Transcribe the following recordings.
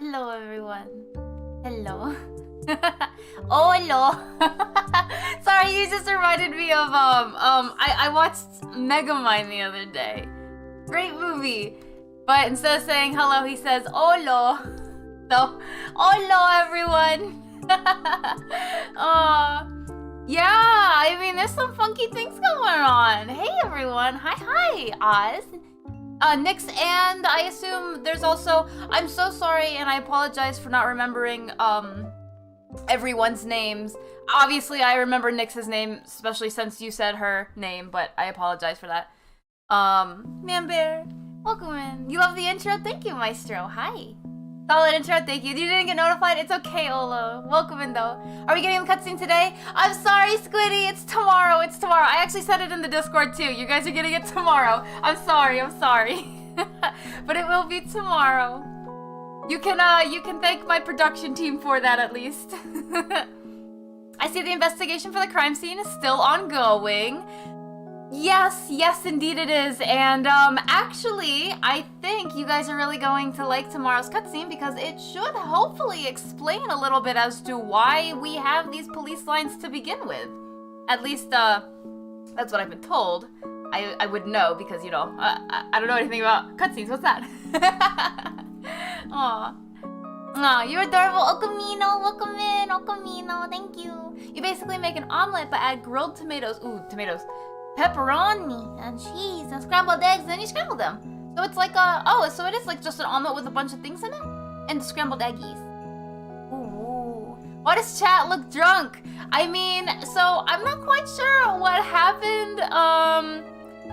Hello, everyone. Hello. Oh, hello. Sorry, you just reminded me of I watched Megamind the other day. Great movie. But instead of saying hello, he says "Olo." So, "Olo, everyone." Yeah, I mean, there's some funky things going on. Hey, everyone. Hi, Oz. Nyx, and I assume there's also... I'm so sorry, and I apologize for not remembering, everyone's names. Obviously, I remember Nyx's name, especially since you said her name, but I apologize for that. Man Bear, welcome in. You love the intro? Thank you, Maestro. Hi. Solid intro, thank you. You didn't get notified? It's okay, Olo. Welcome in, though. Are we getting the cutscene today? I'm sorry, Squiddy. It's tomorrow. It's tomorrow. I actually said it in the Discord, too. You guys are getting it tomorrow. I'm sorry. But it will be tomorrow. You can thank my production team for that, at least. I see the investigation for the crime scene is still ongoing. Yes, indeed it is. And, actually, I think you guys are really going to like tomorrow's cutscene because it should hopefully explain a little bit as to why we have these police lines to begin with. At least, that's what I've been told. I would know because, you know, I don't know anything about cutscenes. What's that? Aw. Aw, you're adorable. Okamino, welcome in. Okamino, thank you. You basically make an omelet but add grilled tomatoes. Ooh, tomatoes. Pepperoni and cheese and scrambled eggs, and then you scramble them. So it's like so it is like just an omelet with a bunch of things in it? And scrambled eggies. Ooh. Why does chat look drunk? I mean, so I'm not quite sure what happened.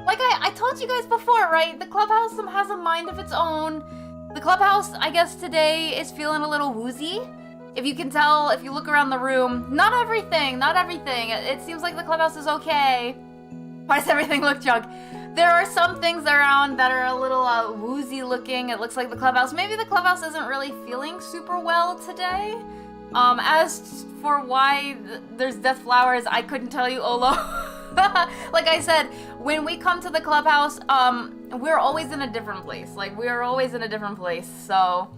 Like I told you guys before, right? The clubhouse has a mind of its own. The clubhouse, I guess today, is feeling a little woozy. If you can tell, if you look around the room, not everything. It seems like the clubhouse is okay. Why does everything look drunk? There are some things around that are a little woozy looking. It looks like the clubhouse. Maybe the clubhouse isn't really feeling super well today. As for why there's death flowers, I couldn't tell you, Olo. Like I said, when we come to the clubhouse, we're always in a different place. So,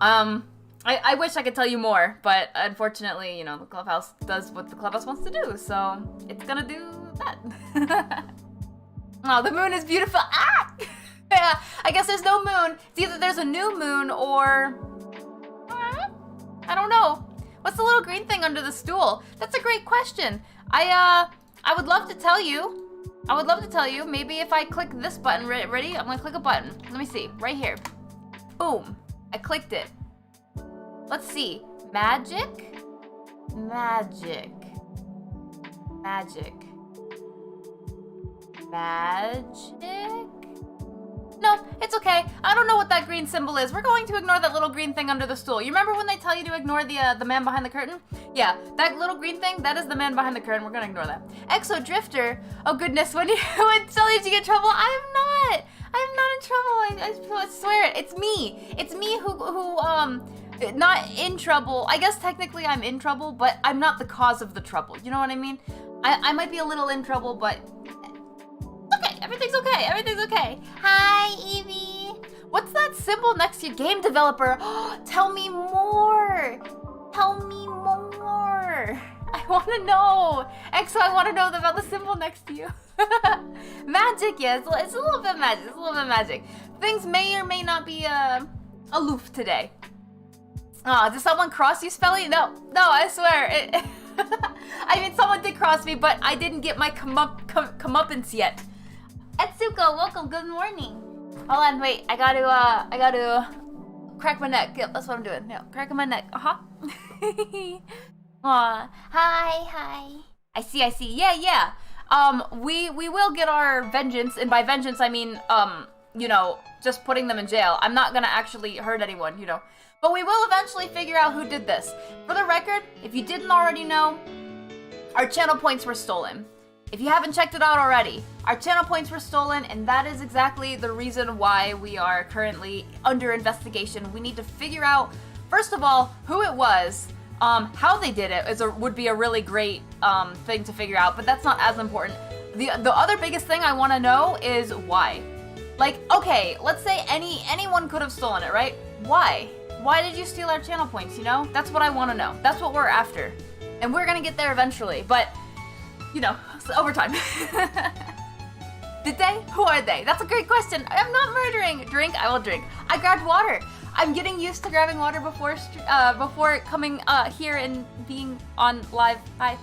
I wish I could tell you more, but unfortunately, you know, the clubhouse does what the clubhouse wants to do, so it's gonna do that. Oh, the moon is beautiful. Ah! Yeah, I guess there's no moon. It's either there's a new moon or... I don't know. What's the little green thing under the stool? That's a great question. I would love to tell you. Maybe if I click this button, ready? I'm gonna click a button. Let me see, right here. Boom, I clicked it. Let's see, magic. No, it's okay. I don't know what that green symbol is. We're going to ignore that little green thing under the stool. You remember when they tell you to ignore the man behind the curtain? Yeah, that little green thing, that is the man behind the curtain. We're gonna ignore that. Exo Drifter. Oh goodness, when Sully, did you get in trouble? I am not in trouble. I swear it. It's me who not in trouble. I guess technically I'm in trouble, but I'm not the cause of the trouble. You know what I mean? I might be a little in trouble, but okay, everything's okay. Hi, Evie. What's that symbol next to your game developer? Tell me more. I want to know. Exo, I want to know about the symbol next to you. Magic, yeah, it's a little bit magic. Things may or may not be aloof today. Did someone cross you, Spelly? No, I swear. I mean, someone did cross me, but I didn't get my comeuppance yet. Etsuko, welcome, good morning. Hold on, wait, I gotta crack my neck. Yep, that's what I'm doing. Yeah, cracking my neck. Aw, hi. I see. Yeah. We will get our vengeance, and by vengeance I mean, you know, just putting them in jail. I'm not gonna actually hurt anyone, you know. But we will eventually figure out who did this. For the record, if you didn't already know, our channel points were stolen. If you haven't checked it out already, our channel points were stolen, and that is exactly the reason why we are currently under investigation. We need to figure out, first of all, who it was. How they did it would be a really great thing to figure out, but that's not as important. The other biggest thing I want to know is why. Like, okay, let's say anyone could have stolen it, right? Why? Why did you steal our channel points, you know? That's what I want to know. That's what we're after. And we're gonna get there eventually, but, you know, over time. Did they? Who are they? That's a great question. I'm not murdering. Drink? I will drink. I grabbed water. I'm getting used to grabbing water before coming here and being on live. Hi.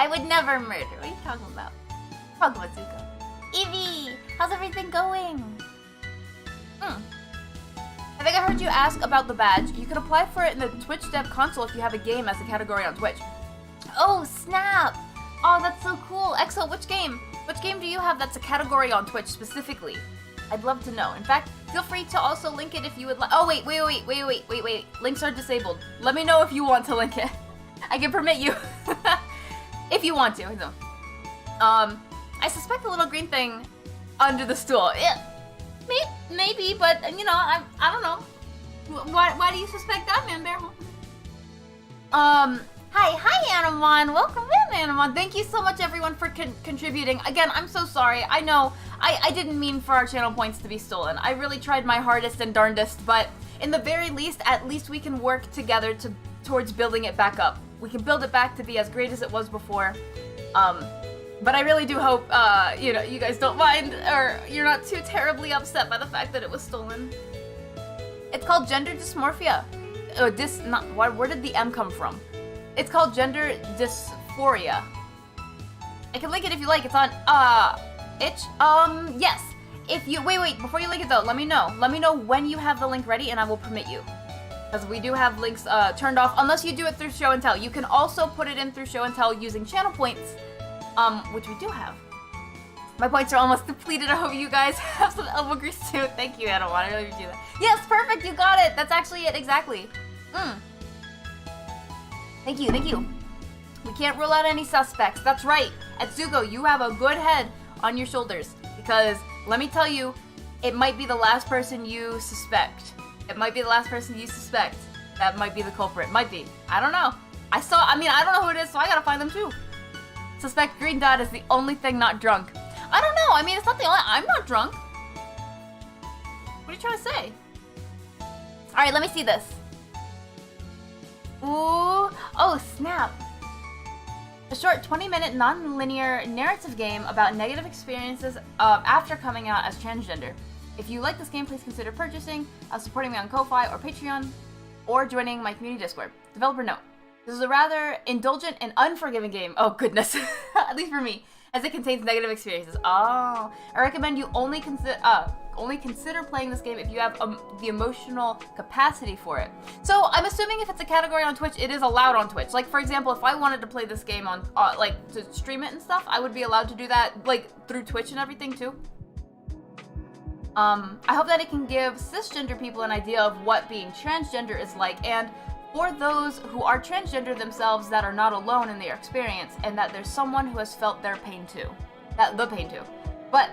I would never murder. What are you talking about? Talk about Zuko. Evie, how's everything going? I think I heard you ask about the badge. You can apply for it in the Twitch Dev console if you have a game as a category on Twitch. Oh, snap! Oh, that's so cool. EXO, which game? Which game do you have that's a category on Twitch specifically? I'd love to know. In fact, feel free to also link it if you would like. Oh, wait. Links are disabled. Let me know if you want to link it. I can permit you. If you want to. No. I suspect the little green thing under the stool. Yeah. Maybe, but you know, I don't know. Why do you suspect that, man, Bear? Hi, Anamon. Welcome in, Anamon. Thank you so much, everyone, for contributing. Again, I'm so sorry. I know I didn't mean for our channel points to be stolen. I really tried my hardest and darndest, but in the very least, at least we can work together towards building it back up. We can build it back to be as great as it was before. But I really do hope, you know, you guys don't mind, or you're not too terribly upset by the fact that it was stolen. It's called gender dysmorphia. Where did the M come from? It's called gender dysphoria. I can link it if you like. It's on, itch. Yes. If you, wait, before you link it though, let me know. Let me know when you have the link ready and I will permit you. Because we do have links, turned off, unless you do it through show and tell. You can also put it in through show and tell using channel points. Which we do have. My points are almost depleted. I hope you guys have some elbow grease too. Thank you, Adam. I really appreciate that. Yes, perfect. You got it. That's actually it. Exactly. Thank you. We can't rule out any suspects. That's right. At Zuko, you have a good head on your shoulders. Because, let me tell you, it might be the last person you suspect. That might be the culprit. Might be. I don't know. I don't know who it is, so I gotta find them too. Suspect green dot is the only thing not drunk. I don't know. I mean, it's not the only. I'm not drunk. What are you trying to say? All right, let me see this. Ooh. Oh, snap. A short 20-minute non-linear narrative game about negative experiences after coming out as transgender. If you like this game, please consider purchasing, supporting me on Ko-Fi or Patreon, or joining my community Discord. Developer note. This is a rather indulgent and unforgiving game. Oh, goodness. At least for me, as it contains negative experiences. Oh. I recommend you only consider playing this game if you have the emotional capacity for it. So, I'm assuming if it's a category on Twitch, it is allowed on Twitch. Like, for example, if I wanted to play this game on, like, to stream it and stuff, I would be allowed to do that, like, through Twitch and everything, too. I hope that it can give cisgender people an idea of what being transgender is like, and for those who are transgender themselves that are not alone in their experience, and that there's someone who has felt their pain too. The pain too. But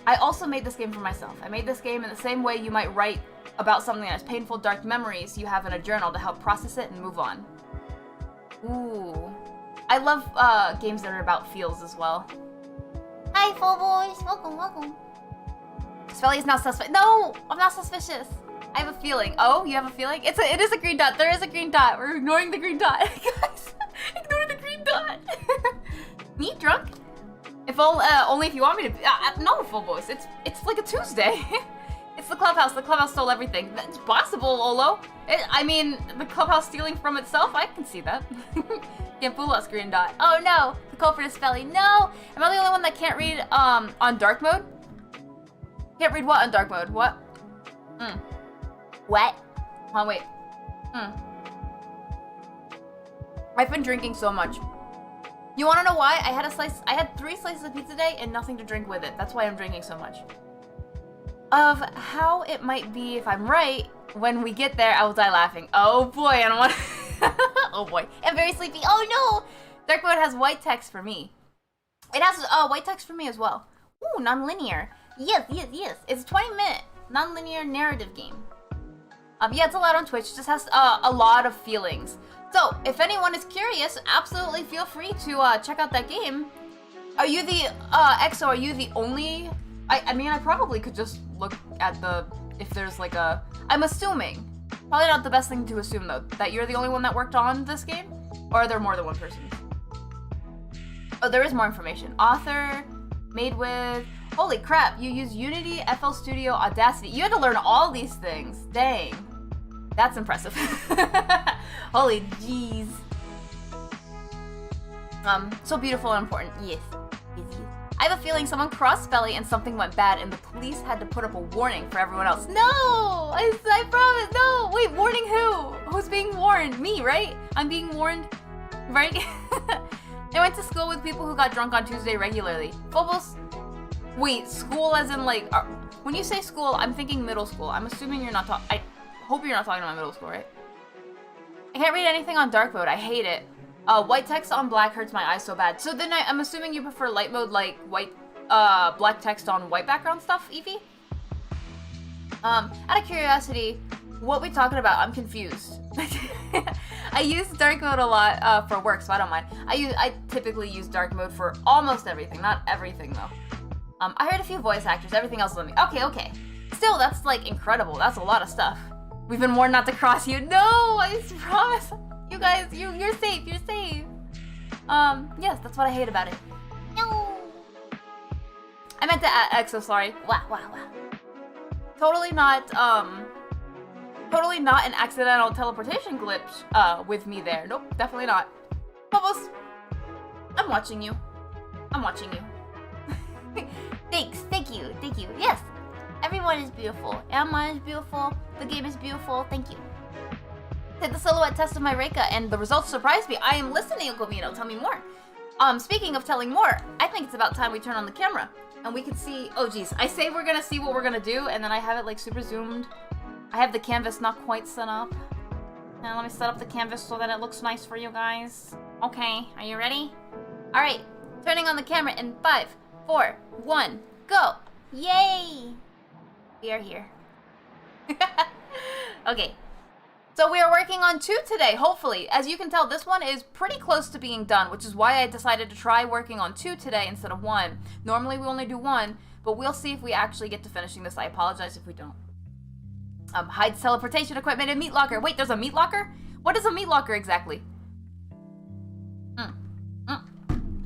I also made this game for myself. I made this game in the same way you might write about something that has painful, dark memories you have in a journal to help process it and move on. Ooh. I love games that are about feels as well. Hi, Full Boys. Welcome. Svelly is not suspect. No, I'm not suspicious. I have a feeling. Oh, you have a feeling? It is a green dot. There is a green dot. We're ignoring the green dot. Guys, ignore the green dot. Me drunk? If only if you want me to. No, Full Boys. It's like a Tuesday. It's the clubhouse. The clubhouse stole everything. It's possible, Olo. I mean, the clubhouse stealing from itself. I can see that. Can't fool us, green dot. Oh no, the culprit is Felly. No, am I the only one that can't read on dark mode? Can't read what on dark mode? What? What? Oh, wait. I've been drinking so much. You wanna know why? I had 3 slices of pizza today and nothing to drink with it. That's why I'm drinking so much. Of how it might be if I'm right, when we get there, I will die laughing. Oh boy, I don't want Oh boy. I'm very sleepy. Oh no! Dark mode has white text for me. It has white text for me as well. Ooh, non-linear. Yes. It's a 20-minute non-linear narrative game. Yeah, it's allowed on Twitch. Just has a lot of feelings. So, if anyone is curious, absolutely feel free to check out that game. Are you the EXO? Are you the only? I mean, I probably could just look at if there's like a. I'm assuming. Probably not the best thing to assume though, that you're the only one that worked on this game, or are there more than one person? Oh, there is more information. Author, made with. Holy crap! You use Unity, FL Studio, Audacity. You had to learn all these things. Dang, that's impressive. Holy jeez. So beautiful and important. Yes. I have a feeling someone crossed Belly and something went bad and the police had to put up a warning for everyone else. No! I promise, no! Wait, warning who? Who's being warned? Me, right? I'm being warned, right? I went to school with people who got drunk on Tuesday regularly. Phobos? Wait, school as in like, when you say school, I'm thinking middle school. I'm assuming you're not talking, I hope you're not talking about middle school, right? I can't read anything on dark mode, I hate it. White text on black hurts my eyes so bad. So then I'm assuming you prefer light mode, like white, black text on white background stuff, Evie? Out of curiosity, what we talking about? I'm confused. I use dark mode a lot for work, so I don't mind. I typically use dark mode for almost everything, not everything though. I heard a few voice actors, everything else let me. Okay. Still, that's like incredible. That's a lot of stuff. We've been warned not to cross you. No, I promise. You guys, you're safe. You're safe. Yes, that's what I hate about it. No. I meant to add EXO. Sorry. Wow. Totally not an accidental teleportation glitch. With me there. Nope, definitely not. Bubbles, I'm watching you. Thank you. Yes, everyone is beautiful. Emma is beautiful. The game is beautiful. Thank you. Did the silhouette test of my Reika and the results surprised me. I am listening, Okomino. Tell me more. Speaking of telling more, I think it's about time we turn on the camera and we can see. Oh geez, I say we're gonna see what we're gonna do, and then I have it like super zoomed. I have the canvas not quite set up. Now let me set up the canvas so that it looks nice for you guys. Okay, are you ready? All right, turning on the camera in 5, 4, 1, go! Yay! We are here. Okay. So we are working on 2 today, hopefully. As you can tell, this one is pretty close to being done, which is why I decided to try working on 2 today instead of 1. Normally we only do 1, but we'll see if we actually get to finishing this. I apologize if we don't. Hides teleportation equipment in meat locker. Wait, there's a meat locker? What is a meat locker exactly?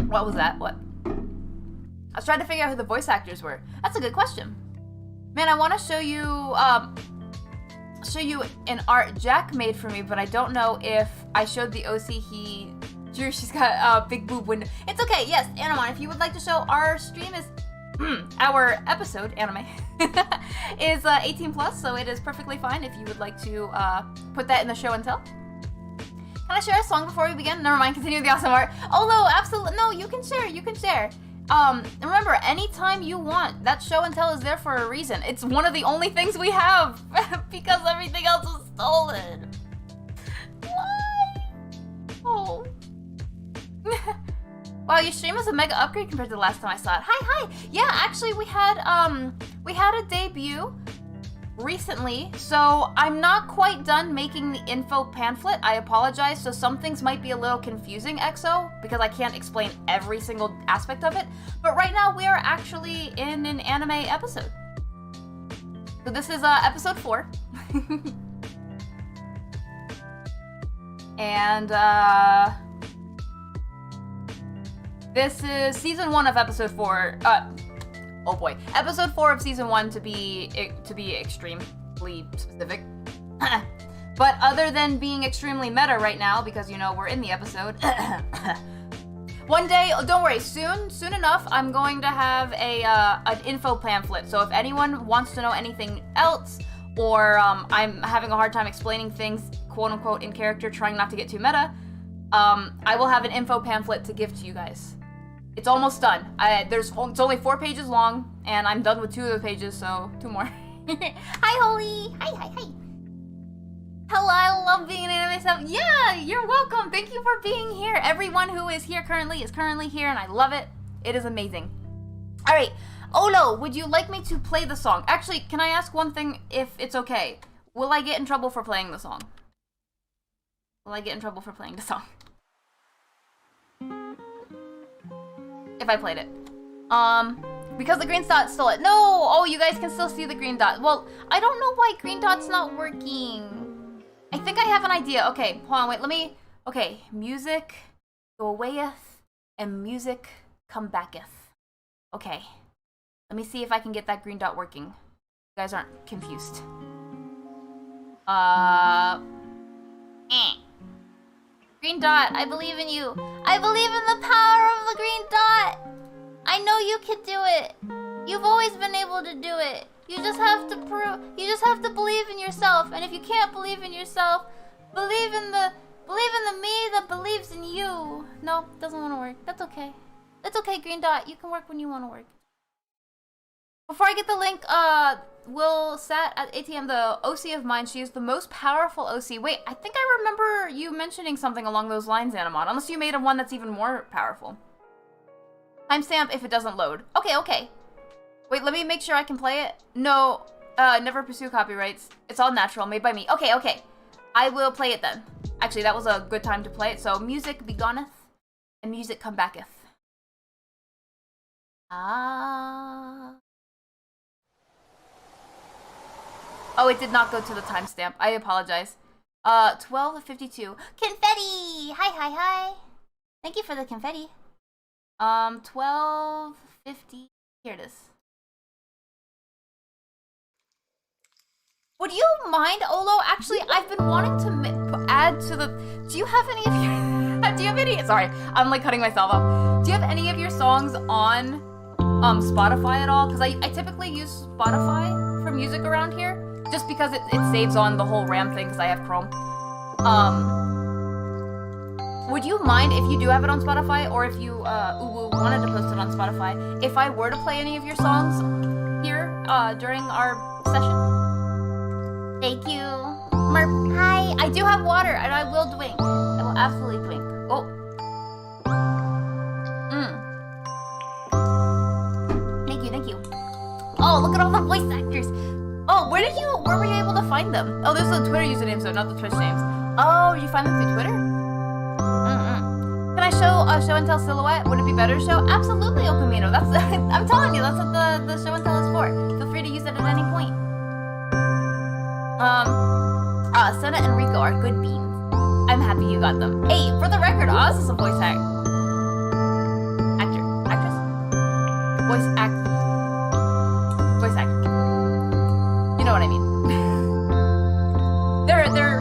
What was that? What? I was trying to figure out who the voice actors were. That's a good question. Man, I want to show you an art Jack made for me, but I don't know if I showed the OC he drew. She's got a big boob window. It's okay. Yes, Anamon, if you would like to show, our stream is our episode anime is 18 plus, so it is perfectly fine if you would like to put that in the show and tell. Can I share a song before we begin? Never mind, continue the awesome art. Oh no, absolutely, no, you can share. Remember, anytime you want, that show and tell is there for a reason. It's one of the only things we have because everything else was stolen. Why? Oh. Wow, your stream was a mega upgrade compared to the last time I saw it. Hi. Yeah, actually we had a debut recently, so I'm not quite done making the info pamphlet. I apologize, so some things might be a little confusing, EXO, because I can't explain every single aspect of it. But right now we are actually in an anime episode. So this is episode 4. And this is season 1 of episode 4. Oh boy, episode 4 of season 1 to be extremely specific. But other than being extremely meta right now, because you know we're in the episode. One day, don't worry, soon enough, I'm going to have an info pamphlet. So if anyone wants to know anything else, or I'm having a hard time explaining things, quote unquote, in character, trying not to get too meta, I will have an info pamphlet to give to you guys. It's almost done. It's only 4 pages long, and I'm done with 2 of the pages, so 2 more. Hi, Holly. Hi. Hello, I love being an anime sub. Yeah, you're welcome. Thank you for being here. Everyone who is here currently is currently here, and I love it. It is amazing. All right, Olo, would you like me to play the song? Actually, can I ask one thing if it's okay? Will I get in trouble for playing the song? Will I get in trouble for playing the song? If I played it. Because the green dot stole it. No! Oh, you guys can still see the green dot. Well, I don't know why green dot's not working. I think I have an idea. Okay, hold on, wait, let me... Okay, music go awayeth, and music come backeth. Okay. Let me see if I can get that green dot working. You guys aren't confused. Green dot, I believe in you. I believe in the power of the green dot. I know you can do it. You've always been able to do it. You just have to believe in yourself. And if you can't believe in yourself, believe in the me that believes in you. No, doesn't want to work. That's okay. That's okay, green dot. You can work when you want to work. Before I get the link, Will sat at ATM, the OC of mine. She is the most powerful OC. Wait, I think I remember you mentioning something along those lines, Animon. Unless you made one that's even more powerful. Timestamp if it doesn't load. Okay, okay. Wait, let me make sure I can play it. No, never pursue copyrights. It's all natural, made by me. Okay, okay. I will play it then. Actually, that was a good time to play it. So, music begoneth, and music come backeth. Oh, it did not go to the timestamp. I apologize. 12:52. Confetti! Hi, hi, hi. Thank you for the confetti. 12:50. Here it is. Would you mind, Olo? Actually, I've been wanting to add to the... Do you have any of your... Do you have any... Sorry, I'm like cutting myself off. Do you have any of your songs on Spotify at all? Because I typically use Spotify for music around here. Just because it saves on the whole RAM thing because I have Chrome. Would you mind if you do have it on Spotify, or if you wanted to post it on Spotify, if I were to play any of your songs here during our session? Thank you. Merp, hi. I do have water, and I will drink. I will absolutely drink. Oh. Thank you, thank you. Oh, look at all the voice actors. Oh, where were you able to find them? Oh, there's the Twitter username, so not the Twitch names. Oh, you find them through Twitter? Can I show and tell silhouette? Would it be better to show? Absolutely, Okamino. That's I'm telling you, that's what the show and tell is for. Feel free to use it at any point. Sona and Rico are good beans. I'm happy you got them. Hey, for the record, Oz is a voice actor. Actress? Voice actor. You know what I mean.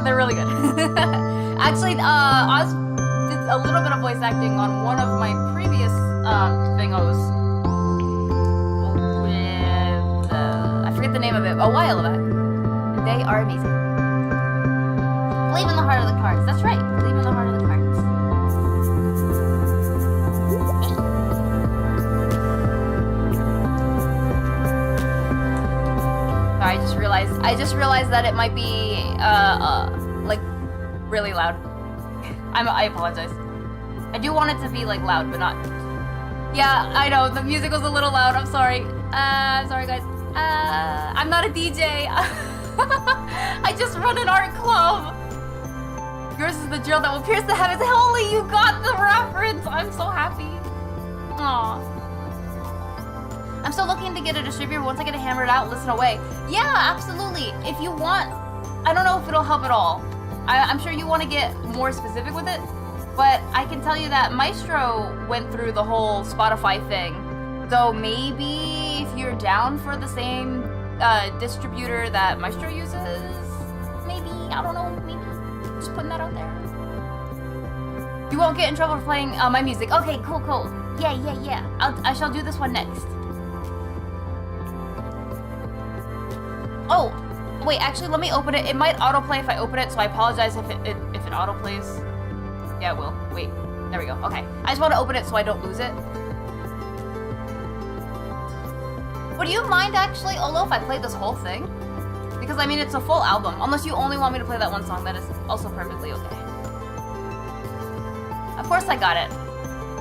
they're really good. Actually, Oz did a little bit of voice acting on one of my previous thingos. With I forget the name of it. A while back. They are amazing. Believe in the heart of the cards. That's right. Believe in the heart of the cards. Sorry, I just realized that it might be like really loud. I apologize. I do want it to be like loud, but not. Yeah, I know the music was a little loud. I'm sorry. Sorry guys. I'm not a DJ. I just run an art club. Yours is the drill that will pierce the heavens. Holy, you got the reference. I'm so happy. Aww. I'm still looking to get a distributor. Once I get it hammered out, listen away. Yeah, absolutely. If you want, I don't know if it'll help at all. I'm sure you want to get more specific with it, but I can tell you that Maestro went through the whole Spotify thing. So maybe if you're down for the same distributor that Maestro uses, maybe, I don't know, maybe. Just putting that out there. You won't get in trouble for playing my music. Okay, cool, cool. Yeah. I shall do this one next. Oh, wait, actually, let me open it. It might autoplay if I open it, so I apologize if it autoplays. Yeah, it will. Wait, there we go. Okay, I just want to open it so I don't lose it. Would you mind, actually, Olo, if I played this whole thing? Because, I mean, it's a full album. Unless you only want me to play that one song, that is also perfectly okay. Of course I got it.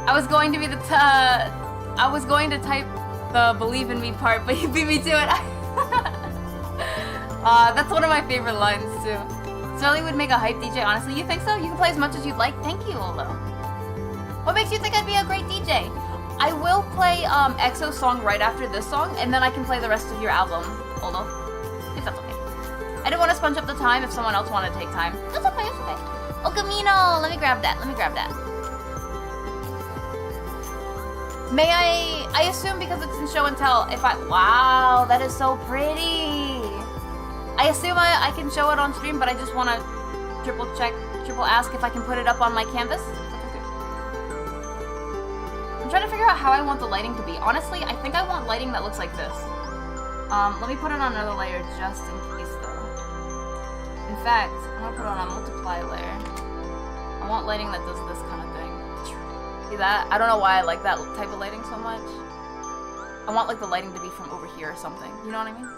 I was going to be I was going to type the believe in me part, but you beat me to it. That's one of my favorite lines, too. Sterling would make a hype DJ, honestly. You think so? You can play as much as you'd like. Thank you, Olo. What makes you think I'd be a great DJ? I will play EXO's song right after this song, and then I can play the rest of your album, Olo. If that's okay. I didn't want to sponge up the time if someone else wanted to take time. That's okay, it's okay. Oh, Camino! Let me grab that, May I assume because it's in show and tell, wow, that is so pretty. I assume I can show it on stream, but I just want to triple ask if I can put it up on my canvas. Okay. I'm trying to figure out how I want the lighting to be. Honestly, I think I want lighting that looks like this. Let me put it on another layer just in case, though. In fact, I'm gonna put it on a multiply layer. I want lighting that does this kind of thing. See that? I don't know why I like that type of lighting so much. I want like the lighting to be from over here or something. You know what I mean?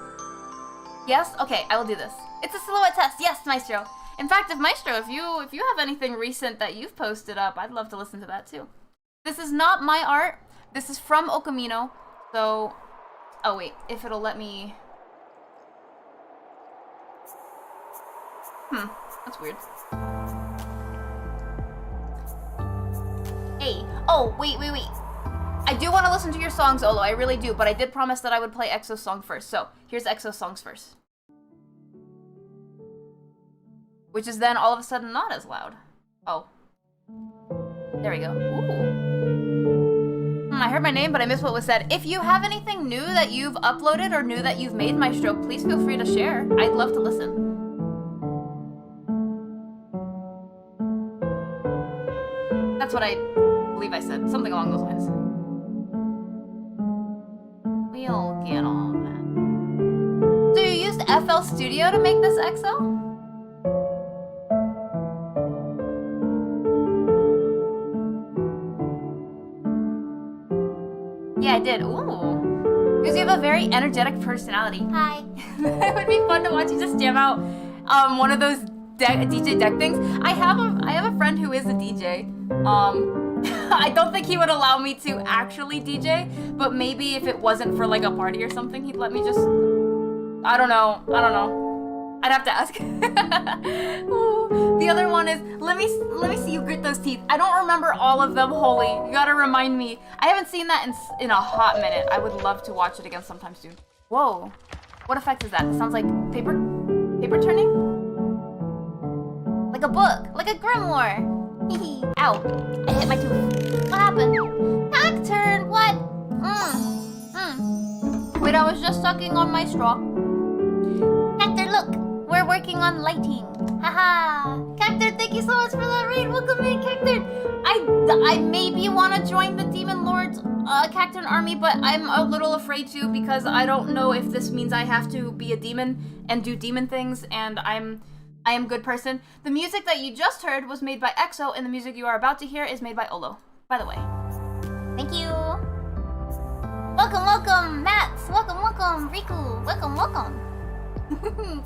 Yes? Okay, I will do this. It's a silhouette test. Yes, Maestro. In fact, Maestro, if you have anything recent that you've posted up, I'd love to listen to that too. This is not my art. This is from Okamino. So, oh wait, if it'll let me. That's weird. Hey. Oh, wait. I do want to listen to your songs, Olo. I really do, but I did promise that I would play EXO's song first. So, here's EXO's songs first. Which is then all of a sudden not as loud. Oh. There we go. Ooh. I heard my name, but I missed what was said. If you have anything new that you've uploaded or new that you've made, Maestro, please feel free to share. I'd love to listen. That's what I believe I said. Something along those lines. We'll get on that. So you used FL Studio to make this EXO? Yeah, I did. Ooh. Because you have a very energetic personality. Hi. It would be fun to watch you just jam out one of those DJ deck things. I have a friend who is a DJ. I don't think he would allow me to actually DJ, but maybe if it wasn't for like a party or something, he'd let me just. I don't know. I'd have to ask. Ooh. The other one is let me see you grit those teeth. I don't remember all of them wholly. You gotta remind me. I haven't seen that in a hot minute. I would love to watch it again sometime soon. Whoa, what effect is that? It sounds like paper turning, like a book, like a grimoire. Ow! I hit my tooth. What happened? Back turn. What? Wait, I was just sucking on my straw. Hector, look. We're working on lighting. Haha. Cactor, thank you so much for that raid. Welcome in, Cactor. I maybe want to join the Demon Lord's Cacturn army, but I'm a little afraid to because I don't know if this means I have to be a demon and do demon things, and I am a good person. The music that you just heard was made by EXO, and the music you are about to hear is made by Olo, by the way. Thank you. Welcome, Mats. Welcome, Riku. Welcome.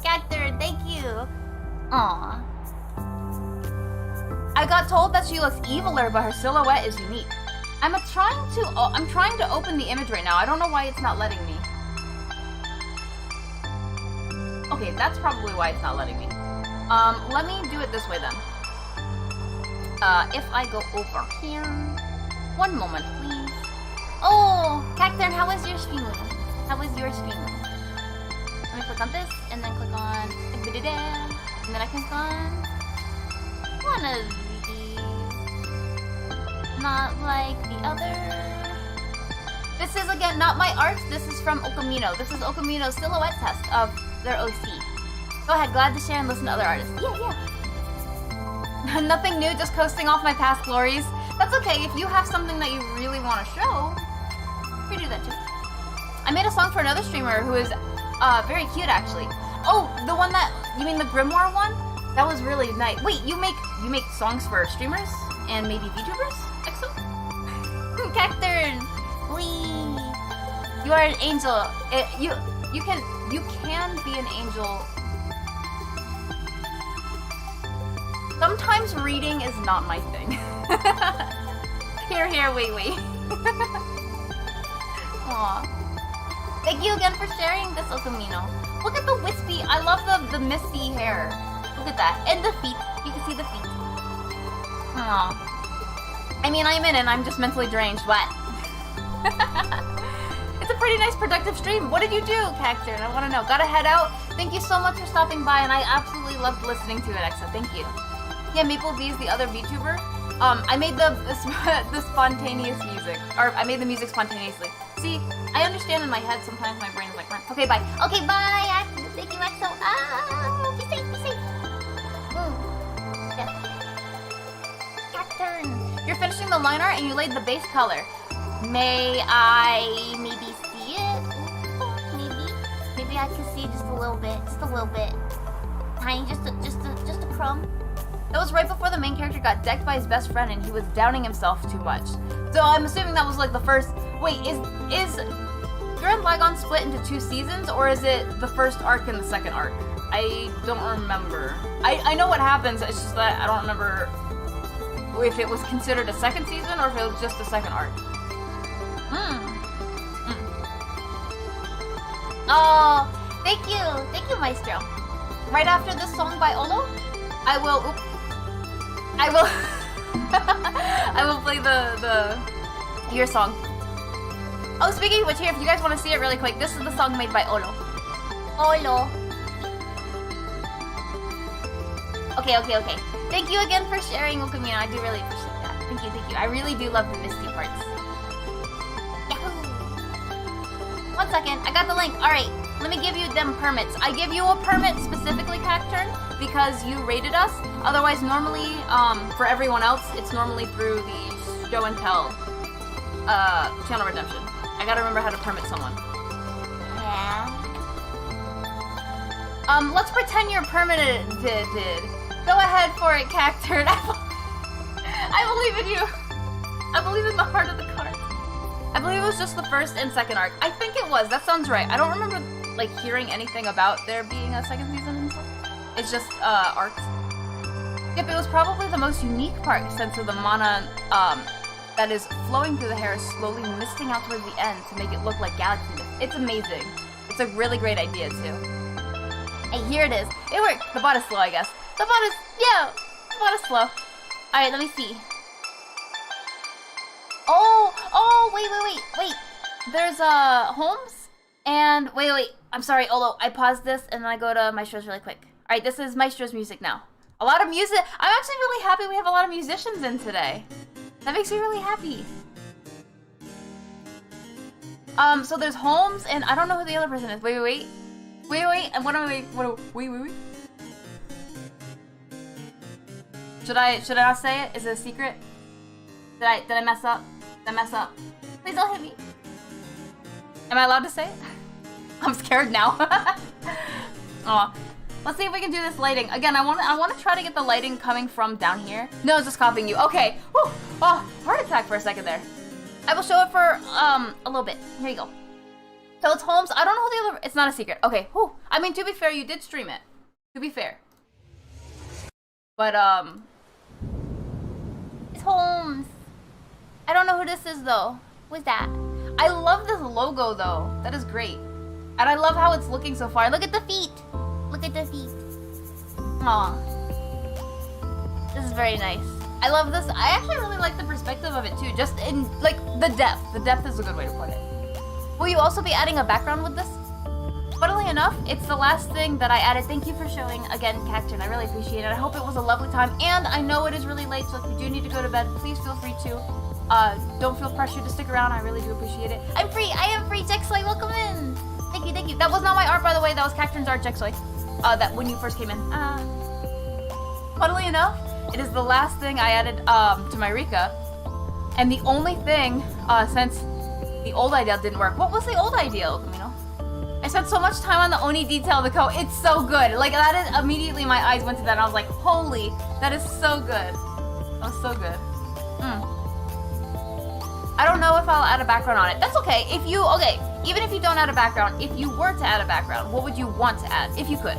Cactor, thank you. Aww. I got told that she looks eviler, but her silhouette is unique. I'm trying to open the image right now. I don't know why it's not letting me. Okay, that's probably why it's not letting me. Let me do it this way then. If I go over here. One moment, please. Oh, Cacturn, how was your stream? Let me click on this, and then click on, and then I click on one of these. Not like the other. This is, again, not my art. This is from Okamino. This is Okamino's silhouette test of their OC. Go ahead, glad to share and listen to other artists. Yeah. Nothing new, just coasting off my past glories. That's okay, if you have something that you really want to show, we do that too. I made a song for another streamer who is very cute, actually. Oh, the one that, you mean the Grimoire one? That was really nice. Wait, you make songs for streamers and maybe VTubers? Excellent. Cacturn, wee. You are an angel. You You can be an angel. Sometimes reading is not my thing. Here, wait. Aw. Thank you again for sharing this, Okamino. Look at the wispy. I love the misty hair. Look at that. And the feet. You can see the feet. Aw. I mean, I'm in it. I'm just mentally deranged. What? It's a pretty nice productive stream. What did you do, Cacturn? I want to know. Gotta head out. Thank you so much for stopping by, and I absolutely loved listening to it, Exa. Thank you. Yeah, Maple V is the other VTuber. I made the spontaneous music. Or, I made the music spontaneously. See, I understand in my head sometimes my brain is like, okay, bye. Okay, bye. Thank you, Exo. Be safe, be safe. Yeah. Cacturn. You're finishing the line art and you laid the base color. May I maybe see it? Maybe I can see just a little bit. Just a little bit. Tiny, just a crumb. That was right before the main character got decked by his best friend and he was downing himself too much. So I'm assuming that was like the first... Wait, is Gurren Lagann split into 2 seasons, or is it the first arc and the second arc? I don't remember. I know what happens, it's just that I don't remember if it was considered a second season or if it was just the second arc. Oh, thank you, Maestro. Right after this song by Olo, I will play your song. Oh, speaking of which, here, if you guys want to see it really quick, this is the song made by Olo. Olo. Okay. Thank you again for sharing, Okamino. I do really appreciate that. Thank you. I really do love the misty parts. Yahoo! 1 second, I got the link. Alright, let me give you them permits. I give you a permit specifically, Cacturn, because you rated us. Otherwise, normally, for everyone else, it's normally through the show and tell channel redemption. I gotta remember how to permit someone. Yeah. Let's pretend you're permitted. Go ahead for it, Cacturn. I believe in you. I believe in the heart of the cards. I believe it was just the first and second arc. I think it was. That sounds right. I don't remember like hearing anything about there being a second season and stuff. It's just arcs. Yep, it was probably the most unique part since of the mana that is flowing through the hair, slowly misting out towards the end to make it look like galaxy mist. It's amazing. It's a really great idea too. Hey, here it is. It worked. The bot is slow, I guess. The bot is slow. Alright, let me see. Oh, wait. There's Holmes and wait. I'm sorry, Olo. I paused this and then I go to Maestro's really quick. Alright, this is Maestro's music now. A lot of music. I'm actually really happy we have a lot of musicians in today. That makes me really happy. So there's Holmes and I don't know who the other person is. Wait. And what am I? Wait. Should I not say it? Is it a secret? Did I mess up? Please don't hit me. Am I allowed to say it? I'm scared now. Aw. Let's see if we can do this lighting. Again, I want to try to get the lighting coming from down here. No, it's just copying you. Okay. Whew. Oh, heart attack for a second there. I will show it for a little bit. Here you go. So it's Holmes. I don't know who the other... It's not a secret. Okay. Whew. I mean, to be fair, you did stream it. To be fair. But, it's Holmes. I don't know who this is, though. Who's that? I love this logo, though. That is great. And I love how it's looking so far. Look at the feet. Aw. This is very nice. I love this. I actually really like the perspective of it, too. Just in, like, the depth. The depth is a good way to put it. Will you also be adding a background with this? Funnily enough, it's the last thing that I added. Thank you for showing, again, Cacturn. I really appreciate it. I hope it was a lovely time. And I know it is really late, so if you do need to go to bed, please feel free to. Don't feel pressured to stick around. I really do appreciate it. I'm free. I am free. Jexoy, welcome in. Thank you. That was not my art, by the way. That was Cacturn's art, Jexoy. That when you first came in. Funnily enough, it is the last thing I added to my Rika. And the only thing, since the old ideal didn't work. What was the old ideal, Camino? I spent so much time on the Oni detail of the coat. It's so good. Like, that is immediately my eyes went to that and I was like, holy, that is so good. That was so good. I don't know if I'll add a background on it. That's okay. Even if you don't add a background, if you were to add a background, what would you want to add, if you could?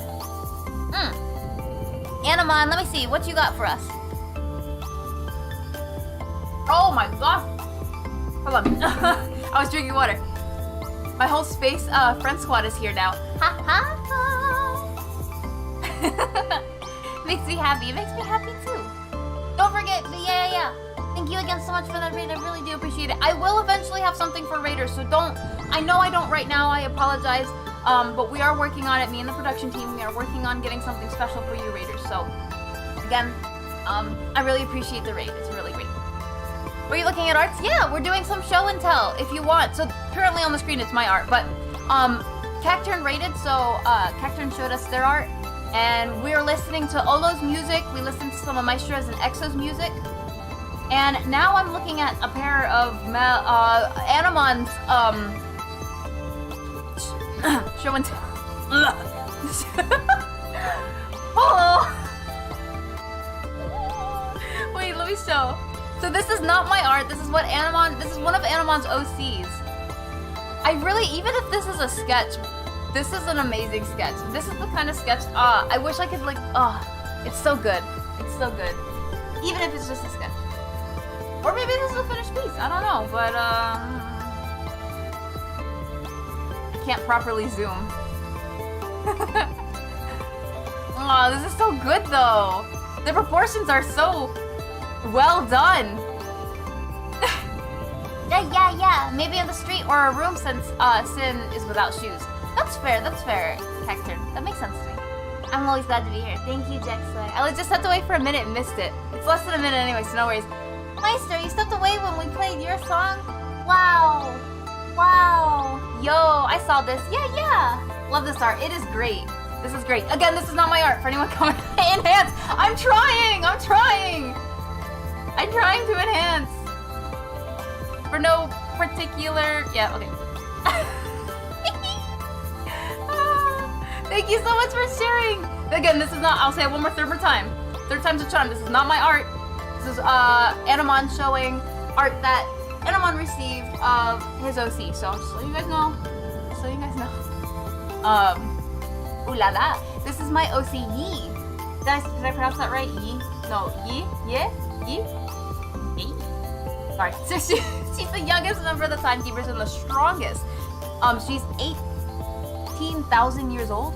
Anamon, let me see, what you got for us? Oh my gosh. Hold on. I was drinking water. My whole space friend squad is here now. Ha ha ha. Makes me happy. It makes me happy too. Don't forget, yeah. Thank you again so much for that raid. I really do appreciate it. I will eventually have something for raiders, so I know I don't right now. I apologize. But we are working on it. Me and the production team, we are working on getting something special for you raiders. So, again, I really appreciate the raid. It's really great. Were you looking at arts? Yeah, we're doing some show and tell if you want. So currently on the screen it's my art, but Cacturn rated, so Cacturn showed us their art, and we were listening to Olo's music. We listened to some of Maestro's and Exo's music, and now I'm looking at a pair of Anamon's show and tell. Oh. Wait, let me show. So this is not my art. This is one of Anamon's OCs. Even if this is a sketch, this is an amazing sketch. This is the kind of sketch, I wish I could it's so good. It's so good. Even if it's just a sketch. Or maybe this is a finished piece, I don't know, but I can't properly zoom. Oh, this is so good though. The proportions are so well done. Yeah. Maybe in the street or a room since Sin is without shoes. That's fair, Cacturn. That makes sense to me. I'm always glad to be here. Thank you, Jackson. I just stepped away for a minute and missed it. It's less than a minute anyway, so no worries. Meister, you stepped away when we played your song? Wow. Yo, I saw this. Yeah. Love this art. It is great. This is great. Again, this is not my art. For anyone coming enhance. I'm trying to enhance. For no particular... Yeah, okay. Thank you so much for sharing. Again, this is not... I'll say it one more third time. Third time's a charm. This is not my art. This is Anamon showing art that Anamon received of his OC. So just so you guys know. Ooh la la. This is my OC Yi. Did I pronounce that right? Yi? No, Yi? Yeah? Yi? Sorry. So she's the youngest member of the Timekeepers and the strongest. She's 18,000 years old.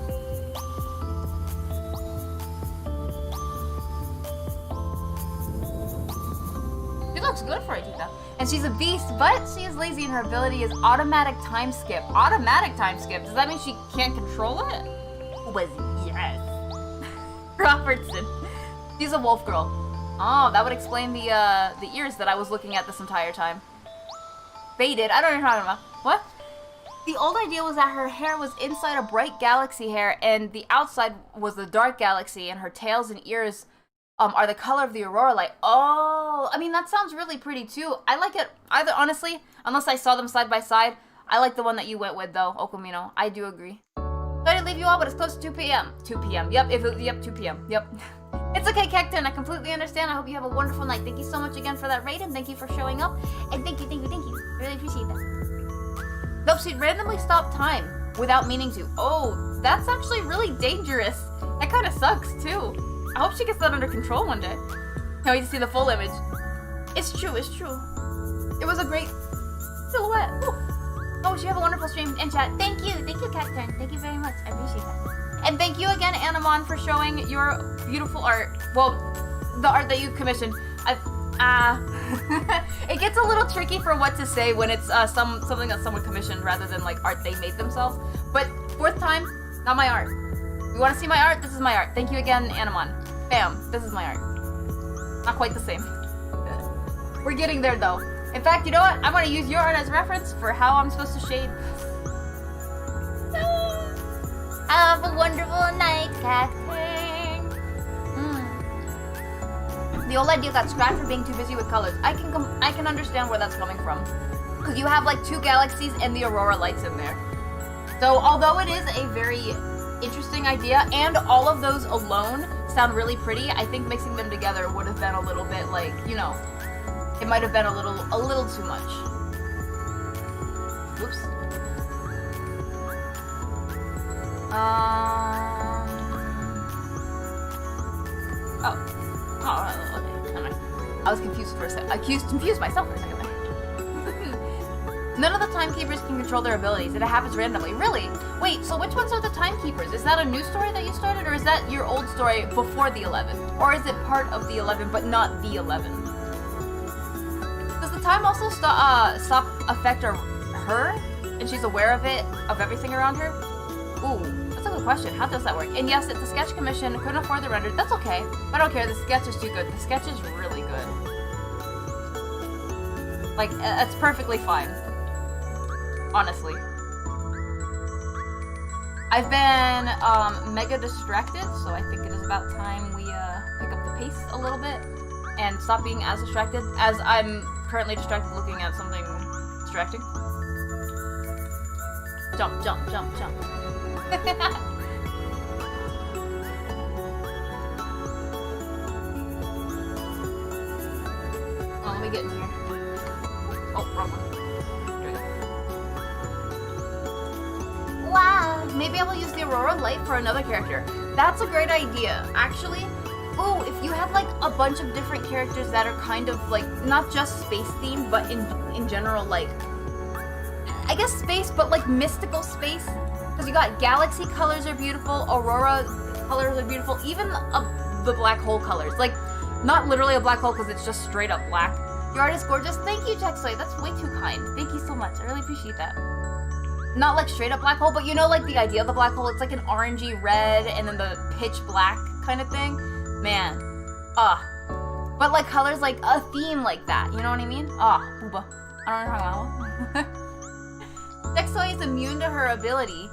She looks good for a Tita. And she's a beast, but she is lazy and her ability is automatic time skip. Automatic time skip? Does that mean she can't control it? Yes. Robertson. She's a wolf girl. Oh, that would explain the ears that I was looking at this entire time. Faded. I don't know what you're talking about. What? The old idea was that her hair was inside a bright galaxy hair, and the outside was the dark galaxy, and her tails and ears are the color of the aurora light. Oh, I mean, that sounds really pretty too. I like it either, honestly, unless I saw them side by side. I like the one that you went with though, Okumino. I do agree. Sorry to leave you all, but it's close to 2 p.m. 2 p.m. Yep, 2 p.m. Yep. It's okay, Cacturn. I completely understand. I hope you have a wonderful night. Thank you so much again for that raid, and thank you for showing up. And thank you. Really appreciate that. Nope, she randomly stopped time without meaning to. Oh, that's actually really dangerous. That kind of sucks, too. I hope she gets that under control one day. Can't wait to see the full image. It's true. It was a great silhouette. Ooh. Oh, you have a wonderful stream and chat. Thank you, Cacturn. Thank you very much. I appreciate that. And thank you again, Anamon, for showing your beautiful art. Well, the art that you commissioned. It gets a little tricky for what to say when it's something that someone commissioned rather than like art they made themselves. But fourth time, not my art. You want to see my art? This is my art. Thank you again, Anamon. Bam, this is my art. Not quite the same. We're getting there though. In fact, you know what? I'm going to use your art as reference for how I'm supposed to shade. Have a wonderful night, Cacturn. The old idea got scrapped for being too busy with colors. I can understand where that's coming from. Because you have like 2 galaxies and the aurora lights in there. So although it is a very interesting idea, and all of those alone sound really pretty, I think mixing them together would have been a little bit like, you know, It might have been a little too much. Oops. Oh, okay. Never mind. I was confused for a second. I confused myself for a second there. None of the timekeepers can control their abilities, and it happens randomly. Really? Wait, so which ones are the timekeepers? Is that a new story that you started, or is that your old story before the 11? Or is it part of the 11, but not the 11? Does the time also stop affect her? And she's aware of it, of everything around her? Ooh, that's a good question. How does that work? And yes, if the sketch commission couldn't afford the render, that's okay. I don't care, the sketch is too good. The sketch is really good. Like, it's perfectly fine. Honestly. I've been, mega distracted, so I think it is about time we, pick up the pace a little bit and stop being as distracted, as I'm currently distracted looking at something distracting. Jump, jump, jump, jump. Oh, let me get in here. Oh, wrong one. Wow, maybe I will use the Aurora Light for another character. That's a great idea. Actually, ooh, if you have like a bunch of different characters that are kind of like, not just space themed, but in general, like, I guess space, but like mystical space. Because you got galaxy colors are beautiful, aurora colors are beautiful, even the black hole colors. Like, not literally a black hole because it's just straight up black. Your art is gorgeous. Thank you, Jexoy. That's way too kind. Thank you so much. I really appreciate that. Not like straight up black hole, but you know like the idea of the black hole? It's like an orangey red and then the pitch black kind of thing. Man. But like colors like a theme like that. You know what I mean? Booba. I don't know what I'm talking about. Jexoy is immune to her ability.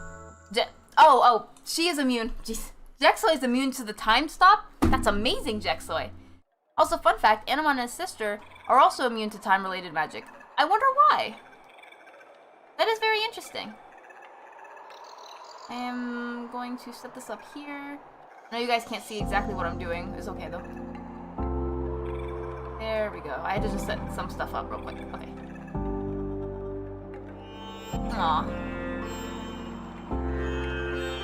She is immune. Jeez. Jexoy is immune to the time stop? That's amazing, Jexoy. Also, fun fact, Anima and his sister are also immune to time-related magic. I wonder why. That is very interesting. I am going to set this up here. I know you guys can't see exactly what I'm doing. It's okay, though. There we go. I had to just set some stuff up real quick. Okay. Aw.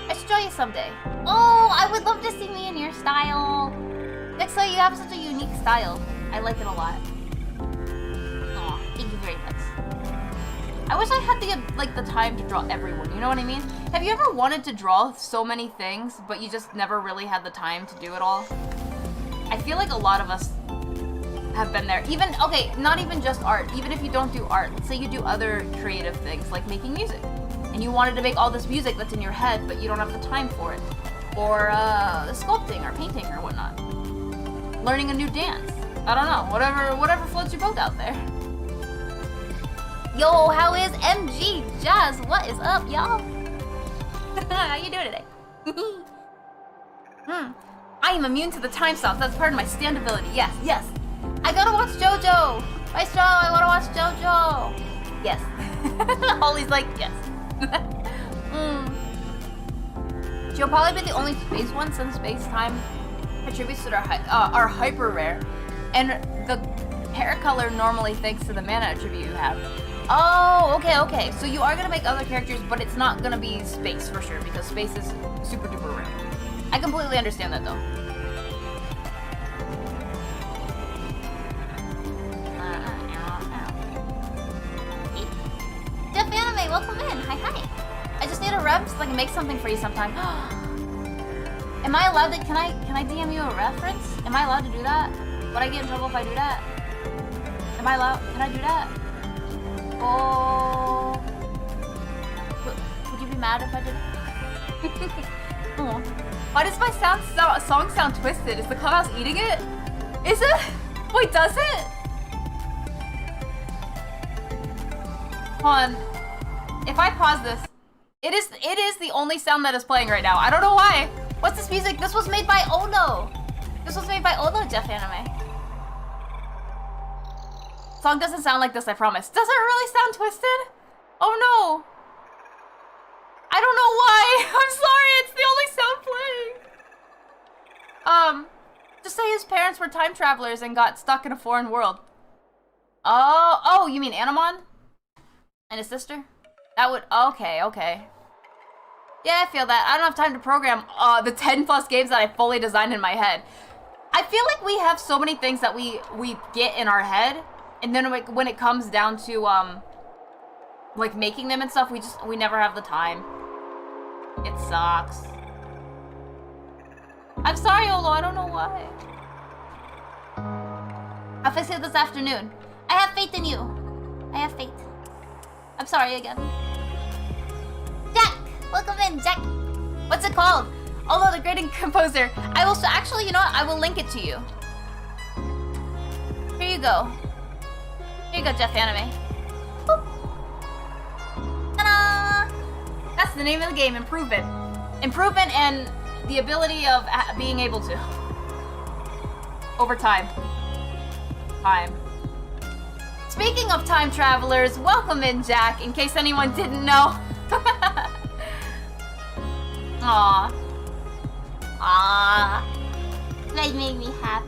I should draw you someday. Oh, I would love to see me in your style. Jexoy, you have such a unique style. I like it a lot. Aw, thank you very much. I wish I had the time to draw everyone, you know what I mean? Have you ever wanted to draw so many things, but you just never really had the time to do it all? I feel like a lot of us have been there. Even, okay, not even just art. Even if you don't do art, let's say you do other creative things, like making music. And you wanted to make all this music that's in your head, but you don't have the time for it. Or, sculpting, or painting, or whatnot. Learning a new dance. I don't know, whatever floats your boat out there. Yo, how is MG Jazz? What is up, y'all? How you doing today? I am immune to the time stops. That's part of my stand ability. Yes, yes. I gotta watch JoJo. My straw, I wanna watch JoJo. Yes. Holly's like, yes. She'll probably be the only space one since space-time attributes that are hyper rare. And the hair color normally thanks to the mana attribute you have. Oh, okay. So you are gonna make other characters, but it's not gonna be space for sure, because space is super duper rare. I completely understand that though. Jeff Anime, welcome in. Hi. I just need a rep so I can make something for you sometime. Am I allowed to, can I DM you a reference? Am I allowed to do that? Would I get in trouble if I do that? Am I allowed, can I do that? Oh. Would you be mad if I did it? Oh. Why does my song sound twisted? Is the clubhouse eating it? Is it? Wait, does it? Hold on. If I pause this, it is the only sound that is playing right now. I don't know why. What's this music? This was made by Ono. This was made by Ono, Jeff Anime. Song doesn't sound like this, I promise. Does it really sound twisted? Oh no. I don't know why. I'm sorry, it's the only sound playing. Just say his parents were time travelers and got stuck in a foreign world. Oh, you mean Anamon? And his sister? That would, okay. Yeah, I feel that. I don't have time to program the 10 plus games that I fully designed in my head. I feel like we have so many things that we get in our head, and then when it comes down to, like making them and stuff, we never have the time. It sucks. I'm sorry, Olo, I don't know why. I'll fix it this afternoon. I have faith in you. I have faith. I'm sorry again. Jack! Welcome in, Jack! What's it called? Olo, the great composer. I will actually, you know what? I will link it to you. Here you go. Here you go, Jeff Anime. Boop. Ta-da! That's the name of the game, Improvement. Improvement and the ability of being able to. Over time. Speaking of time travelers, welcome in, Jack, in case anyone didn't know. Aww. That made me happy.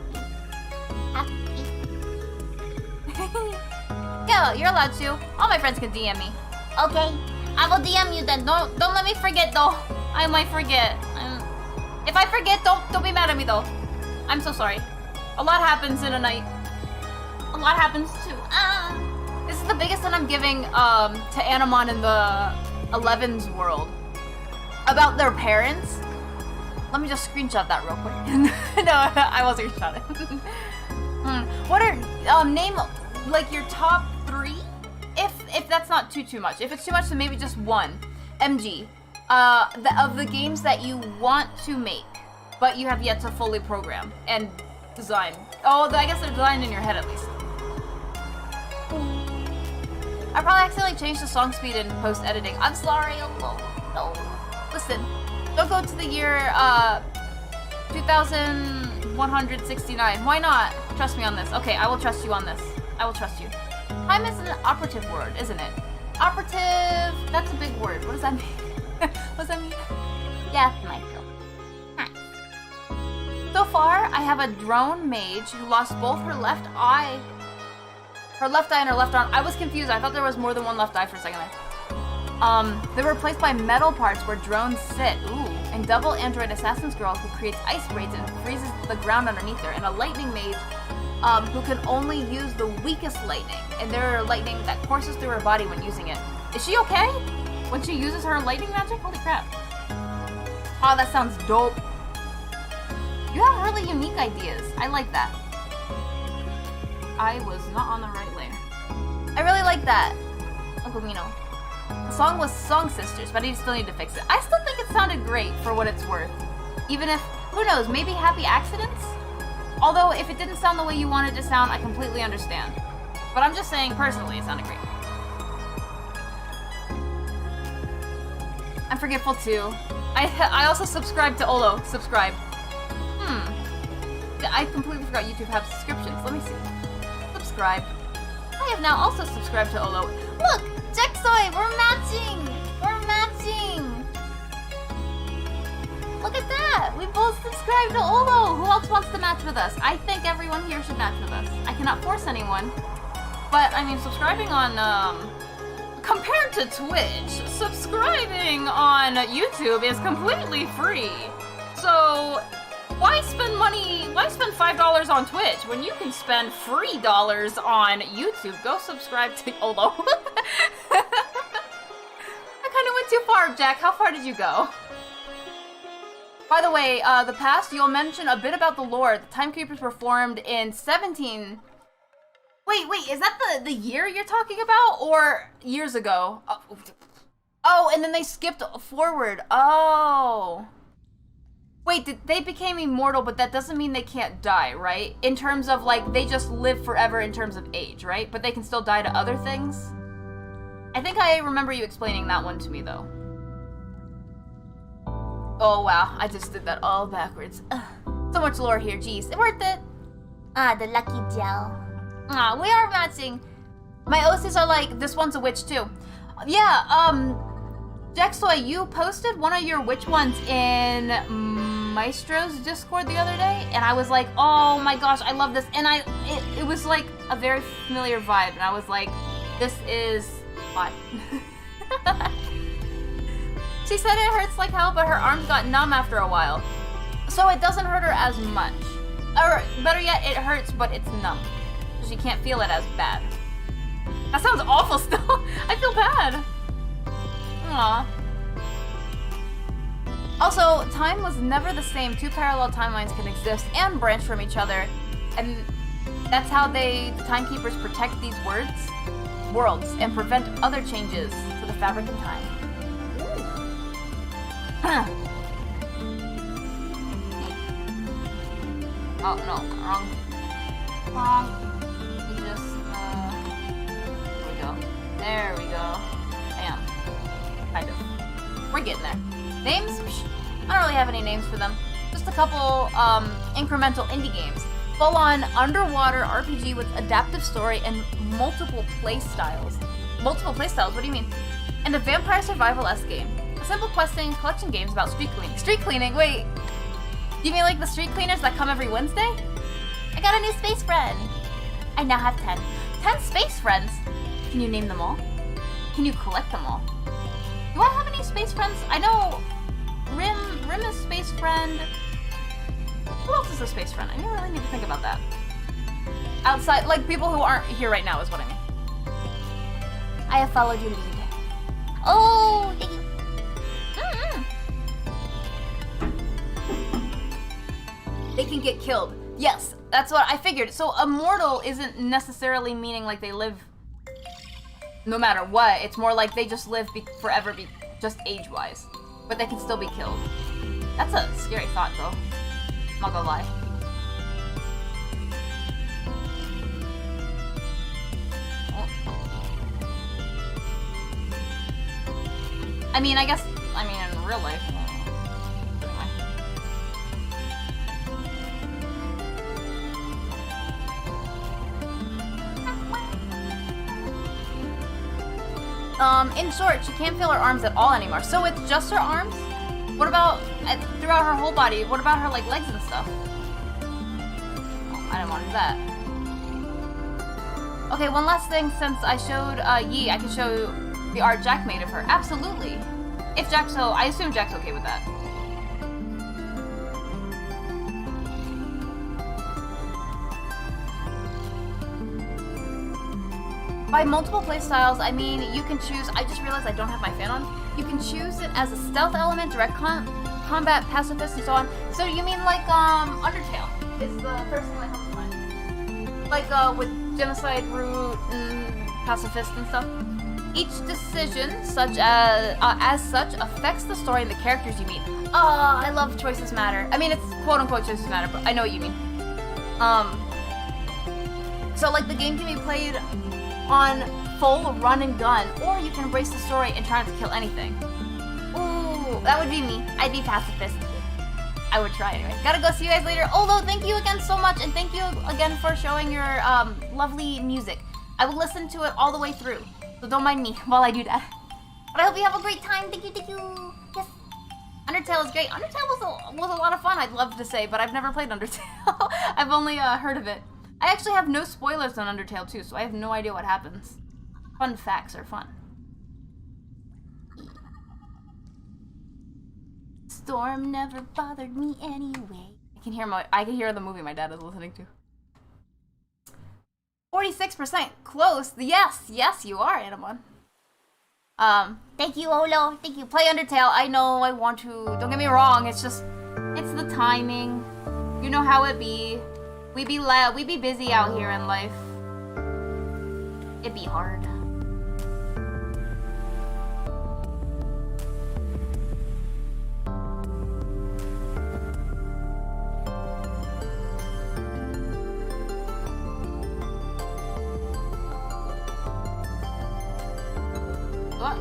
Yo, you're allowed to. All my friends can DM me. Okay, I will DM you then. Don't let me forget though. I might forget. If I forget, don't be mad at me though. I'm so sorry. A lot happens in a night. A lot happens too. This is the biggest that I'm giving to Anamon in the 11's world. About their parents. Let me just screenshot that real quick. No, I wasn't screenshotting. What are name like your top 3? If that's not too much. If it's too much, then maybe just one. MG. Of the games that you want to make, but you have yet to fully program and design. Oh, I guess they're designed in your head at least. I probably accidentally changed the song speed in post-editing. I'm sorry, no. Listen, don't go to the year 2169. Why not? Trust me on this. Okay, I will trust you on this. I will trust you. Time is an operative word, isn't it? Operative, that's a big word. What does that mean? What does that mean? Yeah, Michael. Nice. So far, I have a drone mage who lost both her left eye. Her left eye and her left arm. I was confused. I thought there was more than one left eye for a second there. They were replaced by metal parts where drones sit. Ooh. And double android assassin's girl who creates ice raids and freezes the ground underneath her. And a lightning mage who can only use the weakest lightning. And there are lightning that courses through her body when using it. Is she okay? When she uses her lightning magic? Holy crap. Oh, that sounds dope. You have really unique ideas. I like that. I was not on the right layer. I really like that, Uncle Mino. The song was Song Sisters, but I still need to fix it. I still think it sounded great for what it's worth. Even if, who knows, maybe happy accidents? Although, if it didn't sound the way you wanted it to sound, I completely understand. But I'm just saying, personally, it sounded great. I'm forgetful too. I also subscribe to Olo. Subscribe. I completely forgot YouTube has subscriptions. Let me see. Subscribe. I have now also subscribed to Olo. Look! Jexoy! We're matching! We're matching! Look at that! We both subscribed to Olo! Who else wants to match with us? I think everyone here should match with us. I cannot force anyone. But, I mean, subscribing on, compared to Twitch, subscribing on YouTube is completely free. So, why spend money, why spend $5 on Twitch when you can spend free dollars on YouTube? Go subscribe to Olo. I kind of went too far, Jack. How far did you go? By the way, the past, you'll mention a bit about the lore. The Time Creepers were formed in 17... Wait, is that the year you're talking about? Or years ago? Oh, and then they skipped forward. Oh. Wait, they became immortal, but that doesn't mean they can't die, right? In terms of, like, they just live forever in terms of age, right? But they can still die to other things? I think I remember you explaining that one to me, though. Oh, wow. I just did that all backwards. So much lore here, geez. Worth it. Ah, the lucky gel. Ah, we are matching. My OCs are like, this one's a witch, too. Yeah, Jexoy, you posted one of your witch ones in Maestro's Discord the other day, and I was like, oh my gosh, I love this. And it was like a very familiar vibe, and I was like, this is hot. She said it hurts like hell, but her arms got numb after a while. So it doesn't hurt her as much. Or better yet, it hurts, but it's numb. So she can't feel it as bad. That sounds awful still. I feel bad. Aww. Also, time was never the same. Two parallel timelines can exist and branch from each other. And that's how the timekeepers protect these worlds, and prevent other changes to the fabric of time. Oh, no, wrong. We just, there we go. There we go. Bam. Kind of. We're getting there. Names? Psh, I don't really have any names for them. Just a couple, incremental indie games. Full-on underwater RPG with adaptive story and multiple playstyles. Multiple playstyles? What do you mean? And a vampire survival-esque game. A simple questing collection games about street cleaning. Street cleaning? Wait. You mean like the street cleaners that come every Wednesday? I got a new space friend. I now have 10. 10 space friends? Can you name them all? Can you collect them all? Do I have any space friends? I know Rim is space friend. Who else is a space friend? I really need to think about that. Outside, like people who aren't here right now is what I mean. I have followed your lead. Oh, thank you. They can get killed. Yes, that's what I figured. So immortal isn't necessarily meaning like they live no matter what. It's more like they just live forever, just age-wise. But they can still be killed. That's a scary thought, though. I'm not gonna lie. I mean, in real life. In short, she can't feel her arms at all anymore. So it's just her arms? What about throughout her whole body? What about her like legs and stuff? Oh, I didn't want to do that. Okay, one last thing. Since I showed Yi, I can show the art Jack made of her. Absolutely. If Jack's I assume Jack's okay with that. By multiple playstyles, I mean you can choose. I just realized I don't have my fan on. You can choose it as a stealth element, direct combat, pacifist, and so on. So you mean like Undertale is the first thing that comes to mind. Like with genocide, root, and pacifist and stuff. Each decision, such as such, affects the story and the characters you meet. Oh, I love choices matter. I mean, it's quote unquote choices matter, but I know what you mean. So like the game can be played on full run and gun, or you can embrace the story and try not to kill anything. Ooh, that would be me. I'd be pacifist. I would try anyway. Gotta go, see you guys later. Olo, thank you again so much, and thank you again for showing your lovely music. I will listen to it all the way through, so don't mind me while I do that. But I hope you have a great time. Thank you, thank you. Yes. Undertale is great. Undertale was a lot of fun, I'd love to say, but I've never played Undertale. I've only heard of it. I actually have no spoilers on Undertale too, so I have no idea what happens. Fun facts are fun. Storm never bothered me anyway. I can hear the movie my dad is listening to. 46% close. Yes, you are, Anamon. Thank you, Olo. Thank you. Play Undertale. I know I want to. Don't get me wrong. It's the timing. You know how it be. We be busy out here in life. It be hard. What?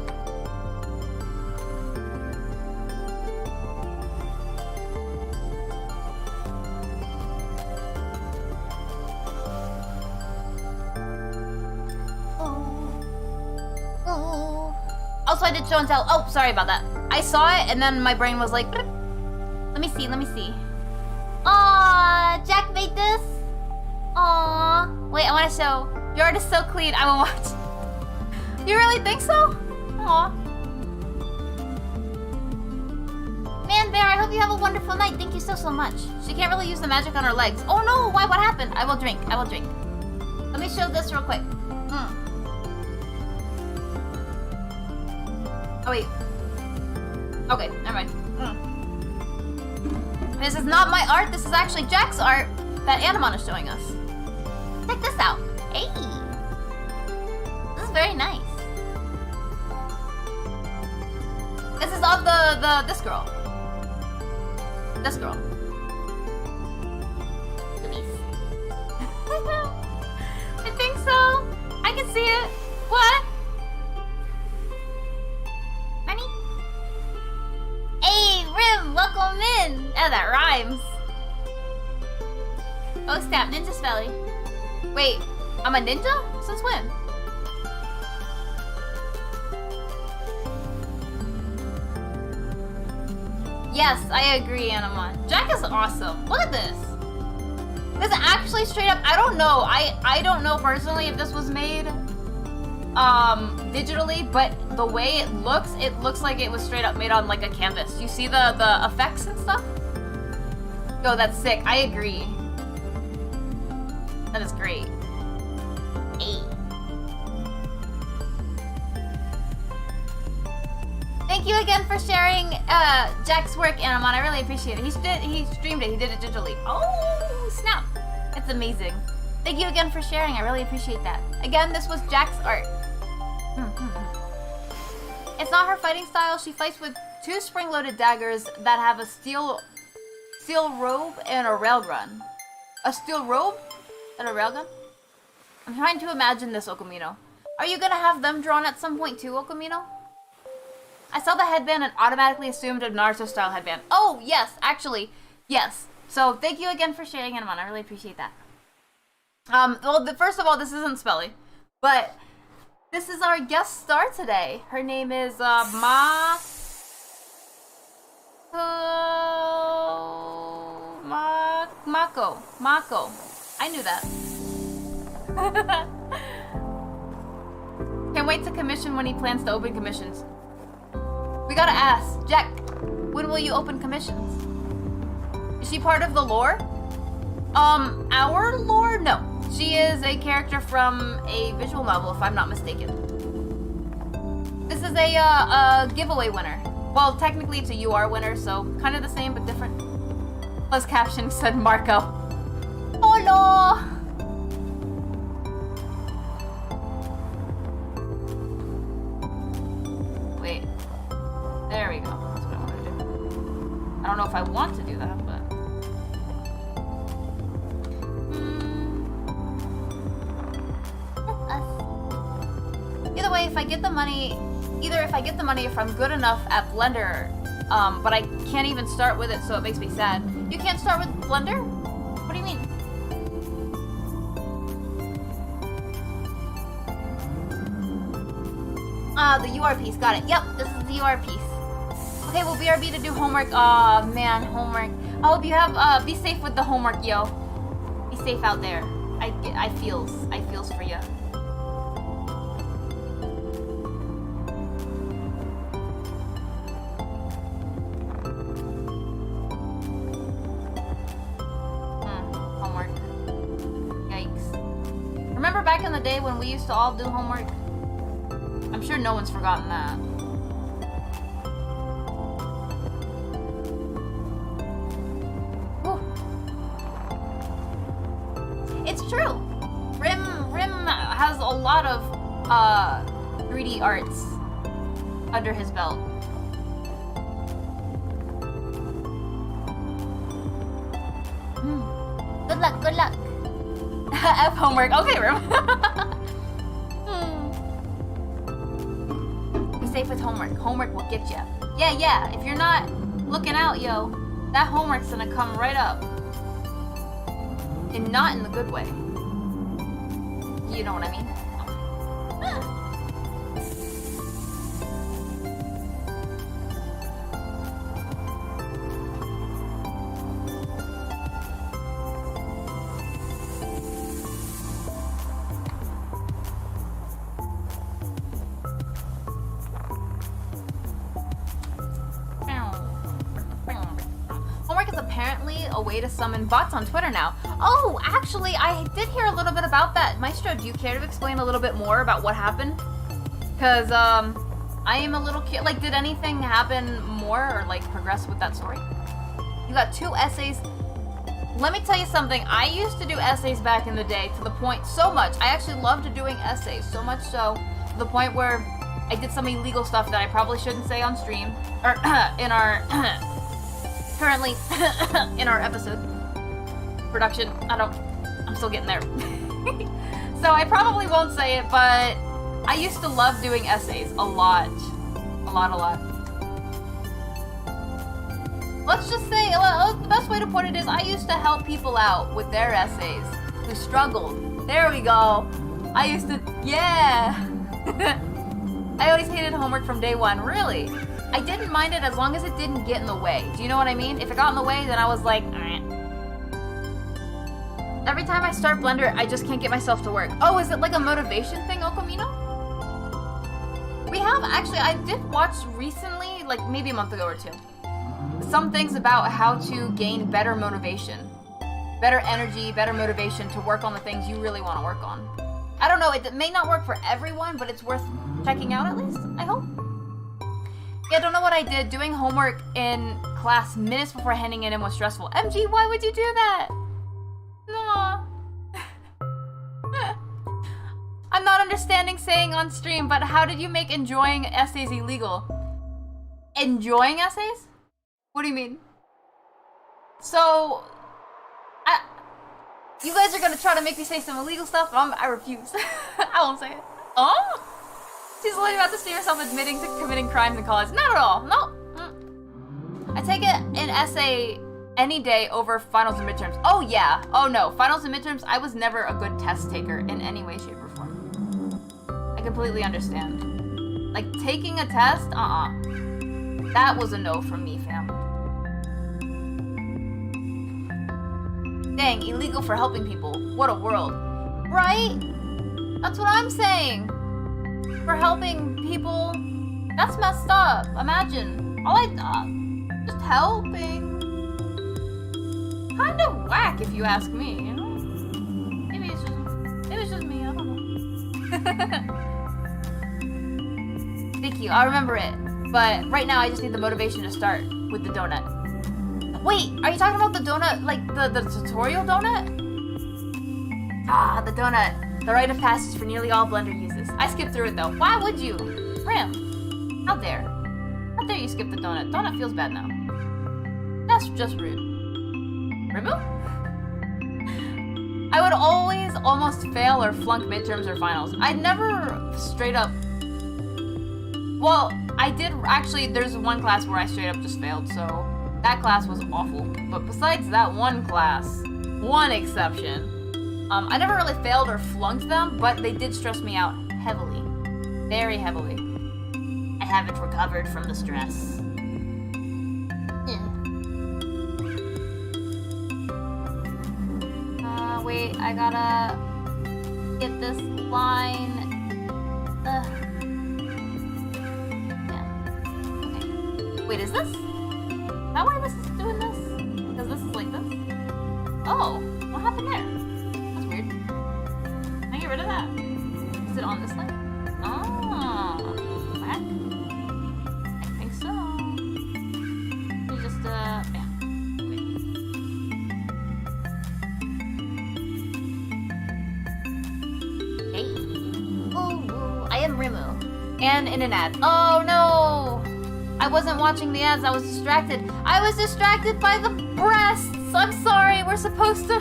Also, I did show and tell. Oh, sorry about that. I saw it, and then my brain was like... Let me see, let me see. Aww, Jack made this? Aww. Wait, I want to show. Your art is so clean, I will watch. You really think so? Aww. Man, Bear, I hope you have a wonderful night. Thank you so, so much. She can't really use the magic on her legs. Oh no, why? What happened? I will drink, I will drink. Let me show this real quick. Oh wait. Okay, never mind. This is not my art, this is actually Jack's art that Animon is showing us. Check this out. Hey! This is very nice. This is of this girl. This girl. I think so. I can see it. What? Honey? Hey, Rim, welcome in. Oh, that rhymes. Oh, snap, Ninja Smelly. Wait, I'm a ninja? Since when? Yes, I agree, Animon. Jack is awesome. Look at this. This is actually straight up, I don't know. I don't know personally if this was made digitally, but the way it looks like it was straight up made on like a canvas. You see the effects and stuff? Oh, that's sick. I agree. That is great. Hey. Thank you again for sharing Jack's work, Animon. I really appreciate it. He streamed it. He did it digitally. Oh, snap. It's amazing. Thank you again for sharing. I really appreciate that. Again, this was Jack's art. It's not her fighting style. She fights with 2 spring-loaded daggers that have a steel robe and a railgun. A steel robe and a railgun? I'm trying to imagine this, Okamino. Are you gonna have them drawn at some point too, Okamino? I saw the headband and automatically assumed a Naruto-style headband. Oh, yes, actually, yes. So, thank you again for sharing, Animon. I really appreciate that. Well, first of all, this isn't Spelly, but this is our guest star today. Her name is, Mako. I knew that. Can't wait to commission when he plans to open commissions. We gotta ask, Jack, when will you open commissions? Is she part of the lore? Our lore? No. She is a character from a visual novel, if I'm not mistaken. This is a giveaway winner. Well, technically it's a UR winner, so kind of the same but different. Plus caption said Marco. Hola! Wait. There we go. That's what I want to do. I don't know if I want to do that, but... Either way, if I get the money... if I'm good enough at Blender, but I can't even start with it, so it makes me sad. You can't start with Blender? What do you mean? The UR piece. Got it. Yep, this is the UR piece. Okay, well, BRB to do homework. Aw, man, homework. I hope you have, be safe with the homework, yo. Be safe out there. I feels for ya. Homework. Yikes. Remember back in the day when we used to all do homework? I'm sure no one's forgotten that. Whew. It's true. Rim has a lot of 3D arts under his belt. Good luck, good luck. F homework. Okay, Rim. Safe with homework. Homework will get ya. Yeah. If you're not looking out, yo, that homework's gonna come right up. And not in the good way. You know what I mean? apparently a way to summon bots on Twitter now. Oh, actually, I did hear a little bit about that. Maestro, do you care to explain a little bit more about what happened? Because, I am a little curious. Like, did anything happen more or, like, progress with that story? You got 2 essays. Let me tell you something. I used to do essays back in the day to the point so much. I actually loved doing essays so much so to the point where I did some illegal stuff that I probably shouldn't say on stream or in our currently in our episode production. I'm still getting there. So I probably won't say it, but I used to love doing essays a lot. Let's just say, the best way to put it is I used to help people out with their essays who struggled. There we go. I used to, yeah. I always hated homework from day one, really. I didn't mind it as long as it didn't get in the way. Do you know what I mean? If it got in the way, then I was like, alright. Every time I start Blender, I just can't get myself to work. Oh, is it like a motivation thing, Okamino? We have, actually, I did watch recently, like maybe a month ago or 2. Some things about how to gain better motivation. Better energy, better motivation to work on the things you really want to work on. I don't know, it may not work for everyone, but it's worth checking out at least, I hope. Yeah, I don't know what I did. Doing homework in class minutes before handing it in was stressful. MG, why would you do that? No. I'm not understanding saying on stream, but how did you make enjoying essays illegal? Enjoying essays? What do you mean? So, you guys are gonna try to make me say some illegal stuff, but I refuse. I won't say it. Oh? She's literally about to see herself admitting to committing crimes in college. Not at all. No. I take an essay any day over finals and midterms. Oh yeah. Oh no. Finals and midterms, I was never a good test taker in any way, shape, or form. I completely understand. Like, taking a test? That was a no from me, fam. Dang, illegal for helping people. What a world. Right? That's what I'm saying. For helping people. That's messed up. Imagine. Just helping. Kinda whack if you ask me, you know? Maybe it's just me, I don't know. Thank you, I'll remember it. But right now I just need the motivation to start with the donut. Wait, are you talking about the donut, like the tutorial donut? Ah, the donut. The rite of passage for nearly all Blender uses. I skipped through it though. Why would you? Ram, how dare. How dare you skip the donut? Donut feels bad now. That's just rude. Remove? I would always almost fail or flunk midterms or finals. I'd never straight up... Well, I did actually, there's one class where I straight up just failed, so that class was awful. But besides that one class, one exception, I never really failed or flunked them, but they did stress me out heavily. Very heavily. I haven't recovered from the stress. Wait, I gotta get this line. Yeah. Okay. Wait, is this? Is that why this is doing this? Because this is like this? Oh, what happened there? That's weird. Can I get rid of that? Is it on this line? Oh, back? I think so. Let me just, yeah. Rimu. And in an ad. Oh no! I wasn't watching the ads, I was distracted. I was distracted by the breasts! I'm sorry, we're supposed to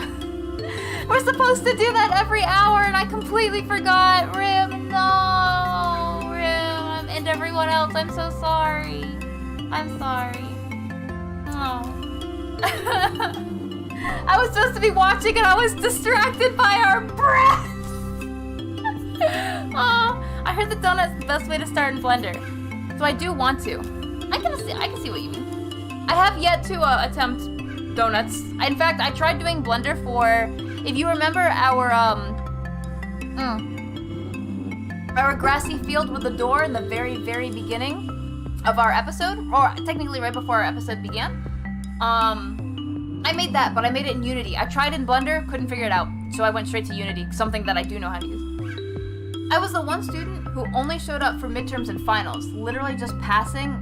do that every hour and I completely forgot. Rim, no! Rim, and everyone else, I'm so sorry. I'm sorry. Oh. I was supposed to be watching and I was distracted by our breasts! Oh. I heard the donut's the best way to start in Blender, so I do want to. I can see what you mean. I have yet to attempt donuts. In fact, I tried doing Blender for, if you remember our grassy field with the door in the very, very beginning of our episode, or technically right before our episode began. I made that, but I made it in Unity. I tried in Blender, couldn't figure it out. So I went straight to Unity, something that I do know how to use. I was the one student who only showed up for midterms and finals, literally just passing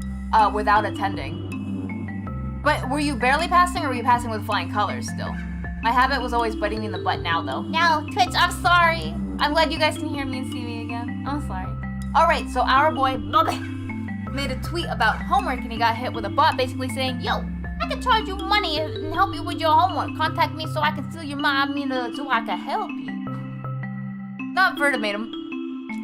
without attending. But were you barely passing or were you passing with flying colors still? My habit was always biting me in the butt now though. No, Twitch, I'm sorry. I'm glad you guys can hear me and see me again. I'm sorry. Alright, so our boy made a tweet about homework and he got hit with a bot basically saying, yo, I can charge you money and help you with your homework. Contact me so I can steal your mom, so I can help you. Not verbatim,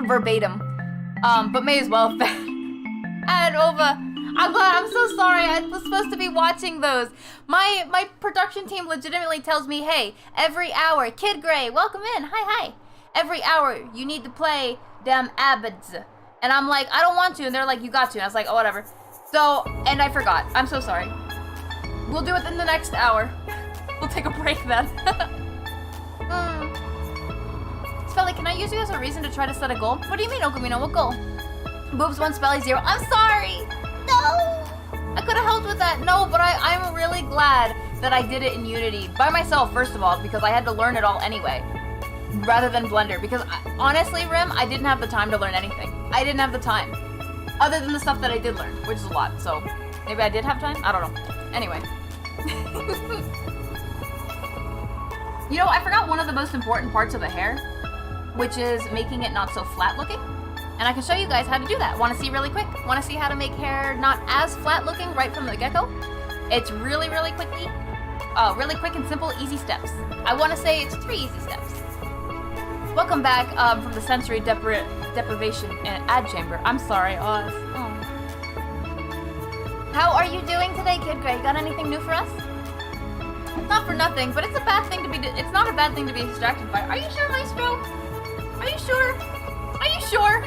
but may as well have been. And over. I'm so sorry. I was supposed to be watching those. My production team legitimately tells me, hey, every hour, Kid Gray, welcome in. Hi. Every hour, you need to play them abids. And I'm like, I don't want to. And they're like, you got to. And I was like, oh, whatever. So, and I forgot. I'm so sorry. We'll do it in the next hour. We'll take a break then. Spelly, can I use you as a reason to try to set a goal? What do you mean, Okamino? What goal? Boobs 1, Spelly 0. I'm sorry! No! I could have helped with that. No, but I'm really glad that I did it in Unity. By myself, first of all, because I had to learn it all anyway. Rather than Blender. Because honestly, Rim, I didn't have the time to learn anything. I didn't have the time. Other than the stuff that I did learn, which is a lot. So, maybe I did have time? I don't know. Anyway. You know, I forgot one of the most important parts of the hair, which is making it not so flat looking. And I can show you guys how to do that. Want to see really quick? Want to see how to make hair not as flat looking right from the get-go? It's really quick and simple, easy steps. I want to say it's 3 easy steps. Welcome back from the sensory deprivation and ad chamber. I'm sorry, Oz. Oh. How are you doing today, Kid Gray? Got anything new for us? Not for nothing, but it's a bad thing to be. It's not a bad thing to be distracted by. Are you sure, Maestro? Are you sure? Are you sure?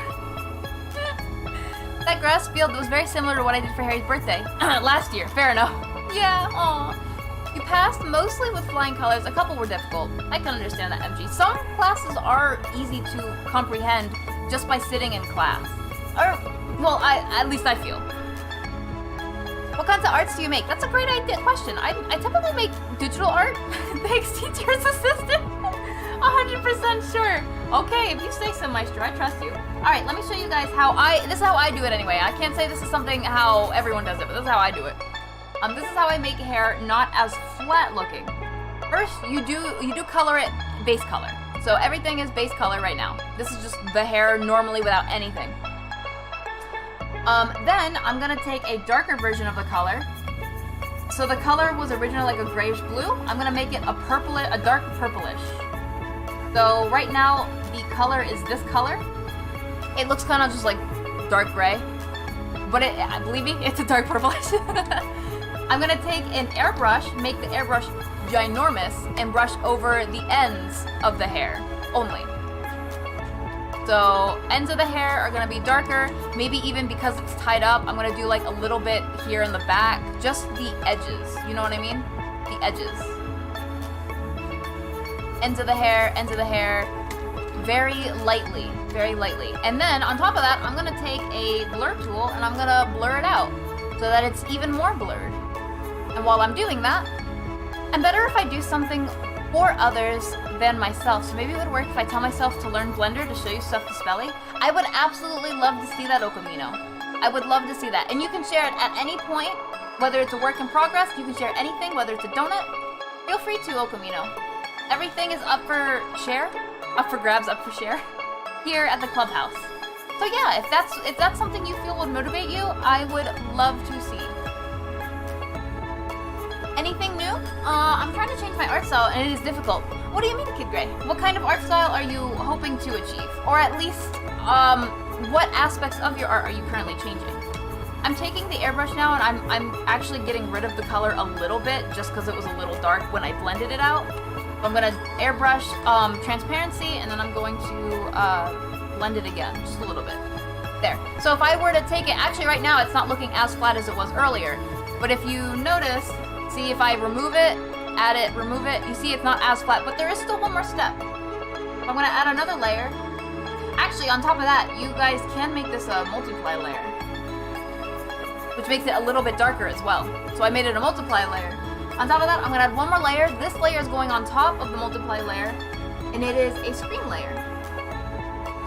That grass field was very similar to what I did for Harry's birthday last year. Fair enough. Yeah. Aw. You passed mostly with flying colors. A couple were difficult. I can understand that, MG. Some classes are easy to comprehend just by sitting in class. Or, well, at least I feel. What kinds of arts do you make? That's a great question. I typically make digital art. Thanks, teacher's assistant. 100% sure. Okay, if you say so, Maestro, I trust you. Alright, let me show you guys this is how I do it anyway. I can't say this is something how everyone does it, but this is how I do it. This is how I make hair not as flat looking. First, you do color it base color. So everything is base color right now. This is just the hair normally without anything. Then I'm gonna take a darker version of the color. So the color was originally like a grayish blue. I'm gonna make it a dark purplish. So right now the color is this color. It looks kind of just like dark gray, but believe me, it's a dark purplish. I'm gonna take an airbrush, make the airbrush ginormous, and brush over the ends of the hair only. So ends of the hair are gonna be darker, maybe even because it's tied up, I'm gonna do like a little bit here in the back, just the edges, you know what I mean? The edges. Ends of the hair, very lightly. And then on top of that, I'm gonna take a blur tool and I'm gonna blur it out so that it's even more blurred. And while I'm doing that, I'm better if I do something for others than myself. So maybe it would work if I tell myself to learn Blender to show you stuff to Spelly. I would absolutely love to see that, Okamino. I would love to see that. And you can share it at any point, whether it's a work in progress, you can share anything, whether it's a donut. Feel free to, Okamino. Everything is up for share, up for grabs, up for share, here at the clubhouse. So yeah, if that's something you feel would motivate you, I would love to see. Anything new? I'm trying to change my art style and it is difficult. What do you mean, Kid Gray? What kind of art style are you hoping to achieve? Or at least, what aspects of your art are you currently changing? I'm taking the airbrush now and I'm actually getting rid of the color a little bit just because it was a little dark when I blended it out. I'm gonna airbrush transparency and then I'm going to blend it again, just a little bit. There. So if I were to take it, actually right now it's not looking as flat as it was earlier, but if you notice, see if I remove it, add it, remove it, you see it's not as flat, but there is still one more step. I'm gonna add another layer. Actually, on top of that, you guys can make this a multiply layer, which makes it a little bit darker as well. So I made it a multiply layer. On top of that, I'm gonna add one more layer. This layer is going on top of the multiply layer, and it is a screen layer.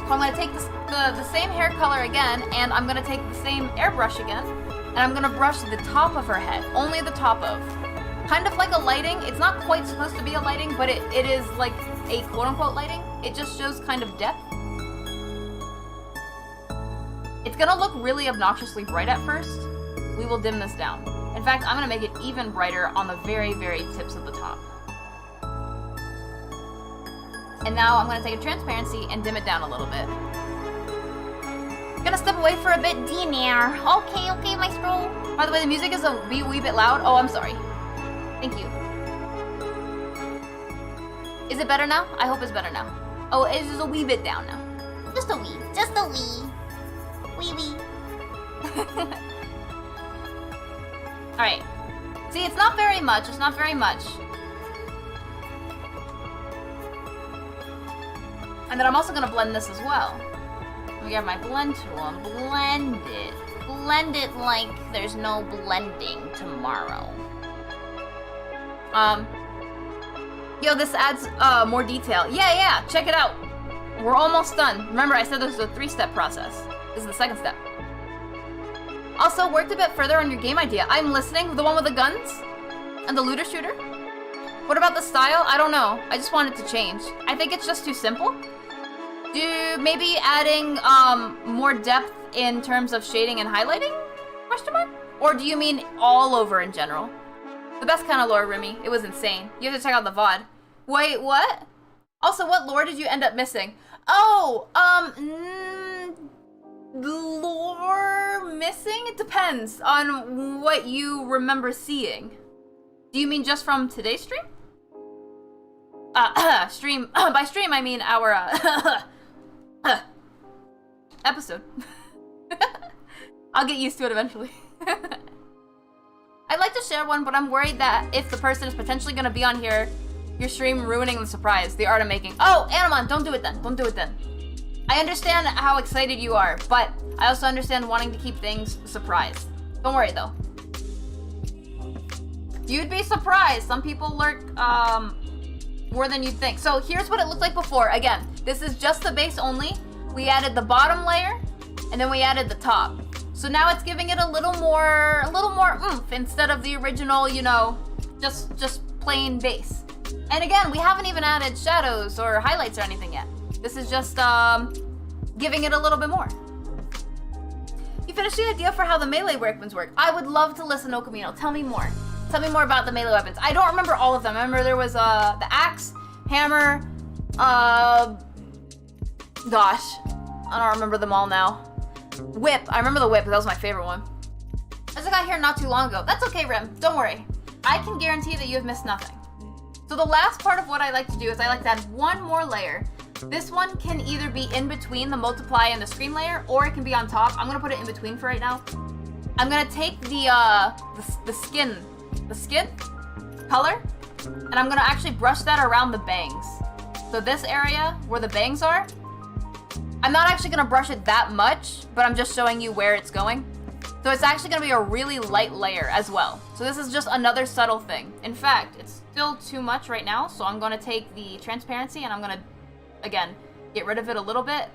So I'm gonna take the same hair color again, and I'm gonna take the same airbrush again, and I'm gonna brush the top of her head, only the top of. Kind of like a lighting. It's not quite supposed to be a lighting, but it is like a quote-unquote lighting. It just shows kind of depth. It's gonna look really obnoxiously bright at first. We will dim this down. In fact, I'm gonna make it even brighter on the very, very tips of the top. And now I'm gonna take a transparency and dim it down a little bit. Gonna step away for a bit, Dinair. Okay, maestro. By the way, the music is a wee bit loud. Oh, I'm sorry. Thank you. Is it better now? I hope it's better now. Oh, it's just a wee bit down now. Just a wee. Just a wee. Wee. Alright. See, it's not very much. It's not very much. And then I'm also going to blend this as well. Let me grab my blend tool and blend it. Blend it like there's no blending tomorrow. Yo, this adds more detail. Yeah, check it out. We're almost done. Remember, I said this was a 3-step process. This is the 2nd step. Also, worked a bit further on your game idea. I'm listening. The one with the guns? And the looter shooter? What about the style? I don't know. I just want it to change. I think it's just too simple. Maybe adding more depth in terms of shading and highlighting? Question mark? Or do you mean all over in general? The best kind of lore, Remy. It was insane. You have to check out the VOD. Wait, what? Also, what lore did you end up missing? Oh, lore missing? It depends on what you remember seeing. Do you mean just from today's stream? Stream. By stream, I mean our, episode. I'll get used to it eventually. I'd like to share one, but I'm worried that if the person is potentially going to be on here, your stream ruining the surprise, the art of making. Oh, Animon, don't do it then. Don't do it then. I understand how excited you are, but I also understand wanting to keep things surprised. Don't worry, though. You'd be surprised. Some people lurk more than you'd think. So here's what it looked like before. Again, this is just the base only. We added the bottom layer, and then we added the top. So now it's giving it a little more oomph instead of the original, you know, just plain base. And again, we haven't even added shadows or highlights or anything yet. This is just giving it a little bit more. You finished the idea for how the melee weapons work. I would love to listen, Okamino. Tell me more. Tell me more about the melee weapons. I don't remember all of them. I remember there was the axe, hammer, gosh, I don't remember them all now. Whip. I remember the whip. That was my favorite one. I just got here not too long ago. That's okay, Rim. Don't worry. I can guarantee that you have missed nothing. So the last part of what I like to do is I like to add one more layer. This one can either be in between the multiply and the screen layer, or it can be on top. I'm gonna put it in between for right now. I'm gonna take the skin color, and I'm gonna actually brush that around the bangs. So this area where the bangs are, I'm not actually gonna brush it that much, but I'm just showing you where it's going. So it's actually gonna be a really light layer as well. So this is just another subtle thing. In fact, it's still too much right now, so I'm gonna take the transparency and I'm gonna, again, get rid of it a little bit.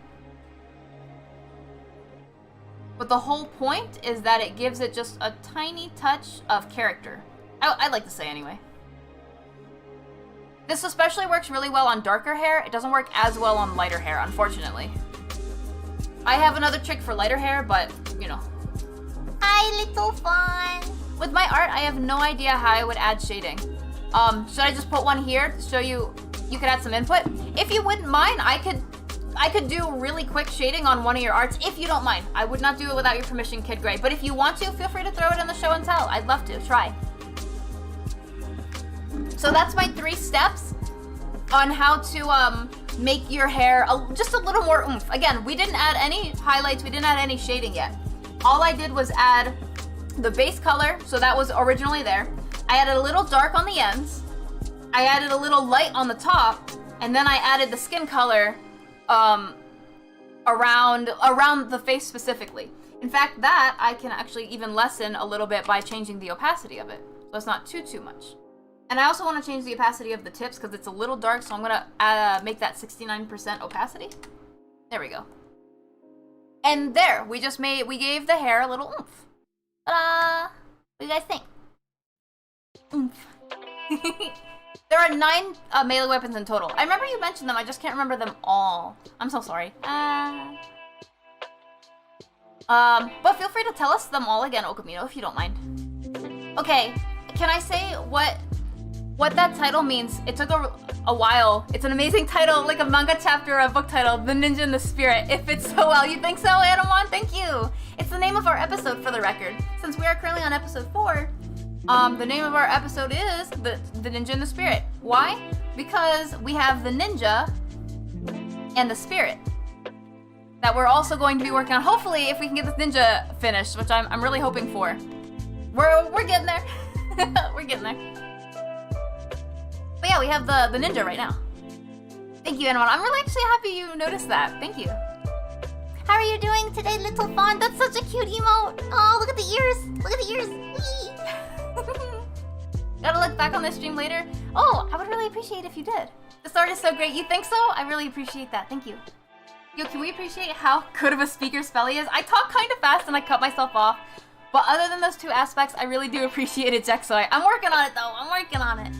But the whole point is that it gives it just a tiny touch of character. I'd like to say anyway. This especially works really well on darker hair. It doesn't work as well on lighter hair, unfortunately. I have another trick for lighter hair, but, you know. Hi, little fun. With my art, I have no idea how I would add shading. Should I just put one here to show you could add some input? If you wouldn't mind, I could do really quick shading on one of your arts, if you don't mind. I would not do it without your permission, Kid Gray. But if you want to, feel free to throw it in the show and tell. I'd love to. Try. So that's my 3 steps on how to make your hair just a little more oomph. Again, we didn't add any highlights, we didn't add any shading yet. All I did was add the base color, so that was originally there. I added a little dark on the ends. I added a little light on the top, and then I added the skin color around the face specifically. In fact, that I can actually even lessen a little bit by changing the opacity of it. So it's not too much. And I also want to change the opacity of the tips because it's a little dark, so I'm gonna make that 69% opacity. There we go. And there, we gave the hair a little oomph. Ta-da! What do you guys think? Oomph. There are 9 melee weapons in total. I remember you mentioned them, I just can't remember them all. I'm so sorry. But feel free to tell us them all again, Okamino, if you don't mind. Okay, can I say what that title means? It took a while. It's an amazing title, like a manga chapter or a book title, The Ninja and the Spirit. It fits so well. You think so, Adamon? Thank you. It's the name of our episode, for the record. Since we are currently on episode 4, the name of our episode is the Ninja and the Spirit. Why? Because we have the ninja and the spirit that we're also going to be working on. Hopefully, if we can get this ninja finished, which I'm really hoping for. We're getting there. We're getting there. But yeah, we have the ninja right now. Thank you, Animal. I'm really actually happy you noticed that. Thank you. How are you doing today, little fawn? That's such a cute emote. Oh, look at the ears. Look at the ears. Whee! Gotta look back on this stream later. Oh, I would really appreciate if you did. This art is so great. You think so? I really appreciate that. Thank you. Yo, can we appreciate how good of a speaker Spelly is? I talk kind of fast and I cut myself off. But other than those 2 aspects, I really do appreciate it, Jexoy. I'm working on it, though. I'm working on it.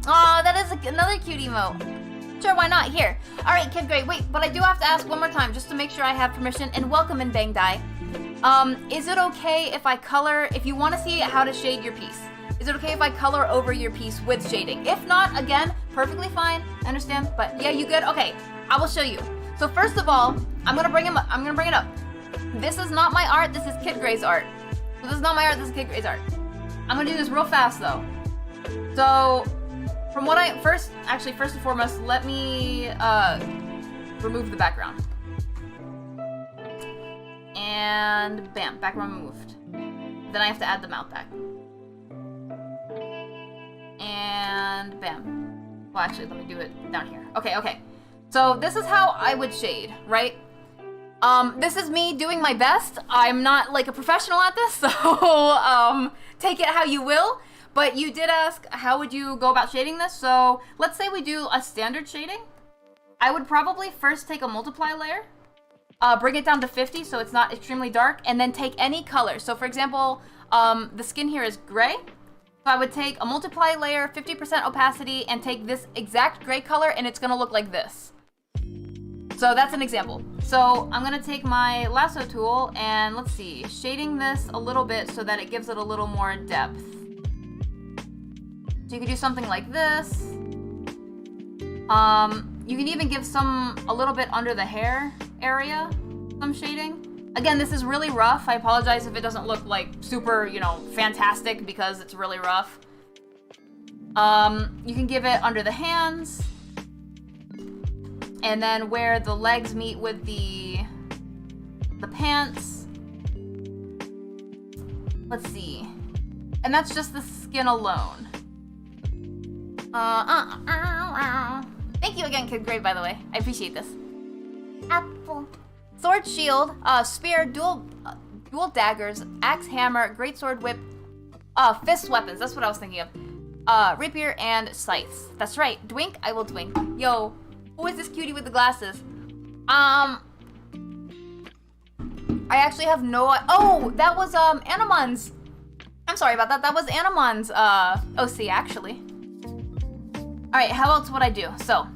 Aw, that is another cute emote. Sure, why not? Here. Alright, Kid Gray, wait, but I do have to ask one more time, just to make sure I have permission, and welcome in Bang Dai. Is it okay if I color, if you want to see how to shade your piece, is it okay if I color over your piece with shading? If not, again, perfectly fine, I understand, but yeah, you good? Okay, I will show you. So first of all, I'm gonna bring it up. This is not my art, this is Kid Gray's art. So this is not my art, this is Kid Gray's art. I'm gonna do this real fast though. So, from what first and foremost, let me remove the background. And bam, background removed. Then I have to add the mouth back. And bam. Well, actually, let me do it down here. Okay. So this is how I would shade, right? This is me doing my best. I'm not like a professional at this, so take it how you will. But you did ask, how would you go about shading this? So let's say we do a standard shading. I would probably first take a multiply layer, bring it down to 50 so it's not extremely dark, and then take any color. So for example, the skin here is gray. So I would take a multiply layer, 50% opacity, and take this exact gray color, and it's gonna look like this. So that's an example. So I'm gonna take my lasso tool and let's see, shading this a little bit so that it gives it a little more depth. So you could do something like this. You can even give a little bit under the hair area, some shading. Again, this is really rough. I apologize if it doesn't look like super, fantastic because it's really rough. You can give it under the hands. And then where the legs meet with the pants. Let's see. And that's just the skin alone. Thank you again, Kid Gray, by the way. I appreciate this. Apple. Sword, shield, spear, dual daggers, axe, hammer, greatsword, whip, fist weapons. That's what I was thinking of. Rapier and scythes. That's right. Dwink, I will dwink. Yo, who is this cutie with the glasses? I actually have no. Oh, that was Anamon's. I'm sorry about that. That was Anamon's OC actually. All right, how else would I do? So,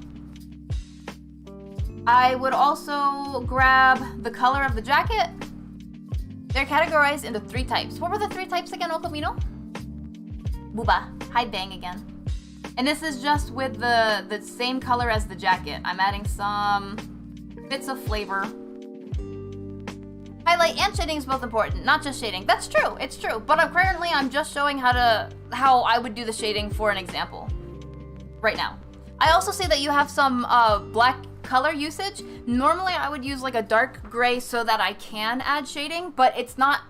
I would also grab the color of the jacket. They're categorized into 3 types. What were the 3 types again, Okamino? Booba. Hi, Bang again. And this is just with the same color as the jacket. I'm adding some bits of flavor. Highlight and shading is both important, not just shading. That's true, it's true. But currently I'm just showing how I would do the shading for an example. Right now. I also see that you have some black color usage. Normally I would use like a dark gray so that I can add shading, but it's not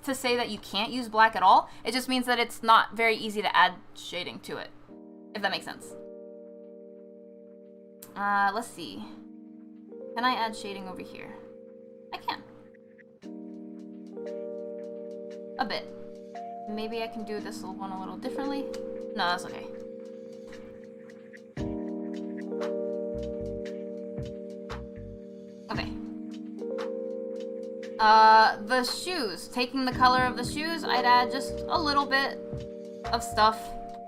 to say that you can't use black at all. It just means that it's not very easy to add shading to it, if that makes sense. Let's see. Can I add shading over here? I can. A bit. Maybe I can do this one a little differently. No, that's okay. Okay. The shoes. Taking the color of the shoes, I'd add just a little bit of stuff.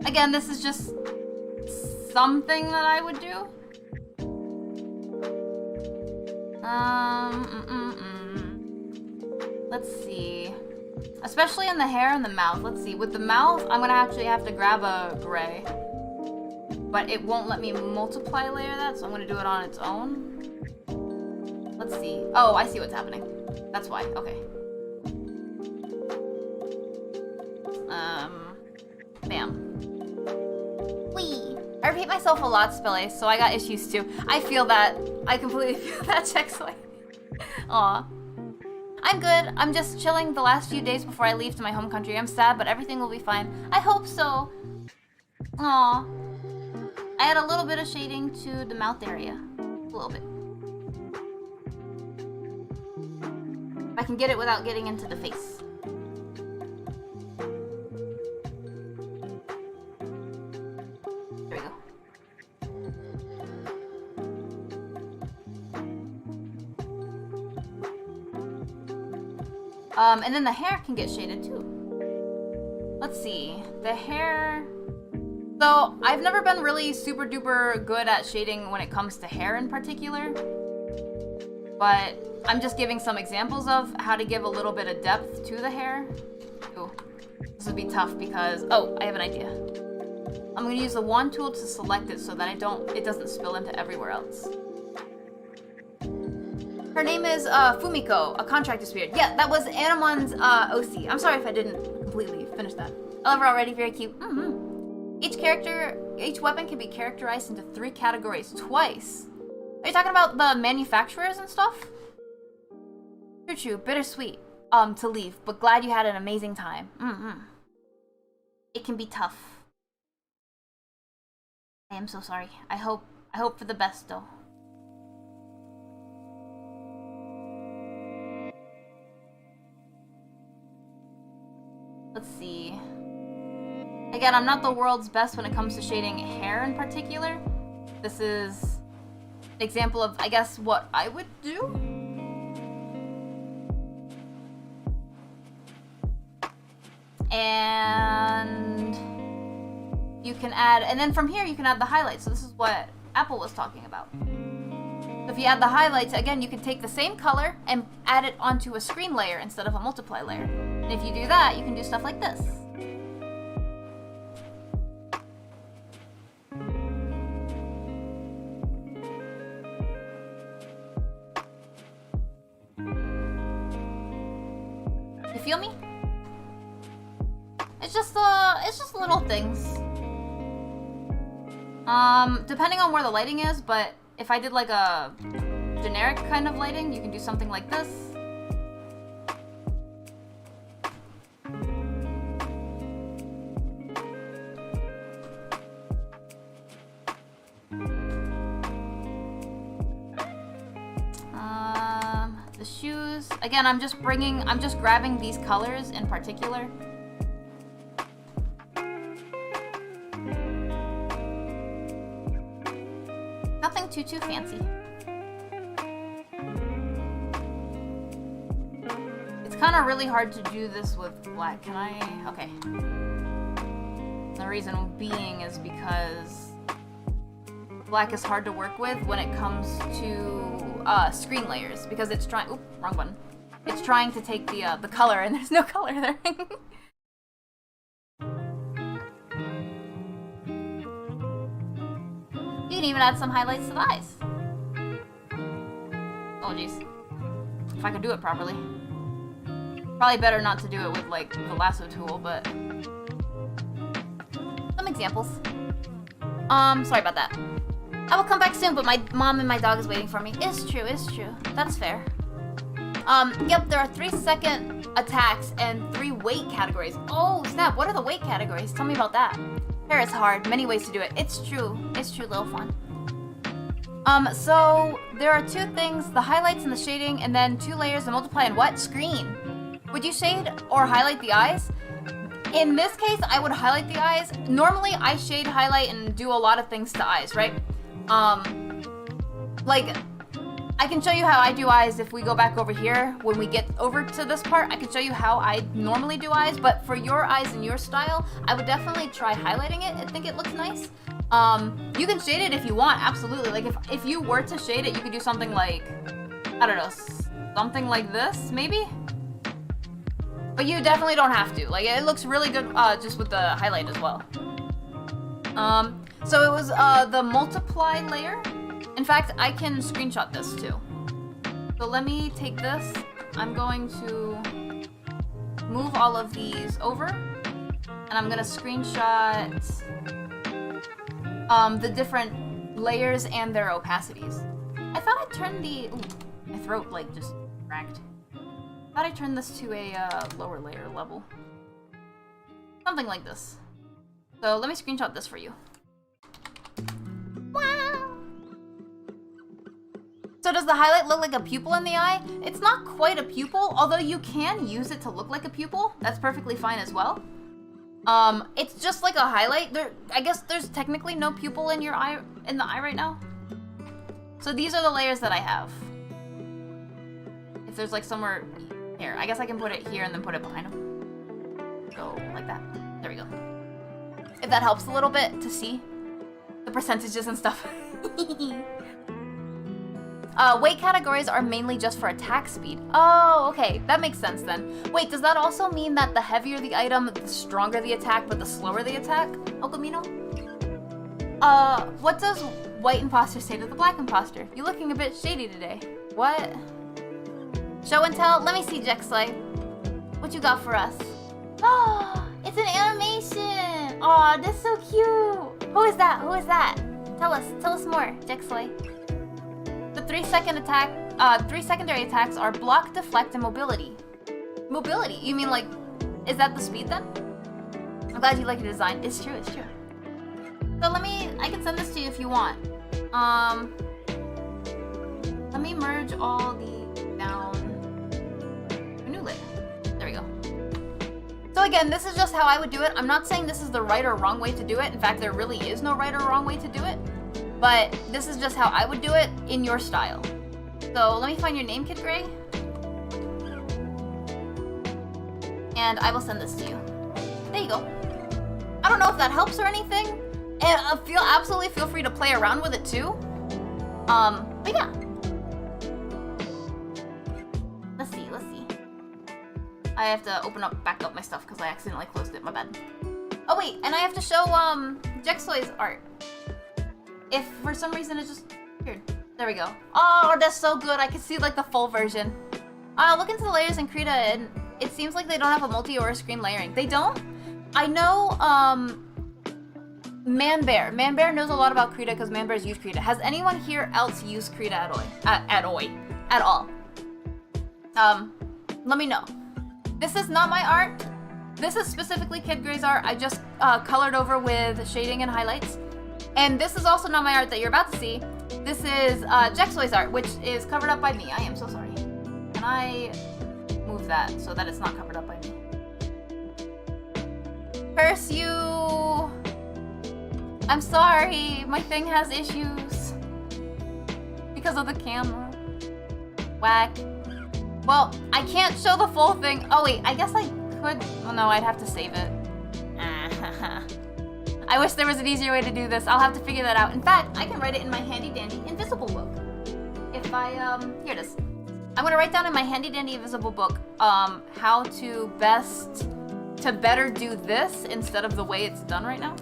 Again, this is just something that I would do. Let's see. Especially in the hair and the mouth. Let's see. With the mouth, I'm gonna actually have to grab a gray. But it won't let me multiply layer that, so I'm gonna do it on its own. Let's see. Oh, I see what's happening. That's why. Okay. Bam. Whee! I repeat myself a lot, Spillay, so I got issues too. I feel that. I completely feel that, Checksoy. Aw. I'm good. I'm just chilling the last few days before I leave to my home country. I'm sad, but everything will be fine. I hope so. Aw. I had a little bit of shading to the mouth area. A little bit. If I can get it without getting into the face. There we go. And then the hair can get shaded too. Let's see. The hair... So, I've never been really super duper good at shading when it comes to hair in particular. But I'm just giving some examples of how to give a little bit of depth to the hair. Ooh, this would be tough because... Oh, I have an idea. I'm gonna use the wand tool to select it so that it doesn't spill into everywhere else. Her name is Fumiko, a contract dispute. Yeah, that was Anamon's OC. I'm sorry if I didn't completely finish that. I love her already, very cute. Each weapon can be characterized into 3 categories twice. Are you talking about the manufacturers and stuff? True, bittersweet to leave, but glad you had an amazing time. It can be tough. I am so sorry. I hope for the best though. Let's see. Again, I'm not the world's best when it comes to shading hair in particular. This is an example of, I guess, what I would do. And you can add, and then from here you can add the highlights. So this is what Apple was talking about. So if you add the highlights, again, you can take the same color and add it onto a screen layer instead of a multiply layer. And if you do that, you can do stuff like this. You feel me? It's just little things. Depending on where the lighting is, but if I did like a generic kind of lighting, you can do something like this. The shoes. Again, I'm just grabbing these colors in particular. Nothing too fancy. It's kind of really hard to do this with black. Can I? Okay. The reason being is because black is hard to work with when it comes to screen layers because it's trying. Oop, wrong button. It's trying to take the color and there's no color there. You can even add some highlights to the eyes. Oh jeez. If I could do it properly. Probably better not to do it with like the lasso tool, but some examples. Sorry about that. I will come back soon, but my mom and my dog is waiting for me. It's true. That's fair. Yep, there are 3-second attacks and 3 weight categories. Oh, snap, what are the weight categories? Tell me about that. Hair is hard, many ways to do it. It's true, little fun. So there are 2 things, the highlights and the shading, and then 2 layers to multiply and what? Screen. Would you shade or highlight the eyes? In this case, I would highlight the eyes. Normally, I shade, highlight, and do a lot of things to eyes, right? Like, I can show you how I do eyes if we go back over here. When we get over to this part, I can show you how I normally do eyes, but for your eyes and your style, I would definitely try highlighting it. I think it looks nice. You can shade it if you want, absolutely. Like, if you were to shade it, you could do something like, I don't know, something like this, maybe? But you definitely don't have to. Like, it looks really good just with the highlight as well. So it was the multiply layer. In fact, I can screenshot this too. So let me take this. I'm going to move all of these over. And I'm gonna screenshot the different layers and their opacities. I thought I turned the... Ooh, my throat like just cracked. I thought I turned this to a lower layer level. Something like this. So let me screenshot this for you. Wow! So does the highlight look like a pupil in the eye? It's not quite a pupil, although you can use it to look like a pupil. That's perfectly fine as well. It's just like a highlight. I guess there's technically no pupil in your eye, in the eye right now. So these are the layers that I have. If there's like somewhere here, I guess I can put it here and then put it behind them. Go like that. There we go. If that helps a little bit to see the percentages and stuff. Weight categories are mainly just for attack speed. Oh, okay. That makes sense then. Wait, does that also mean that the heavier the item, the stronger the attack, but the slower the attack? Okamino? What does white imposter say to the black imposter? You're looking a bit shady today. What? Show and tell? Let me see, Jexley. What you got for us? Oh, it's an animation! Aw, that's so cute! Who is that? Who is that? Tell us more, Jexley. The 3 secondary attacks are block, deflect, and mobility. Mobility? You mean like, is that the speed then? I'm glad you like your design. It's true, it's true. So I can send this to you if you want. Let me merge all the down a new layer. There we go. So again, this is just how I would do it. I'm not saying this is the right or wrong way to do it. In fact, there really is no right or wrong way to do it. But this is just how I would do it in your style. So let me find your name, Kid Gray. And I will send this to you. There you go. I don't know if that helps or anything. And absolutely feel free to play around with it too. But yeah. Let's see. I have to back up my stuff because I accidentally closed it, my bad. Oh wait, and I have to show Jexoy's art. If for some reason it just appeared. There we go. Oh, that's so good. I can see like the full version. Look into the layers in Krita and it seems like they don't have a multi or a screen layering. They don't? I know Manbear. Manbear knows a lot about Krita because Manbear's used Krita. Has anyone here else used Krita at all? Let me know. This is not my art. This is specifically Kid Gray's art. I just colored over with shading and highlights. And this is also not my art that you're about to see. This is Jexoy's art, which is covered up by me. I am so sorry. Can I move that so that it's not covered up by me? Curse you! I'm sorry, my thing has issues. Because of the camera. Whack. Well, I can't show the full thing. Oh wait, I guess I could. Oh no, I'd have to save it. I wish there was an easier way to do this. I'll have to figure that out. In fact, I can write it in my handy dandy invisible book. If I, here it is. I'm gonna write down in my handy dandy invisible book, how to better do this instead of the way it's done right now.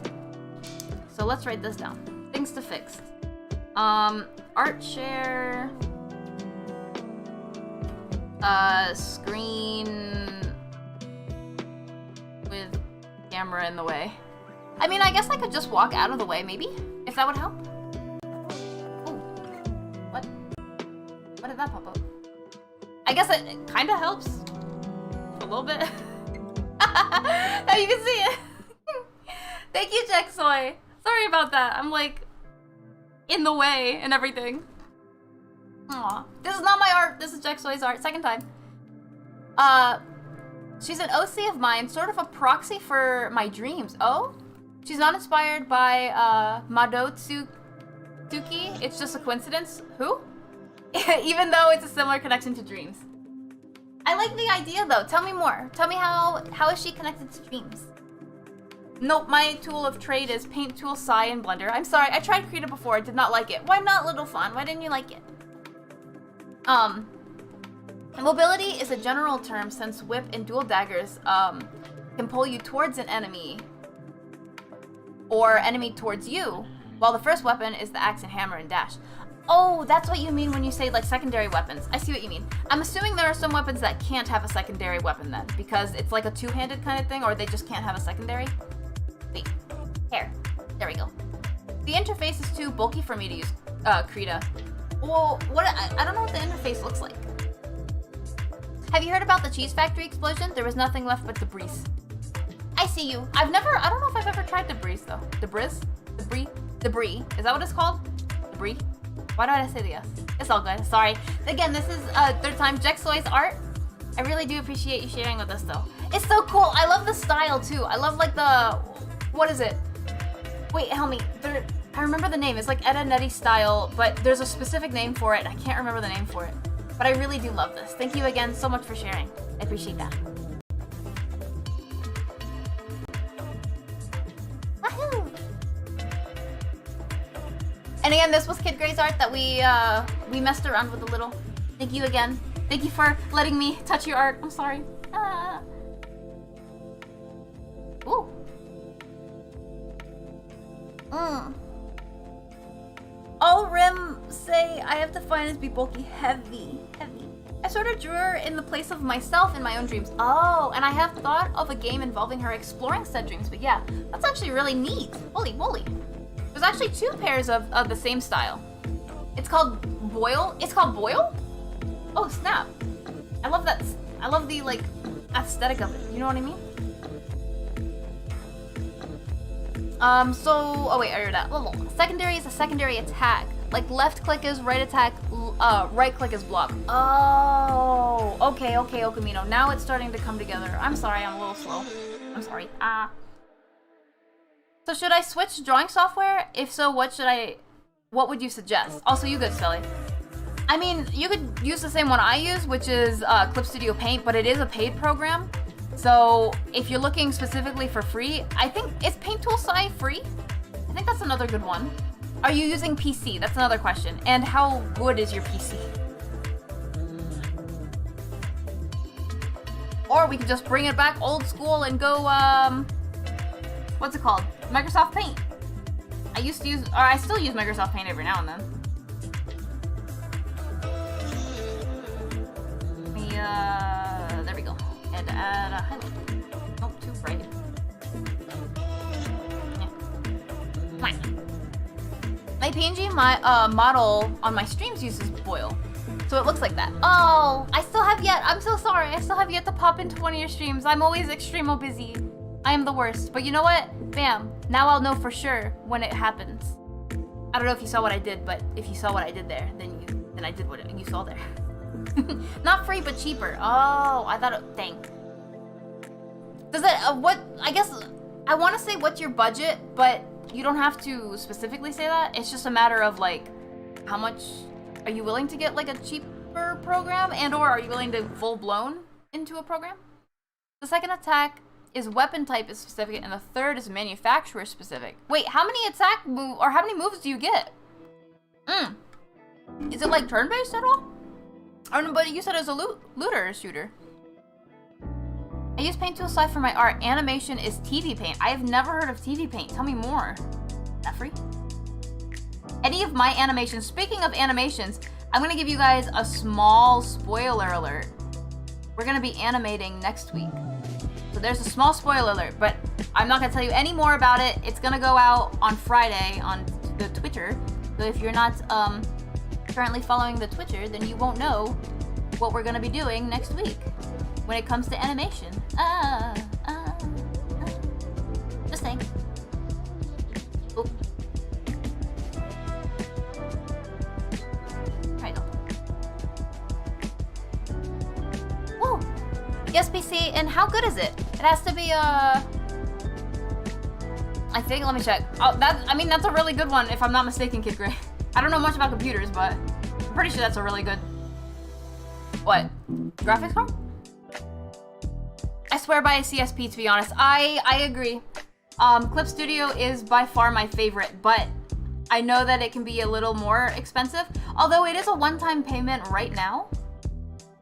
So let's write this down. Things to fix. Art share. Screen with camera in the way. I mean, I guess I could just walk out of the way, maybe? If that would help? Ooh. What? What did that pop up? I guess it kind of helps. A little bit. Now you can see it. Thank you, Jexoy. Sorry about that. I'm like in the way and everything. Aw. This is not my art. This is Jexoy's art. Second time. She's an OC of mine, sort of a proxy for my dreams. Oh? She's not inspired by Madotsuki. It's just a coincidence. Who? Even though it's a similar connection to dreams. I like the idea though. Tell me more. Tell me how is she connected to dreams? Nope, my tool of trade is Paint Tool, Sai, and Blender. I'm sorry, I tried Krita before, I did not like it. Why not, Little Fawn? Why didn't you like it? Mobility is a general term since whip and dual daggers can pull you towards an enemy or enemy towards you, while the first weapon is the axe and hammer and dash. Oh, that's what you mean when you say like secondary weapons. I see what you mean. I'm assuming there are some weapons that can't have a secondary weapon then, because it's like a two-handed kind of thing, or they just can't have a secondary. Wait, here, there we go. The interface is too bulky for me to use Krita. Well, I don't know what the interface looks like. Have you heard about the cheese factory explosion? There was nothing left but debris. I see you. I don't know if I've ever tried debris though. Debris? Debris. Is that what it's called? Debris? Why did I say the S? It's all good, sorry. Again, this is third time Jexoy's art. I really do appreciate you sharing with us though. It's so cool, I love the style too. I love like the, what is it? Wait, help me. I remember the name, it's like Etta Netty style, but there's a specific name for it. I can't remember the name for it. But I really do love this. Thank you again so much for sharing. I appreciate that. Wahoo! And again, this was Kid Gray's art that we messed around with a little. Thank you again. Thank you for letting me touch your art. I'm sorry. Ooh. All Rim say I have to find is be bulky heavy. I sort of drew her in the place of myself in my own dreams. Oh, and I have thought of a game involving her exploring said dreams, but yeah, that's actually really neat. Holy moly. There's actually two pairs of the same style. It's called Boil. It's called Boil? Oh, snap. I love that. I love the, like, aesthetic of it. You know what I mean? Oh wait, I heard that. Secondary is a secondary attack. Like left click is right attack, right click is block. Oh, okay, Okamino. Now it's starting to come together. I'm sorry, I'm a little slow. I'm sorry. So should I switch drawing software? If so, what would you suggest? Also, you good, Sally. I mean, you could use the same one I use, which is Clip Studio Paint, but it is a paid program. So if you're looking specifically for free, I think, is Paint Tool Sai free? I think that's another good one. Are you using PC? That's another question. And how good is your PC? Or we could just bring it back old school and go, what's it called? Microsoft Paint. I still use Microsoft Paint every now and then. There we go. And add a highlight. Nope, too bright. Yeah. Fine. My PNG model on my streams uses Boil. So it looks like that. Oh, I'm so sorry. I still have yet to pop into one of your streams. I'm always extremo busy. I am the worst. But you know what? Bam. Now I'll know for sure when it happens. I don't know if you saw what I did, but if you saw what I did there, then I did what you saw there. Not free, but cheaper. Oh, I thought it, dang. Does it, I guess, I want to say what's your budget, but you don't have to specifically say that. It's just a matter of like, how much, are you willing to get like a cheaper program, and or are you willing to full blown into a program? The second attack is weapon type is specific, and the third is manufacturer specific. Wait, how many how many moves do you get? Is it like turn-based at all? Or, but you said it was a looter shooter. I use Paint Tool Sai for my art. Animation is TV Paint. I have never heard of TV Paint. Tell me more. Is that free? Any of my animations. Speaking of animations, I'm gonna give you guys a small spoiler alert. We're gonna be animating next week. So there's a small spoiler alert, but I'm not gonna tell you any more about it. It's gonna go out on Friday on the Twitter. So if you're not currently following the Twitter, then you won't know what we're gonna be doing next week when it comes to animation. Just saying. Oop. There you go. Woo! Yes, PC, and how good is it? It has to be I think, let me check. Oh, I mean, that's a really good one, if I'm not mistaken, Kid Gray. I don't know much about computers, but I'm pretty sure that's a really good... What? Graphics card? I swear by a CSP, to be honest. I agree. Clip Studio is by far my favorite, but I know that it can be a little more expensive. Although it is a one-time payment right now.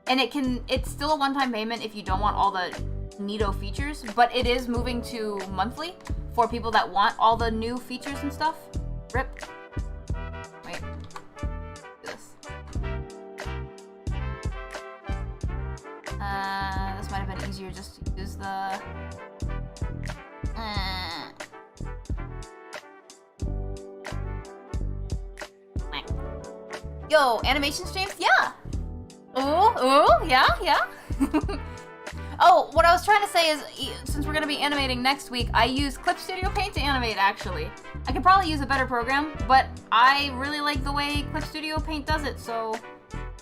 And it's still a one-time payment if you don't want all the neato features, but it is moving to monthly for people that want all the new features and stuff. Rip. Wait. Do this. This might have been easier just to use the... Yo, animation streams? Yeah! Ooh, yeah. Oh, what I was trying to say is, since we're gonna be animating next week, I use Clip Studio Paint to animate, actually. I could probably use a better program, but I really like the way Clip Studio Paint does it, so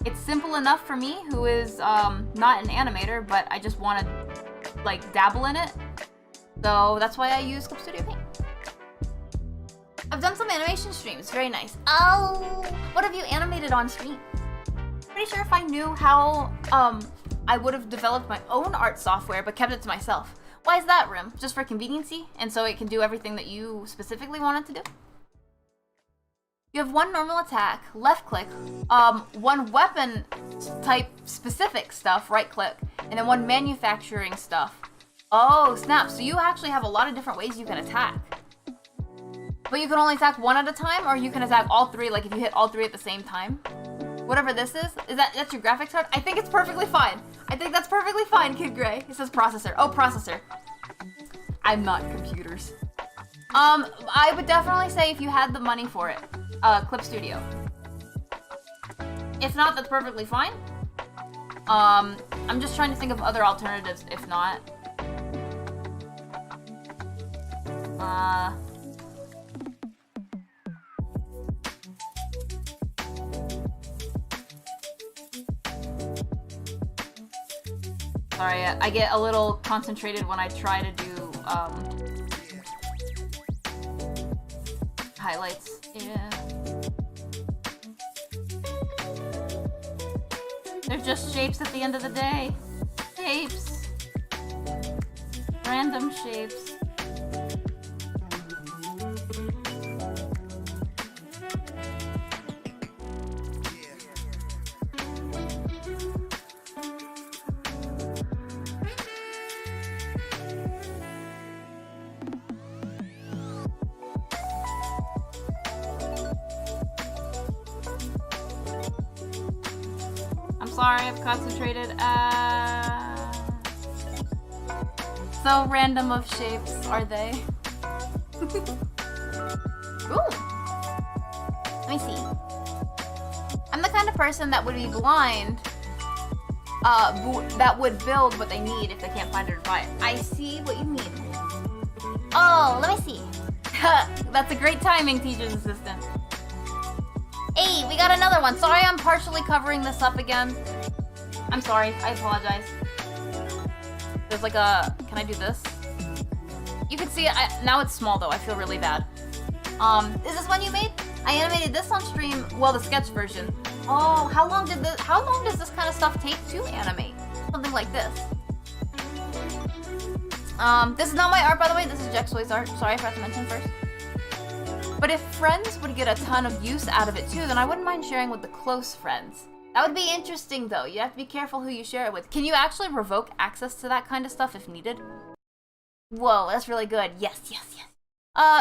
it's simple enough for me, who is not an animator, but I just want to, like, dabble in it. So that's why I use Clip Studio Paint. I've done some animation streams, very nice. Oh, what have you animated on stream? Pretty sure if I knew how, I would have developed my own art software, but kept it to myself. Why is that, Rim? Just for conveniency? And so it can do everything that you specifically want it to do? You have one normal attack, left click, one weapon type specific stuff, right click, and then one manufacturing stuff. Oh, snap. So you actually have a lot of different ways you can attack. But you can only attack one at a time, or you can attack all three, like if you hit all three at the same time? Whatever this is that's your graphics card? I think it's perfectly fine. I think that's perfectly fine, Kid Gray. It says processor. Oh, processor. I'm not computers. I would definitely say if you had the money for it, Clip Studio. If not, that's perfectly fine. I'm just trying to think of other alternatives if not. Sorry, I get a little concentrated when I try to do, highlights. Yeah. They're just shapes at the end of the day. Shapes. Random shapes. Sorry, I've concentrated. So random of shapes are they? Ooh. Let me see. I'm the kind of person that would be blind, that would build what they need if they can't find it or buy it. I see what you mean. Oh, let me see. That's a great timing, teacher's assistant. Hey, we got another one. Sorry, I'm partially covering this up again. I'm sorry. I apologize. There's like a... Can I do this? You can see it. Now it's small, though. I feel really bad. Is this one you made? I animated this on stream. Well, the sketch version. Oh, how long does this kind of stuff take to animate? Something like this. This is not my art, by the way. This is Jexoy's art. Sorry, I forgot to mention first. But if friends would get a ton of use out of it too, then I wouldn't mind sharing with the close friends. That would be interesting though. You have to be careful who you share it with. Can you actually revoke access to that kind of stuff if needed? Whoa, that's really good. Yes.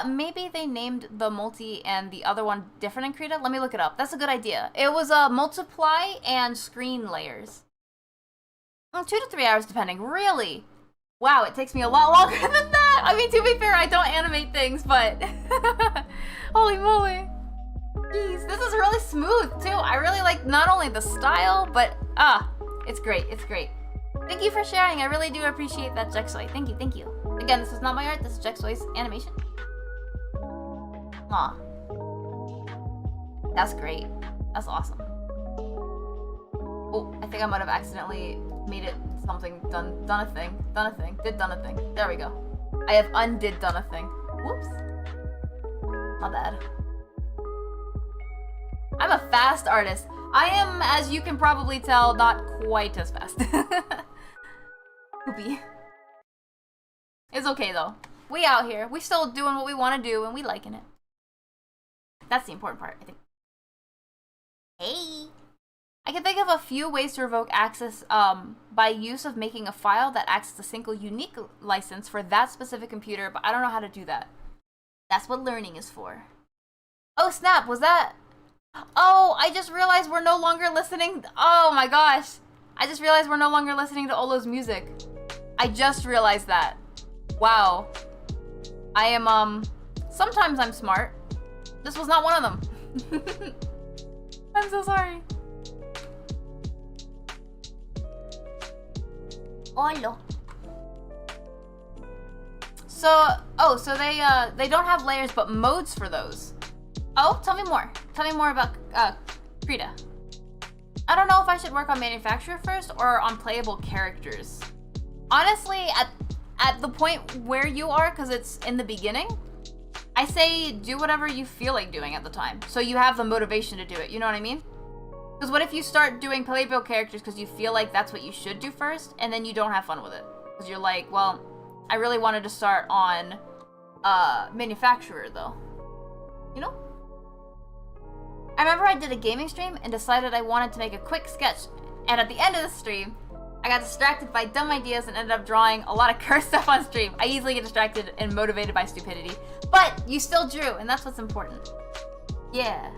Maybe they named the multi and the other one different in Krita? Let me look it up. That's a good idea. It was multiply and screen layers. 2 to 3 hours depending. Really? Wow, it takes me a lot longer than that! I mean, to be fair, I don't animate things, but... Holy moly. Jeez, this is really smooth, too. I really like not only the style, but... it's great, it's great. Thank you for sharing. I really do appreciate that, Jexoy. Thank you. Again, this is not my art. This is Jexoy's animation. Aw. That's great. That's awesome. Oh, I think I might have accidentally made it something, done a thing, did done a thing. There we go. I have undid done a thing. Whoops. My bad. I'm a fast artist. I am, as you can probably tell, not quite as fast. Poopy. It's okay though. We out here. We still doing what we want to do and we liking it. That's the important part, I think. Hey! I can think of a few ways to revoke access by use of making a file that acts as a single unique license for that specific computer, but I don't know how to do that. That's what learning is for. Oh snap, was that... Oh, I just realized we're no longer listening... Oh my gosh. I just realized we're no longer listening to Olo's music. I just realized that. Wow. I am, sometimes I'm smart. This was not one of them. I'm so sorry. Olo. So, oh, so they don't have layers but modes for those. Oh, tell me more. Tell me more about, Krita. I don't know if I should work on manufacturer first or on playable characters. Honestly, at the point where you are, because it's in the beginning, I say do whatever you feel like doing at the time. So you have the motivation to do it, you know what I mean? Because what if you start doing playable characters because you feel like that's what you should do first, and then you don't have fun with it? Because you're like, well, I really wanted to start on manufacturer though. You know? I remember I did a gaming stream and decided I wanted to make a quick sketch, and at the end of the stream, I got distracted by dumb ideas and ended up drawing a lot of cursed stuff on stream. I easily get distracted and motivated by stupidity. But you still drew, and that's what's important. Yeah.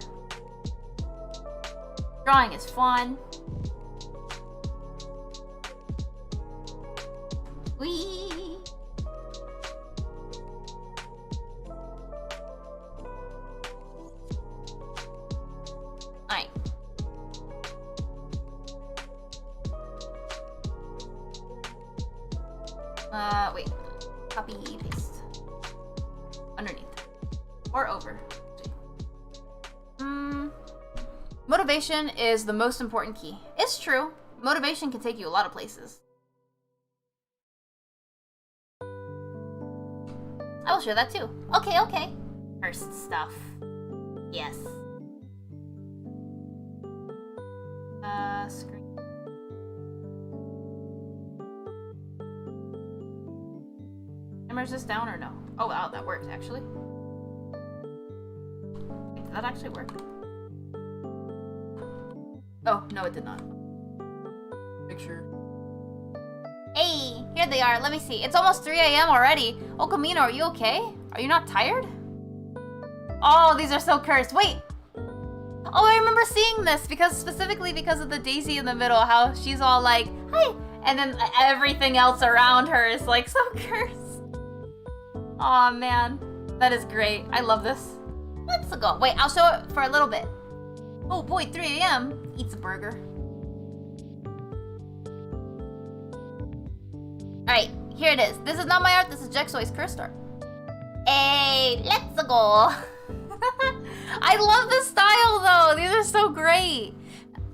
Drawing is fun. Whee! Alright. Wait. Copy, paste. Underneath. Or over. Motivation is the most important key. It's true. Motivation can take you a lot of places. I will share that too. Okay, okay. First stuff. Yes. Screen. Immerse this down or no? Oh wow, that worked actually. Wait, did that actually work? Oh, no it did not. Picture. Hey, here they are. Let me see. It's almost 3 AM already. Oh, Camino, are you okay? Are you not tired? Oh, these are so cursed. Wait. Oh, I remember seeing this specifically because of the daisy in the middle, how she's all like, hi, and then everything else around her is like so cursed. Aw, man. That is great. I love this. Let's go. Wait, I'll show it for a little bit. Oh boy, 3 AM. Eats a burger. Alright, here it is. This is not my art, this is Jexoy's cursed art. Hey, let's go. I love this style though. These are so great.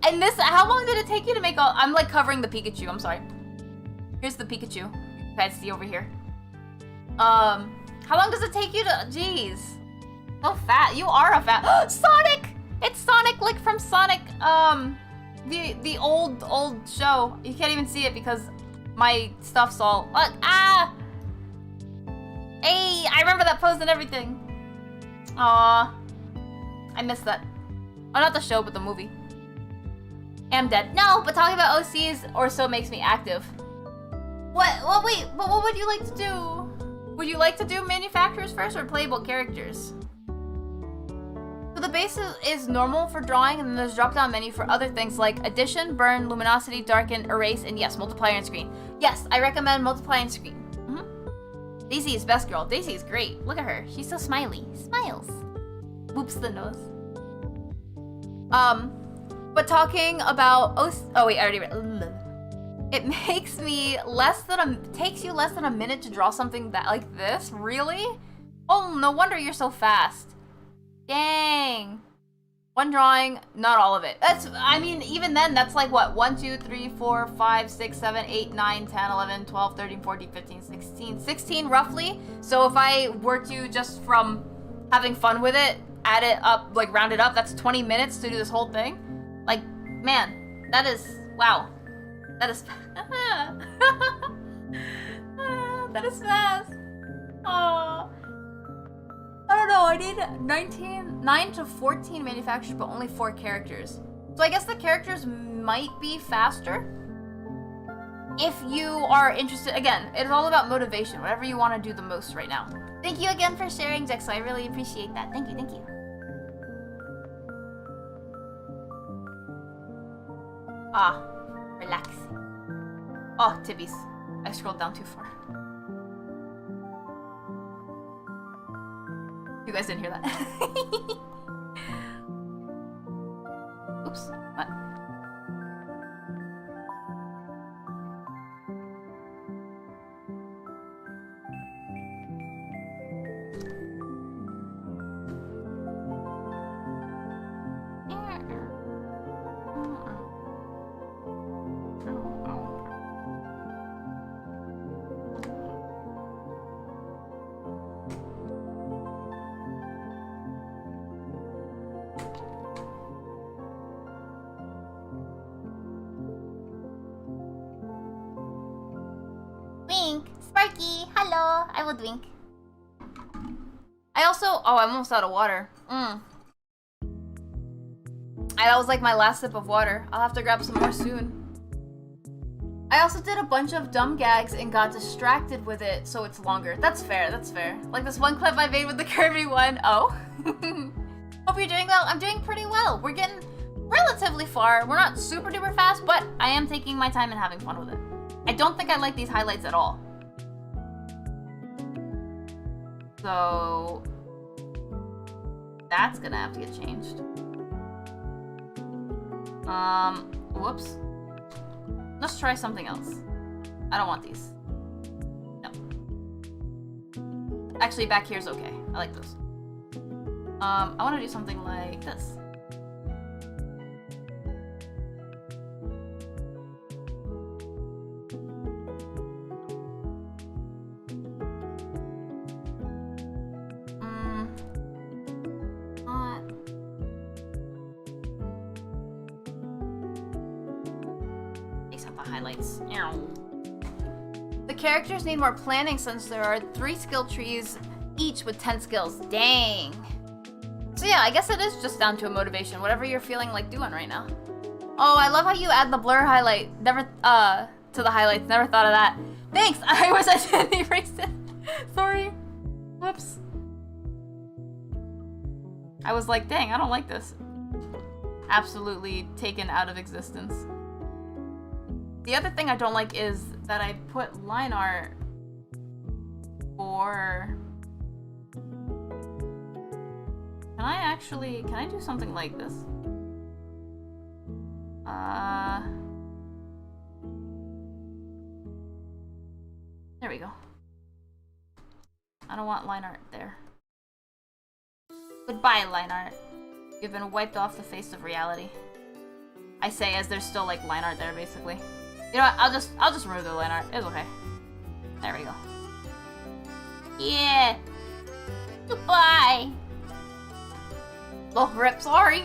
And this, how long did it take you to make all? I'm like covering the Pikachu, I'm sorry. Here's the Pikachu. You guys see over here. How long does it take you to, jeez. So fat, you are a fat, Sonic! It's Sonic, like from Sonic, the old show. You can't even see it because my stuff's all, look, ah! Hey, I remember that pose and everything. Aw, I missed that. Oh, not the show, but the movie. I'm dead. No, but talking about OCs or so makes me active. What? Well, wait, but what would you like to do? Would you like to do manufacturers first or playable characters? So the base is normal for drawing, and then there's a drop-down menu for other things like addition, burn, luminosity, darken, erase, and yes, multiply and screen. Yes, I recommend multiply and screen. Daisy is best girl. Daisy is great. Look at her. She's so smiley. Smiles. Whoops the nose. But talking about oh wait, I already read. It makes me takes you less than a minute to draw something that like this? Really? Oh, no wonder you're so fast. Dang. One drawing, not all of it. I mean, even then, that's like what? 1, 2, 3, 4, 5, 6, 7, 8, 9, 10, 11, 12, 13, 14, 15, 16. 16 roughly. So if I were to just from having fun with it, add it up, like round it up, that's 20 minutes to do this whole thing. Like, man, that is, wow. That is, that is fast. Oh. I don't know, I need 9 to 14 manufactured, but only 4 characters. So I guess the characters might be faster. If you are interested, again, it's all about motivation, whatever you want to do the most right now. Thank you again for sharing, Jexo. I really appreciate that. Thank you, thank you. Ah, relax. Oh, tibbies. I scrolled down too far. You guys didn't hear that. Oops. What? I will drink. I also, oh, I'm almost out of water. That was like my last sip of water. I'll have to grab some more soon. I also did a bunch of dumb gags and got distracted with it, so it's longer. That's fair, that's fair. Like this one clip I made with the Kirby one. Oh. Hope you're doing well. I'm doing pretty well. We're getting relatively far. We're not super duper fast, but I am taking my time and having fun with it. I don't think I like these highlights at all. So that's gonna have to get changed. Whoops. Let's try something else. I don't want these. No. Actually, back here's okay. I like those. I want to do something like this. Characters need more planning since there are 3 skill trees each with 10 skills. Dang. So yeah, I guess it is just down to a motivation, whatever you're feeling like doing right now. Oh, I love how you add the blur highlight. Never, to the highlights. Never thought of that. Thanks! I wish I didn't erase it. Sorry. Whoops. I was like, dang, I don't like this. Absolutely taken out of existence. The other thing I don't like is that I put line art for... Can I do something like this? There we go. I don't want line art there. Goodbye, line art. You've been wiped off the face of reality. I say as there's still like line art there, basically. You know what? I'll just remove the line art. It's okay. There we go. Yeah. Goodbye. Oh, rip. Sorry.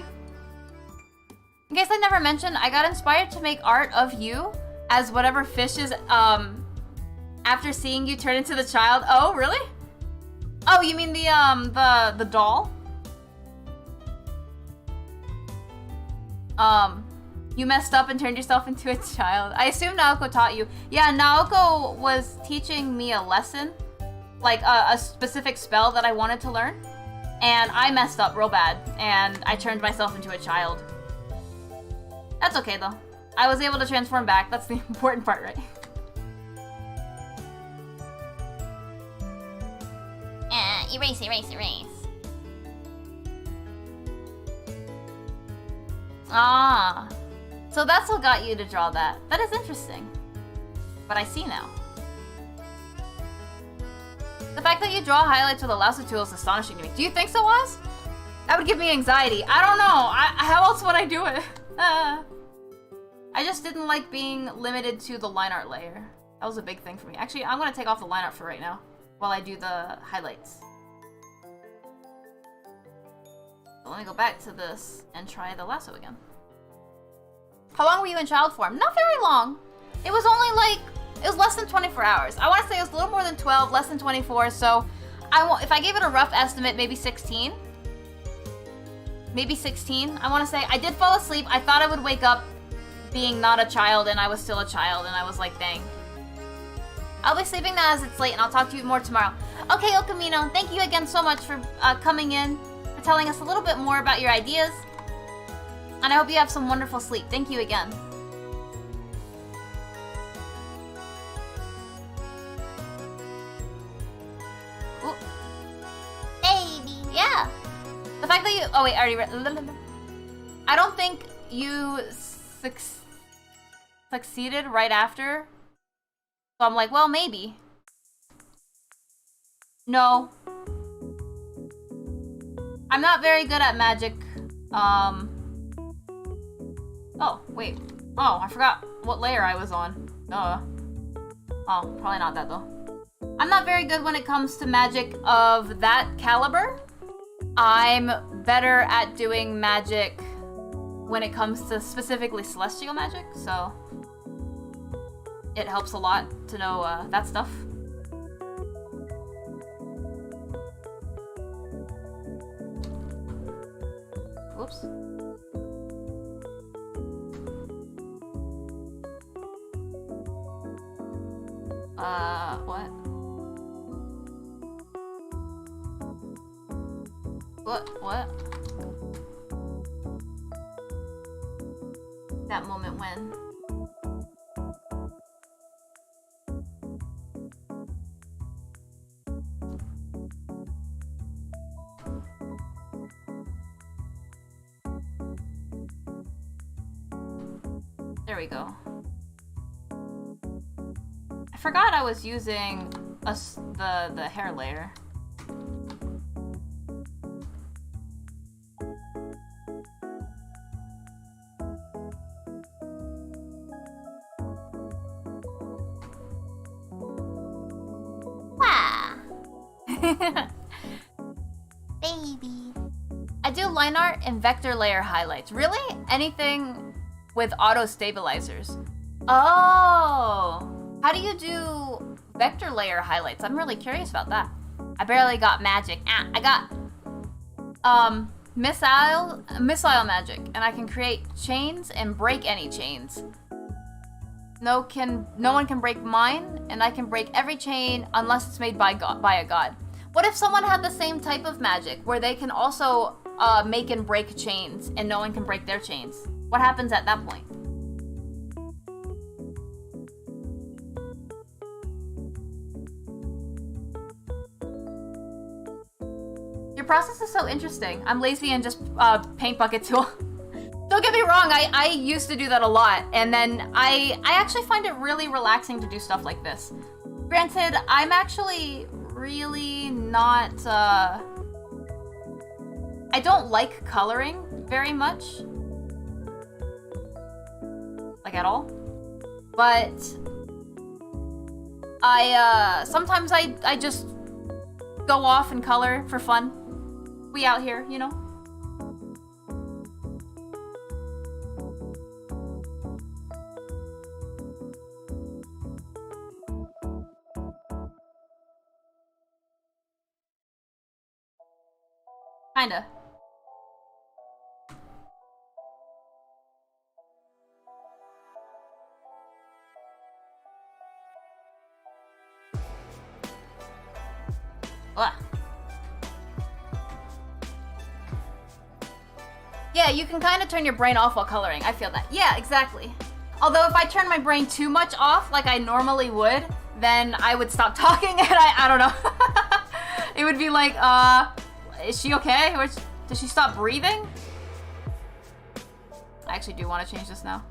In case I never mentioned, I got inspired to make art of you as whatever fish is after seeing you turn into the child. Oh, really? Oh, you mean the doll? You messed up and turned yourself into a child. I assume Naoko taught you. Yeah, Naoko was teaching me a lesson. Like a specific spell that I wanted to learn. And I messed up real bad. And I turned myself into a child. That's okay though. I was able to transform back. That's the important part, right? Erase, erase, erase. Ah. So that's what got you to draw that. That is interesting. But I see now. The fact that you draw highlights with a lasso tool is astonishing to me. Do you think so, Oz? That would give me anxiety. I don't know. How else would I do it? I just didn't like being limited to the line art layer. That was a big thing for me. Actually, I'm gonna take off the line art for right now while I do the highlights. So let me go back to this and try the lasso again. How long were you in child form? Not very long. It was only like, it was less than 24 hours. I want to say it was a little more than 12, less than 24. So if I gave it a rough estimate, maybe 16. Maybe 16. I want to say I did fall asleep. I thought I would wake up being not a child, and I was still a child, and I was like, dang. I'll be sleeping now as it's late, and I'll talk to you more tomorrow. Okay, El Camino, thank you again so much for coming in, for telling us a little bit more about your ideas. And I hope you have some wonderful sleep. Thank you again. Ooh. Baby, yeah. The fact that you... Oh, wait, I already read... I don't think you succeeded right after. So I'm like, well, maybe. No. I'm not very good at magic. Oh, wait. Oh, I forgot what layer I was on. Oh, probably not that, though. I'm not very good when it comes to magic of that caliber. I'm better at doing magic when it comes to specifically celestial magic, so it helps a lot to know that stuff. Whoops. What? What? That moment when... There we go. I forgot I was using the hair layer. Wow. Baby. I do line art and vector layer highlights. Really? Anything with auto stabilizers? Oh. How do you do vector layer highlights? I'm really curious about that. I barely got magic. I got missile magic, and I can create chains and break any chains. No one can break mine, and I can break every chain unless it's made by a god. What if someone had the same type of magic where they can also make and break chains, and no one can break their chains? What happens at that point? Your process is so interesting. I'm lazy and just paint bucket tool. Don't get me wrong, I used to do that a lot, and then I actually find it really relaxing to do stuff like this. Granted, I'm actually really not, I don't like coloring very much. Like, at all. But sometimes I just go off and color for fun. We out here, you know? Kinda. Ugh. Yeah, you can kind of turn your brain off while coloring. I feel that. Yeah, exactly. Although if I turn my brain too much off, like I normally would, then I would stop talking and I don't know. It would be like, is she okay? Or did she stop breathing? I actually do want to change this now.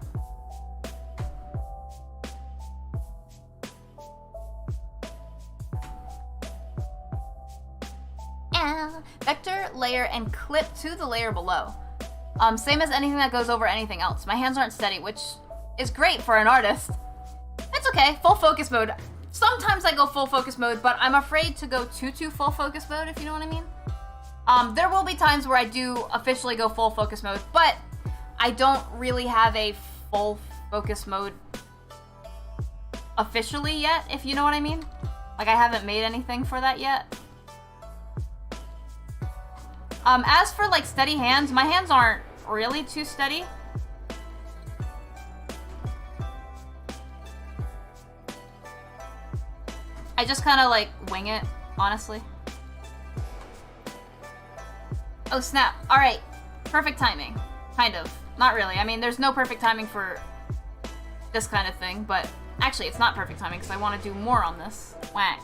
Vector, layer, and clip to the layer below. Same as anything that goes over anything else. My hands aren't steady, which is great for an artist. It's okay, full focus mode. Sometimes I go full focus mode, but I'm afraid to go too full focus mode, if you know what I mean. There will be times where I do officially go full focus mode, but I don't really have a full focus mode officially yet, if you know what I mean. Like, I haven't made anything for that yet. As for, like, steady hands, my hands aren't really too steady. I just kind of, like, wing it, honestly. Oh, snap. Alright. Perfect timing. Kind of. Not really. I mean, there's no perfect timing for this kind of thing, but actually, it's not perfect timing because I want to do more on this. Whack.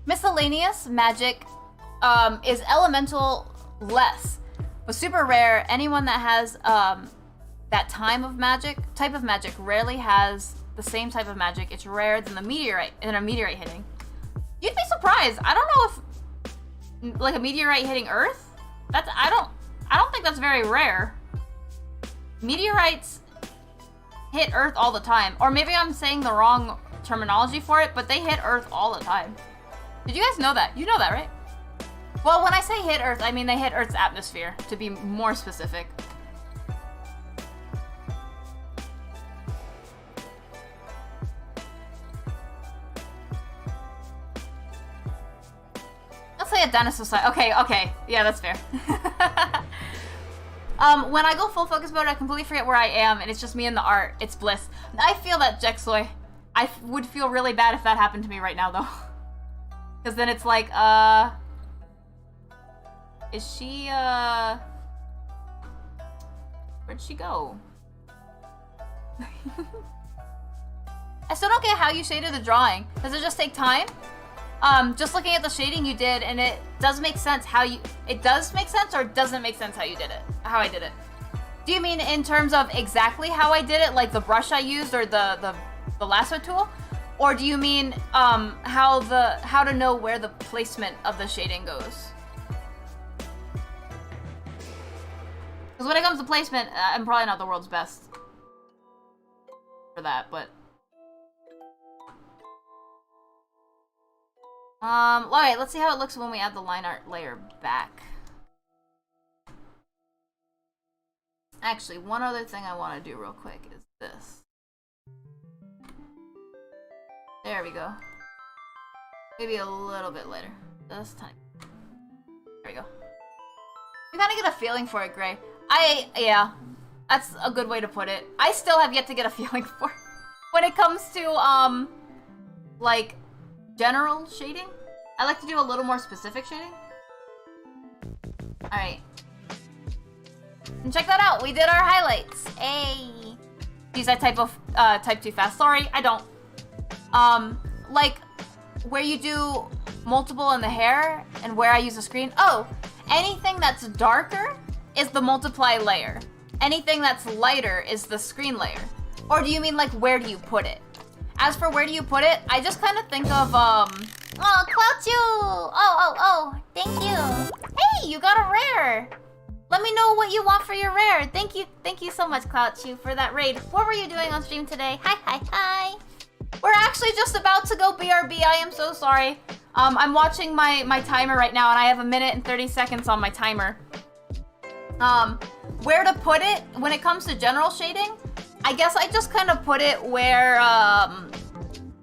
Miscellaneous magic is elemental less, but super rare. Anyone that has that type of magic rarely has the same type of magic. It's rarer than a meteorite hitting. You'd be surprised. I don't know if like a meteorite hitting Earth. I don't think that's very rare. Meteorites hit Earth all the time, or maybe I'm saying the wrong terminology for it, but they hit Earth all the time. Did you guys know that? You know that, right? Well, when I say hit Earth, I mean they hit Earth's atmosphere, to be more specific. Let's say a dentist society. Okay. Yeah, that's fair. When I go full focus mode, I completely forget where I am, and it's just me and the art. It's bliss. I feel that, Jexoy. I would feel really bad if that happened to me right now, though. Because then it's like, is she, where'd she go? I still don't get how you shaded the drawing. Does it just take time? Just looking at the shading you did, and it does make sense how you... It does make sense, or it doesn't make sense how you did it? How I did it? Do you mean in terms of exactly how I did it, like the brush I used, or the lasso tool? Or do you mean how to know where the placement of the shading goes? Because when it comes to placement, I'm probably not the world's best for that, but... Alright, let's see how it looks when we add the line art layer back. Actually, one other thing I want to do real quick is this. There we go. Maybe a little bit later. Just tiny. There we go. You kind of get a feeling for it, Gray. Yeah, that's a good way to put it. I still have yet to get a feeling for it. When it comes to, like, general shading, I like to do a little more specific shading. Alright. And check that out, we did our highlights. Hey! Geez, I type too fast. Sorry, I don't. Like, where you do multiple in the hair, and where I use the screen. Oh! Anything that's darker is the multiply layer. Anything that's lighter is the screen layer. Or do you mean, like, where do you put it? As for where do you put it, I just kind of think of, oh, Clout you! Oh, thank you. Hey, you got a rare. Let me know what you want for your rare. Thank you so much, Clout you, for that raid. What were you doing on stream today? Hi. We're actually just about to go BRB, I am so sorry. I'm watching my timer right now, and I have 1 minute and 30 seconds on my timer. Where to put it when it comes to general shading? I guess I just kind of put it where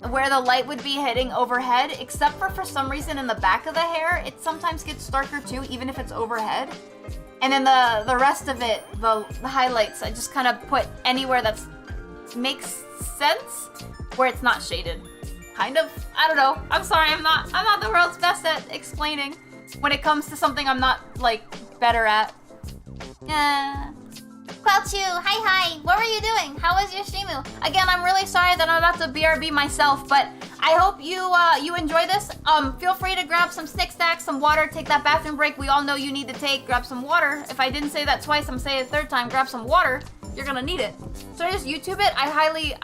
the light would be hitting overhead, except for some reason in the back of the hair, it sometimes gets darker too, even if it's overhead. And then the rest of it, the highlights, I just kind of put anywhere that makes sense, where it's not shaded. Kind of, I don't know. I'm sorry, I'm not the world's best at explaining when it comes to something I'm not, like, better at. Cloud2, hi. What were you doing? How was your Shimu? Again, I'm really sorry that I'm about to BRB myself, but I hope you enjoy this. Feel free to grab some Snick Stacks, some water, take that bathroom break we all know you need to take. Grab some water. If I didn't say that twice, I'm saying it a third time. Grab some water. You're gonna need it. So just YouTube it. I highly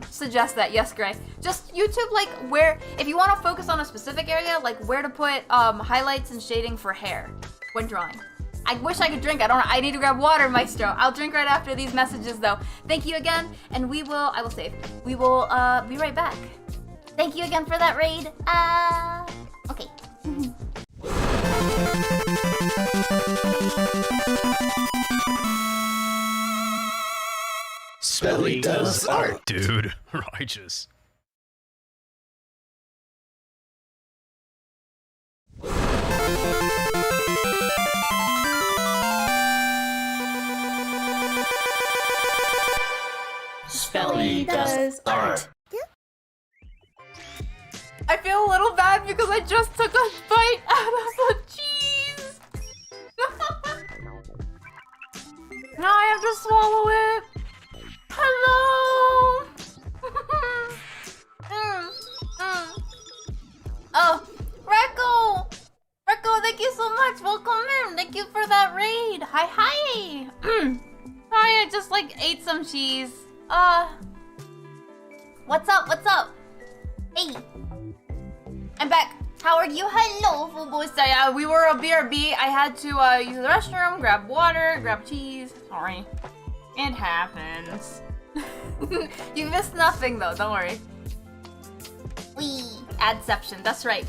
suggest that. Yes, Gray. Just YouTube like where, if you want to focus on a specific area, like where to put highlights and shading for hair when drawing. I wish I could drink. I need to grab water, Maestro. I'll drink right after these messages, though. Thank you again, and I will save. We will be right back. Thank you again for that raid. Okay. Spelly does art. Dude, righteous. Spelly does art. I feel a little bad because I just took a bite out of the cheese. Now I have to swallow it. Hello. Oh, Rekko, thank you so much. Welcome in. Thank you for that raid. Hi. Sorry, I just ate some cheese. What's up? Hey. I'm back. How are you? Hello, Fubu. Sorry, we were a BRB. I had to use the restroom, grab water, grab cheese. Sorry. It happens. You missed nothing though, don't worry. Wee. Adception, that's right.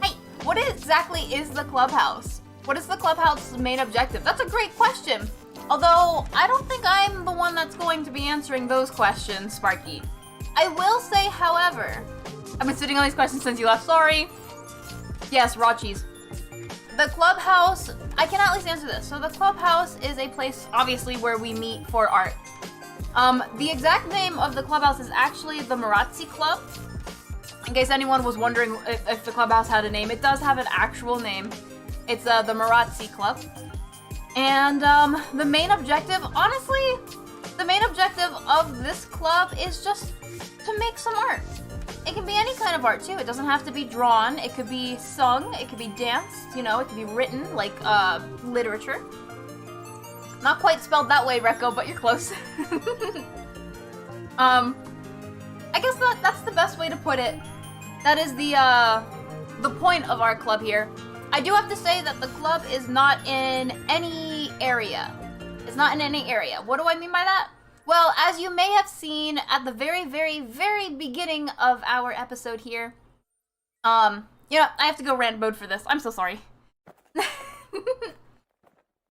Hey, what exactly is the clubhouse? What is the clubhouse's main objective? That's a great question. Although, I don't think I'm the one that's going to be answering those questions, Sparky. I will say, however, I've been sitting on these questions since you left, sorry. Yes, raw cheese. The clubhouse, I can at least answer this. So the clubhouse is a place, obviously, where we meet for art. The exact name of the clubhouse is actually the Marazzi Club. In case anyone was wondering if the clubhouse had a name, it does have an actual name. It's the Marazzi Club. And the main objective, honestly, the main objective of this club is just to make some art. It can be any kind of art too. It doesn't have to be drawn. It could be sung. It could be danced. You know, it could be written, like literature. Not quite spelled that way, Rekko, but you're close. I guess that's the best way to put it. That is the point of our club here. I do have to say that the club is not in any area. It's not in any area. What do I mean by that? Well, as you may have seen at the very, very, very beginning of our episode here, you know, I have to go rant mode for this. I'm so sorry.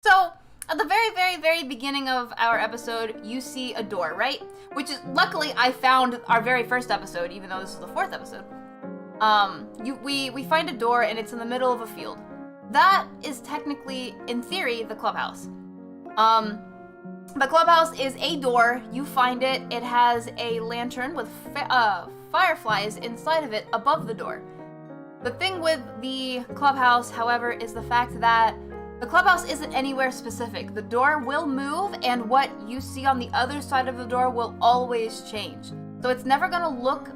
So, at the very, very, very beginning of our episode, you see a door, right? Which is, luckily, I found our very first episode, even though this is the 4th episode. We find a door and it's in the middle of a field. That is technically, in theory, the clubhouse. The clubhouse is a door. You find it. It has a lantern with fireflies inside of it above the door. The thing with the clubhouse, however, is the fact that the clubhouse isn't anywhere specific. The door will move, and what you see on the other side of the door will always change. So it's never gonna look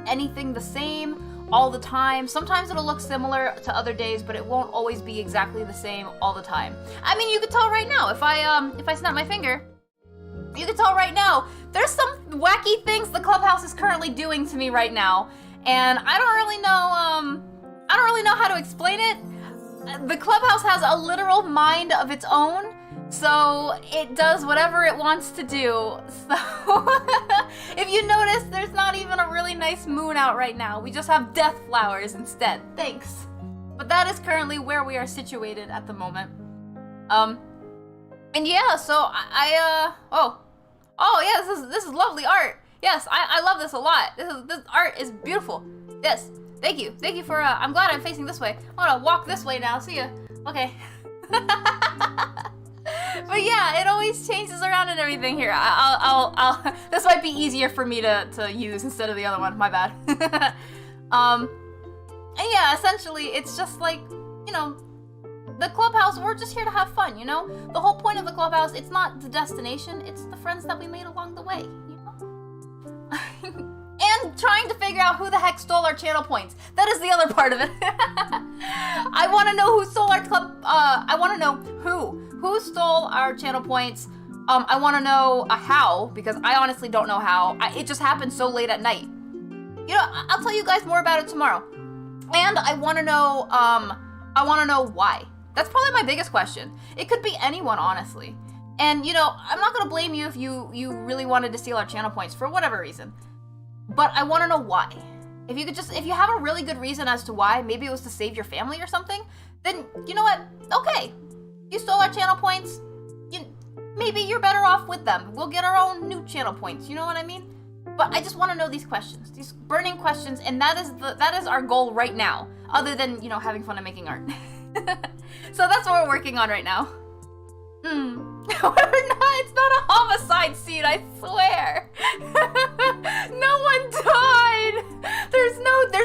anything the same all the time. Sometimes it'll look similar to other days, but it won't always be exactly the same all the time. I mean, you could tell right now, if I snap my finger, you could tell right now, there's some wacky things the clubhouse is currently doing to me right now, and I don't really know how to explain it. The clubhouse has a literal mind of its own, so it does whatever it wants to do. So if you notice, there's not even a really nice moon out right now. We just have death flowers instead. Thanks. But that is currently where we are situated at the moment. And yeah, so oh yeah, this is lovely art. Yes, I love this a lot. This art is beautiful. Yes. Thank you for, I'm glad I'm facing this way. I'm gonna walk this way now, see ya. Okay. But yeah, it always changes around and everything here. I'll this might be easier for me to use instead of the other one, my bad. And yeah, essentially, it's just like, you know, The clubhouse, we're just here to have fun, you know? The whole point of the clubhouse, it's not the destination, it's the friends that we made along the way, you know? And trying to figure out who the heck stole our channel points. That is the other part of it. I want to know who stole our I want to know who stole our channel points. I want to know how, because I honestly don't know how. It just happened so late at night. You know, I'll tell you guys more about it tomorrow. And I want to know, why. That's probably my biggest question. It could be anyone, honestly. And, you know, I'm not gonna blame you if you really wanted to steal our channel points for whatever reason. But I want to know why. If you have a really good reason as to why, maybe it was to save your family or something, then, you know what? Okay. You stole our channel points. Maybe you're better off with them. We'll get our own new channel points, you know what I mean? But I just want to know these questions, these burning questions, and that is our goal right now, other than, you know, having fun and making art. So that's what we're working on right now. It's not a homicide scene, I swear. No one died. There's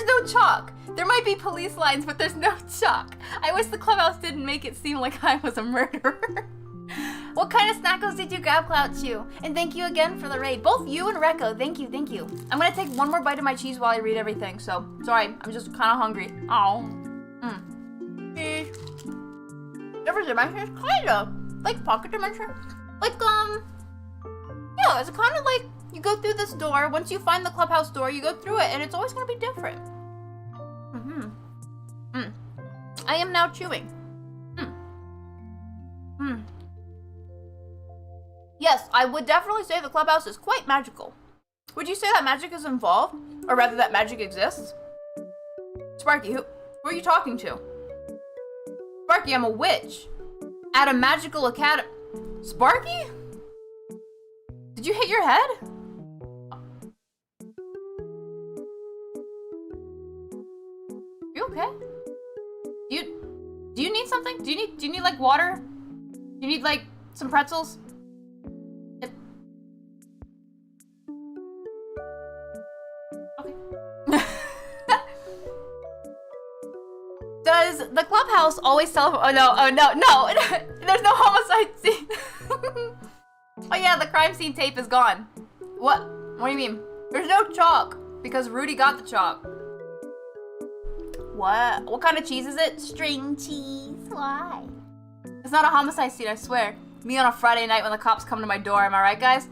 no chalk. There might be police lines, but there's no chalk. I wish the clubhouse didn't make it seem like I was a murderer. What kind of snackos did you grab, Clout Chew? And thank you again for the raid. Both you and Rekko, thank you. I'm gonna take one more bite of my cheese while I read everything, so sorry, I'm just kind of hungry. Oh. Different dimensions? Kinda. Like pocket dimension? Like, yeah, it's kind of like you go through this door. Once you find the clubhouse door, you go through it, and it's always gonna be different. I am now chewing. Yes, I would definitely say the clubhouse is quite magical. Would you say that magic is involved? Or rather, that magic exists? Sparky, who are you talking to? Sparky, I'm a witch. At a magical academy. Sparky? Did you hit your head? You okay? Do you need something? Do you need like water? Do you need like some pretzels? Does the clubhouse always celebrate? Oh no. There's no homicide scene. Oh yeah, the crime scene tape is gone. What do you mean? There's no chalk because Rudy got the chalk. What kind of cheese is it? String cheese. Why? It's not a homicide scene, I swear. Me on a Friday night when the cops come to my door, am I right, guys?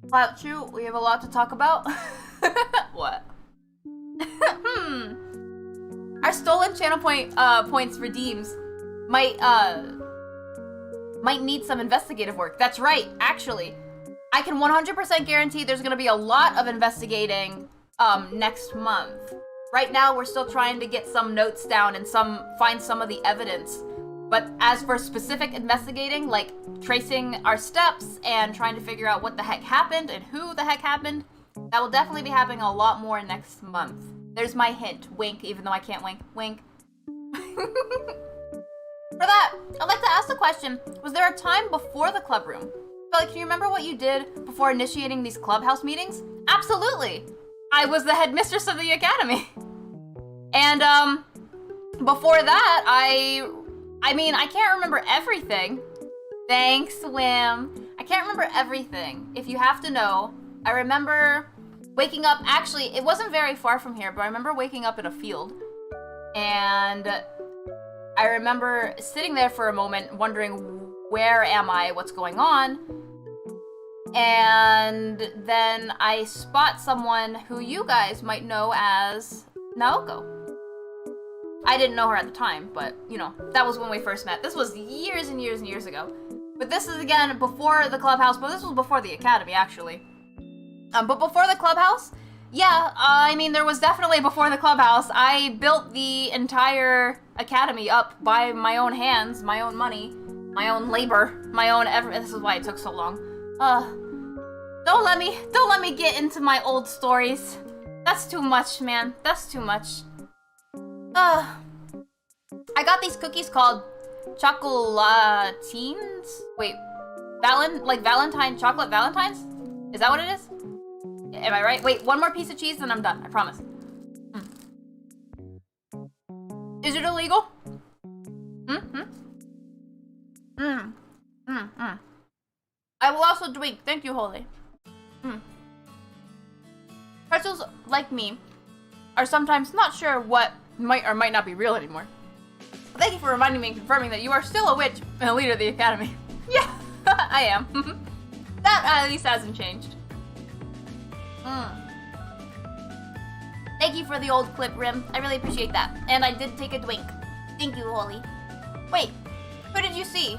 Clout Chew, we have a lot to talk about. What? Our stolen channel points redeems might need some investigative work. That's right, actually. I can 100% guarantee there's gonna be a lot of investigating next month. Right now, we're still trying to get some notes down and find some of the evidence. But as for specific investigating, like tracing our steps and trying to figure out what the heck happened and who the heck happened, that will definitely be happening a lot more next month. There's my hint. Wink, even though I can't wink. Wink. For that, I'd like to ask the question, was there a time before the club room? Belly, can you remember what you did before initiating these clubhouse meetings? Absolutely! I was the headmistress of the academy. And, before that, I mean, I can't remember everything. Thanks, Wim. I can't remember everything. If you have to know, I remember waking up, actually, it wasn't very far from here, but I remember waking up in a field. And I remember sitting there for a moment wondering, where am I? What's going on? And then I spot someone who you guys might know as Naoko. I didn't know her at the time, but, you know, that was when we first met. This was years and years and years ago. But this is, again, before the clubhouse, but this was before the academy, actually. But before the clubhouse, yeah, I mean, there was definitely before the clubhouse. I built the entire academy up by my own hands, my own money, my own labor, my own this is why it took so long. Don't let me get into my old stories. That's too much, man. That's too much. I got these cookies called chocolatines? Wait, Valentine, chocolate Valentines? Is that what it is? Am I right? Wait, one more piece of cheese and I'm done, I promise. Is it illegal? also drink. Thank you, Holy. Pretzels, like me, are sometimes not sure what might or might not be real anymore. Thank you for reminding me and confirming that you are still a witch and a leader of the academy. Yeah, I am. That at least hasn't changed. Thank you for the old clip, Rim. I really appreciate that. And I did take a drink. Thank you, Holy. Wait, who did you see?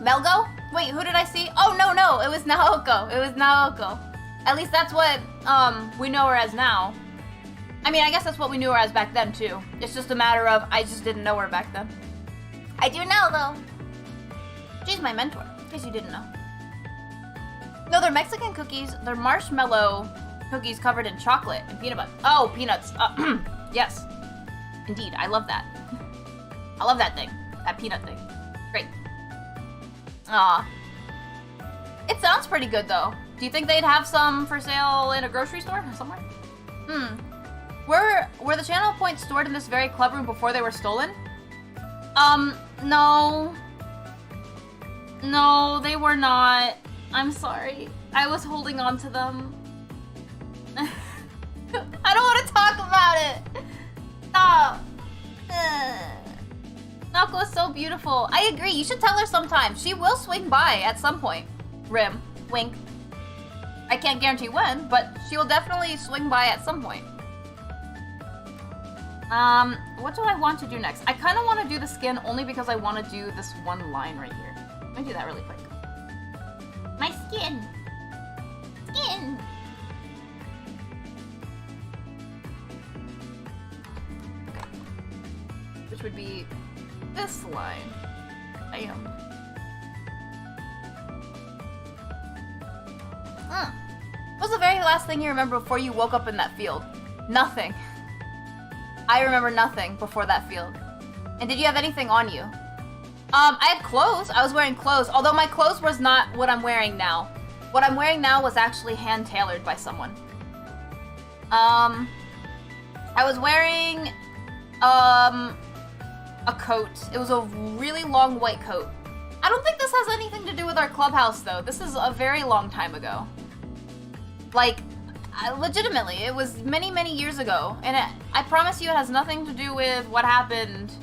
Melgo? Wait, who did I see? Oh, no, it was Naoko. It was Naoko. At least that's what we know her as now. I mean, I guess that's what we knew her as back then, too. It's just a matter of I just didn't know her back then. I do now, though. She's my mentor, in case you didn't know. No, they're Mexican cookies. They're marshmallow cookies covered in chocolate and peanut butter. Oh, peanuts. Yes. Indeed, I love that. I love that thing. That peanut thing. Great. Aw. It sounds pretty good, though. Do you think they'd have some for sale in a grocery store or somewhere? Were the channel points stored in this very club room before they were stolen? No. No, they were not. I'm sorry. I was holding on to them. I don't want to talk about it. Stop. Naoko is so beautiful. I agree. You should tell her sometime. She will swing by at some point. Rim. Wink. I can't guarantee when, but she will definitely swing by at some point. What do I want to do next? I kind of want to do the skin only because I want to do this one line right here. Let me do that really quick. My skin. Skin. Okay. Which would be this line. What was the very last thing you remember before you woke up in that field? Nothing. I remember nothing before that field. And did you have anything on you? I had clothes. I was wearing clothes, although my clothes was not what I'm wearing now. What I'm wearing now was actually hand-tailored by someone. I was wearing, a coat. It was a really long white coat. I don't think this has anything to do with our clubhouse, though. This is a very long time ago. Like, legitimately, it was many, many years ago. And I promise you it has nothing to do with what happened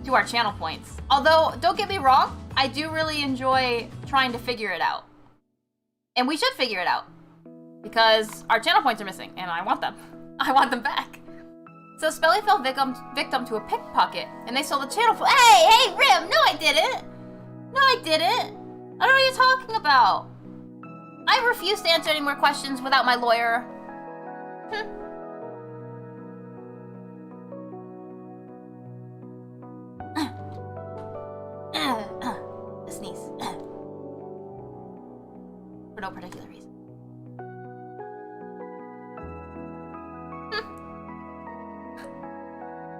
to our channel points. Although, don't get me wrong, I do really enjoy trying to figure it out. And we should figure it out. Because our channel points are missing, and I want them. I want them back. So Spelly fell victim to a pickpocket, and they stole the channel. Hey, Rim! No, I didn't! No, I didn't! I don't know what you're talking about. I refuse to answer any more questions without my lawyer. A sneeze. For no particular reason.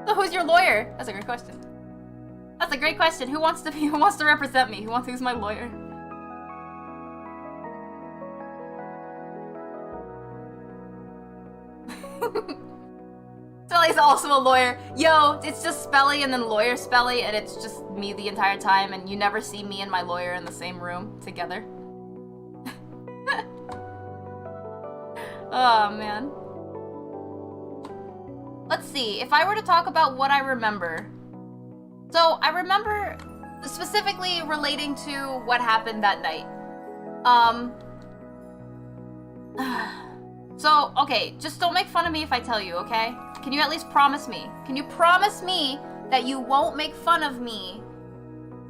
So who's your lawyer? That's a great question. That's a great question. Who wants to represent me? Who's my lawyer? Spelly's also a lawyer. Yo, it's just Spelly and then lawyer Spelly, and it's just me the entire time, and you never see me and my lawyer in the same room together. Oh, man. Let's see, if I were to talk about what I remember. So, I remember specifically relating to what happened that night. So, okay, just don't make fun of me if I tell you, okay? Can you at least promise me? Can you promise me that you won't make fun of me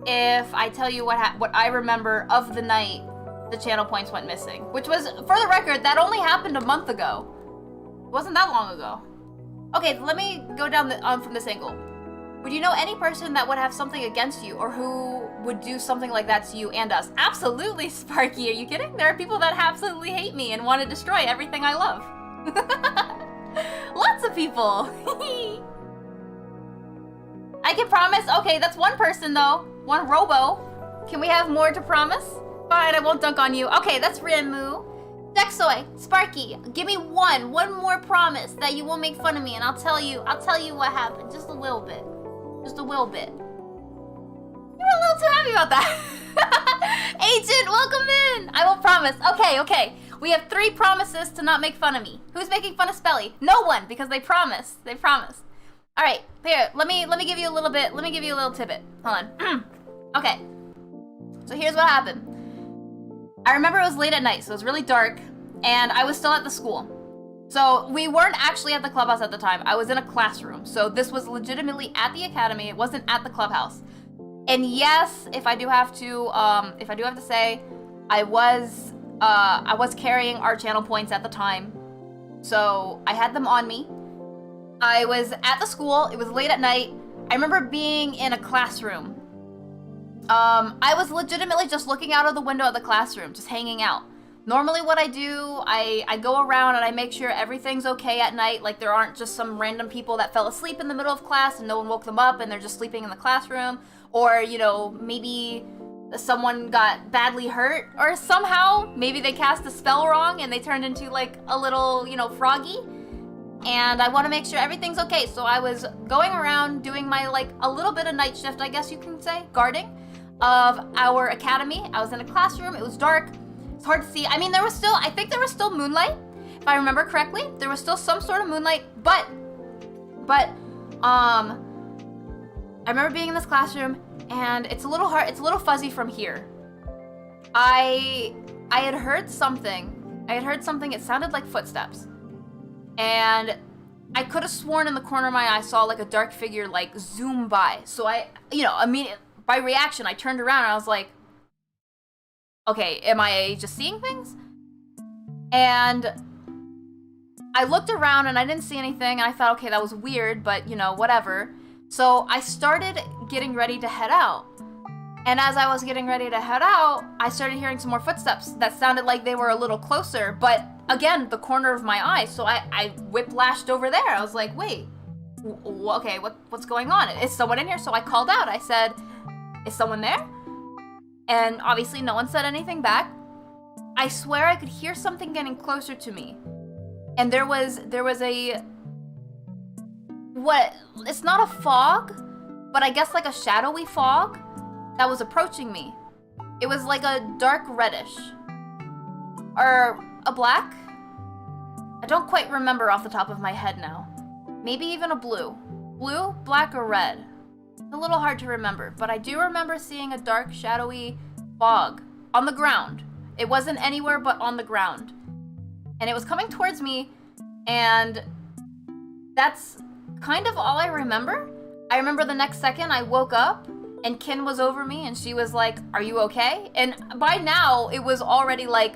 if I tell you what I remember of the night the channel points went missing? Which was, for the record, that only happened a month ago. It wasn't that long ago. Okay, let me go down from this angle. Would you know any person that would have something against you or who would do something like that to you and us? Absolutely, Sparky. Are you kidding? There are people that absolutely hate me and want to destroy everything I love. Lots of people. I can promise. Okay, that's one person, though. One robo. Can we have more to promise? Fine, I won't dunk on you. Okay, that's Renmu. Dexoy, Sparky, give me one more promise that you won't make fun of me, and I'll tell you what happened. Just a little bit. Just a little bit. You're a little too happy about that. Agent, welcome in. I will promise. Okay. We have 3 promises to not make fun of me. Who's making fun of Spelly? No one, because they promised. They promised. All right, here. Let me give you a little bit. Let me give you a little tidbit. Hold on. Okay. So here's what happened. I remember it was late at night, so it was really dark, and I was still at the school. So we weren't actually at the clubhouse at the time. I was in a classroom. So this was legitimately at the academy. It wasn't at the clubhouse. And yes, if I do have to say, I was carrying our channel points at the time. So I had them on me. I was at the school. It was late at night. I remember being in a classroom. I was legitimately just looking out of the window of the classroom, just hanging out. Normally what I do, I go around and I make sure everything's okay at night, like there aren't just some random people that fell asleep in the middle of class and no one woke them up and they're just sleeping in the classroom, or, you know, maybe someone got badly hurt, or somehow maybe they cast a spell wrong and they turned into like a little, you know, froggy. And I want to make sure everything's okay, so I was going around doing my, like, a little bit of night shift, I guess you can say, guarding of our academy. I was in a classroom, it was dark. It's hard to see. I mean, I think there was still moonlight, if I remember correctly. There was still some sort of moonlight, but, I remember being in this classroom, and it's a little fuzzy from here. I had heard something. It sounded like footsteps. And I could have sworn in the corner of my eye I saw, like, a dark figure, like, zoom by. So I, you know, immediately, by reaction, I turned around and I was like, okay, am I just seeing things? And I looked around and I didn't see anything, and I thought, okay, that was weird, but, you know, whatever. So I started getting ready to head out. And as I was getting ready to head out, I started hearing some more footsteps that sounded like they were a little closer, but again, the corner of my eye. So I whiplashed over there. I was like, wait, okay, what's going on? Is someone in here? So I called out. I said, is someone there? And obviously no one said anything back. I swear I could hear something getting closer to me. And there was a, it's not a fog, but I guess like a shadowy fog that was approaching me. It was like a dark reddish. Or a black? I don't quite remember off the top of my head now. Maybe even a blue. Blue, black, or red. It's a little hard to remember, but I do remember seeing a dark, shadowy fog on the ground. It wasn't anywhere but on the ground. And it was coming towards me, and that's kind of all I remember. I remember the next second I woke up, and Kin was over me, and she was like, are you okay? And by now, it was already like,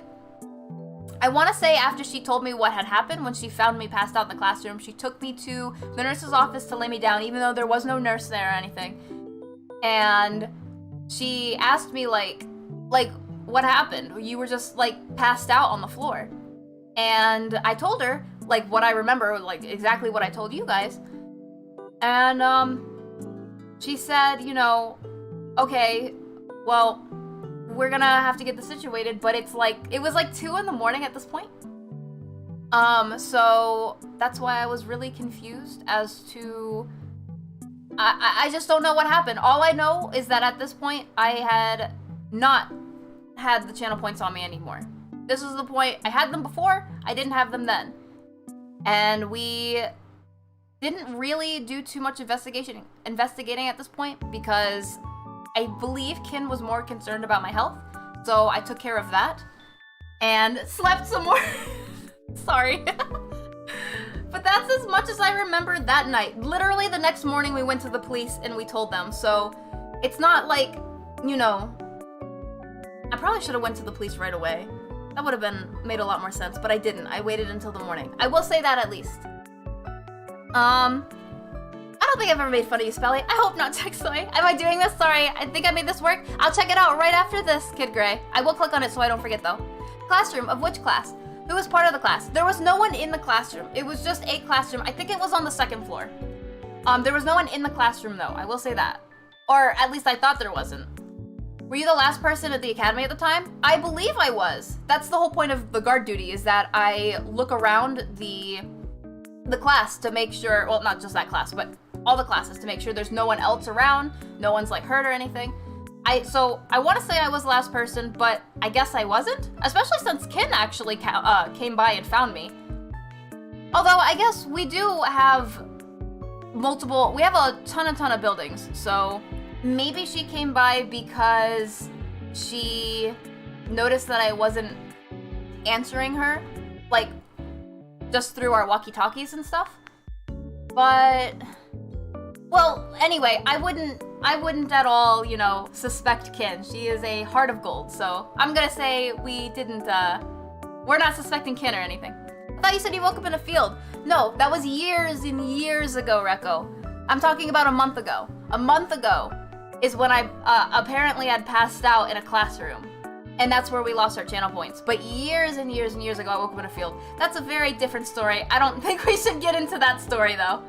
I want to say after she told me what had happened, when she found me passed out in the classroom, she took me to the nurse's office to lay me down, even though there was no nurse there or anything. And she asked me, like, what happened? You were just, like, passed out on the floor. And I told her, like, what I remember, like, exactly what I told you guys. And, she said, you know, okay, well, we're gonna have to get this situated, but it was like 2 in the morning at this point. So that's why I was really confused as to, I just don't know what happened. All I know is that at this point, I had not had the channel points on me anymore. This was the point, I had them before, I didn't have them then. And we didn't really do too much investigating at this point, because I believe Kin was more concerned about my health, so I took care of that and slept some more. Sorry. But that's as much as I remember that night. Literally the next morning we went to the police and we told them, so it's not like, you know, I probably should have went to the police right away. That would have made a lot more sense, but I didn't. I waited until the morning. I will say that at least. I don't think I've ever made fun of you, Spelly. I hope not, Textoy. Am I doing this? Sorry, I think I made this work. I'll check it out right after this, Kid Gray. I will click on it so I don't forget, though. Classroom, of which class? Who was part of the class? There was no one in the classroom. It was just a classroom. I think it was on the 2nd floor. There was no one in the classroom, though. I will say that. Or at least I thought there wasn't. Were you the last person at the academy at the time? I believe I was. That's the whole point of the guard duty, is that I look around the class to make sure, well, not just that class, but all the classes, to make sure there's no one else around, no one's like hurt or anything. So I want to say I was the last person, but I guess I wasn't. Especially since Kin actually came by and found me. Although I guess we do have we have a ton of buildings, so maybe she came by because she noticed that I wasn't answering her, like, just through our walkie-talkies and stuff. But, well, anyway, I wouldn't at all, you know, suspect Kin. She is a heart of gold, so I'm gonna say we're not suspecting Kin or anything. I thought you said you woke up in a field. No, that was years and years ago, Rekko. I'm talking about a month ago. A month ago is when I apparently had passed out in a classroom. And that's where we lost our channel points. But years and years and years ago, I woke up in a field. That's a very different story. I don't think we should get into that story, though.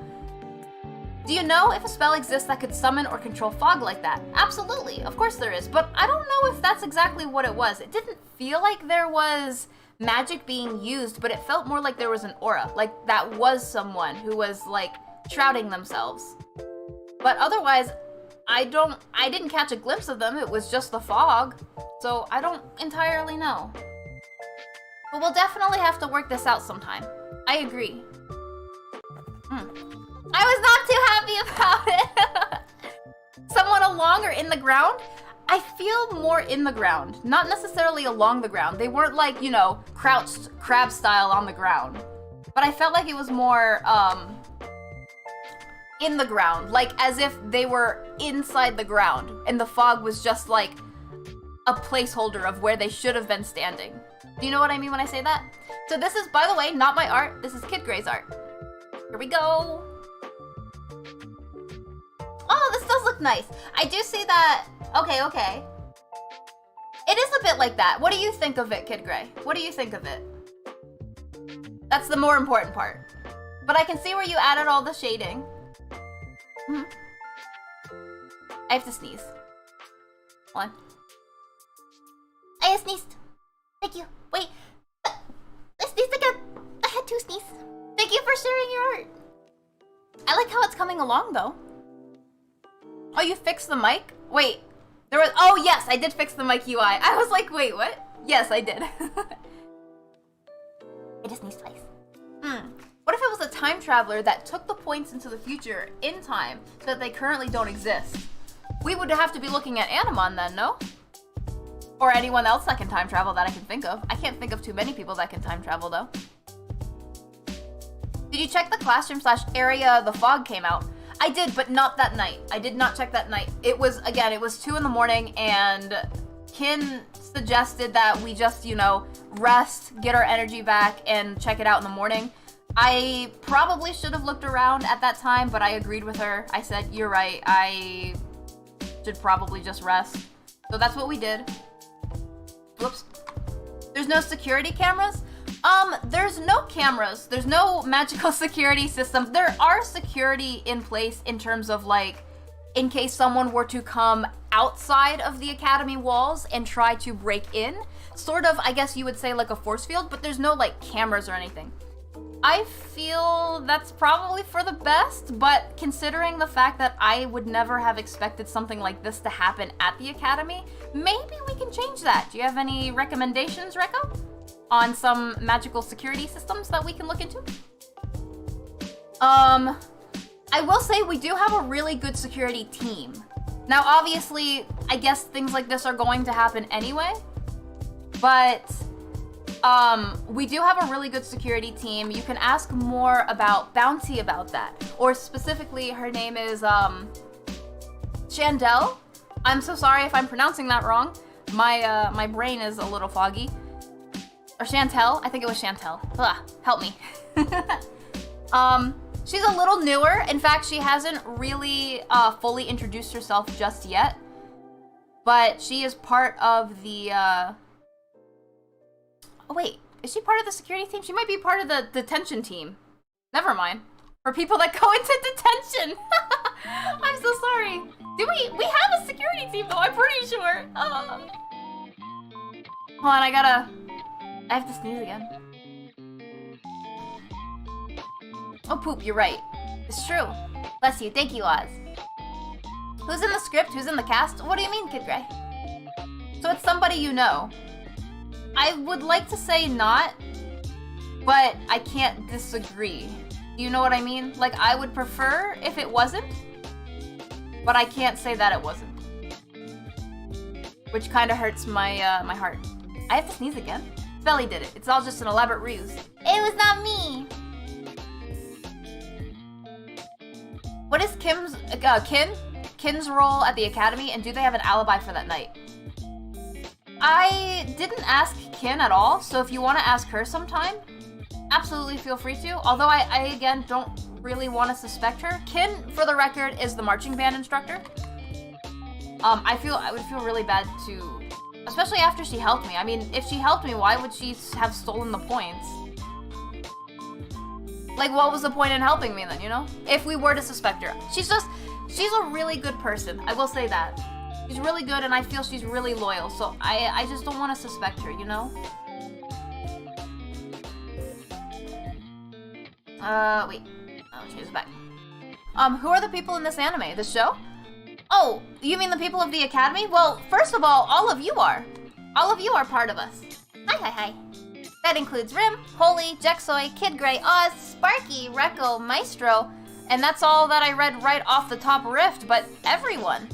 Do you know if a spell exists that could summon or control fog like that? Absolutely, of course there is. But I don't know if that's exactly what it was. It didn't feel like there was magic being used, but it felt more like there was an aura. Like that was someone who was, like, shrouding themselves. But otherwise, I didn't catch a glimpse of them. It was just the fog. So I don't entirely know. But we'll definitely have to work this out sometime. I agree. I was not too happy about it. Someone along or in the ground? I feel more in the ground, not necessarily along the ground. They weren't like, you know, crouched crab style on the ground. But I felt like it was more, in the ground, like as if they were inside the ground and the fog was just like a placeholder of where they should have been standing. Do you know what I mean when I say that? So this is, by the way, not my art. This is Kid Gray's art. Here we go. Oh, this does look nice. I do see that. Okay. It is a bit like that. What do you think of it, Kid Gray? What do you think of it? That's the more important part. But I can see where you added all the shading. I have to sneeze. Hold on. I sneezed. Thank you. Wait. I sneezed again. I had to sneeze. Thank you for sharing your art. I like how it's coming along, though. Oh, you fixed the mic? Wait. There was... Oh, yes, I did fix the mic UI. I was like, wait, what? Yes, I did. I just sneezed twice. What if it was a time traveler that took the points into the future in time so that they currently don't exist? We would have to be looking at Animon then, no? Or anyone else that can time travel that I can think of. I can't think of too many people that can time travel, though. Did you check the classroom/area the fog came out? I did, but not that night. I did not check that night. It was, again, it was 2 in the morning, and Kin suggested that we just, you know, rest, get our energy back, and check it out in the morning. I probably should have looked around at that time, but I agreed with her. I said, you're right, I should probably just rest. So that's what we did. Whoops. There's no security cameras? There's no cameras. There's no magical security systems. There are security in place in terms of, like, in case someone were to come outside of the academy walls and try to break in. Sort of, I guess you would say, like a force field, but there's no, like, cameras or anything. I feel that's probably for the best, but considering the fact that I would never have expected something like this to happen at the academy, maybe we can change that. Do you have any recommendations, Rekko? On some magical security systems that we can look into? I will say we do have a really good security team. Now, obviously, I guess things like this are going to happen anyway, but we do have a really good security team. You can ask more about Bounty about that. Or specifically, her name is, Chandel. I'm so sorry if I'm pronouncing that wrong. My brain is a little foggy. Or Chantel. I think it was Chantel. Ugh, help me. She's a little newer. In fact, she hasn't really fully introduced herself just yet. But she is part of the, Oh, wait. Is she part of the security team? She might be part of the detention team. Never mind. For people that go into detention. I'm so sorry. Do we have a security team, though? I'm pretty sure. Hold on, I have to sneeze again. Oh, poop, you're right. It's true. Bless you. Thank you, Oz. Who Who's in the script? Who's in the cast? What do you mean, Kid Gray? So it's somebody you know. I would like to say not, but I can't disagree. Do you know what I mean? Like, I would prefer if it wasn't, but I can't say that it wasn't. Which kind of hurts my my heart. I have to sneeze again? Belly did it. It's all just an elaborate ruse. It was not me! What is Kin's role at the academy, and do they have an alibi for that night? I didn't ask Kin at all, so if you want to ask her sometime, absolutely feel free to. Although I again, don't really want to suspect her. Kin, for the record, is the marching band instructor. I would feel really bad to, especially after she helped me. I mean, if she helped me, why would she have stolen the points? Like, what was the point in helping me then, you know? If we were to suspect her. She's a really good person. I will say that. She's really good, and I feel she's really loyal, so I just don't want to suspect her, you know? Wait. I'll change it back. Who are the people in this anime? This show? Oh, you mean the people of the academy? Well, first of all of you are. All of you are part of us. Hi. That includes Rim, Holy, Jexoy, Kid Gray, Oz, Sparky, Rekko, Maestro, and that's all that I read right off the top rift, but everyone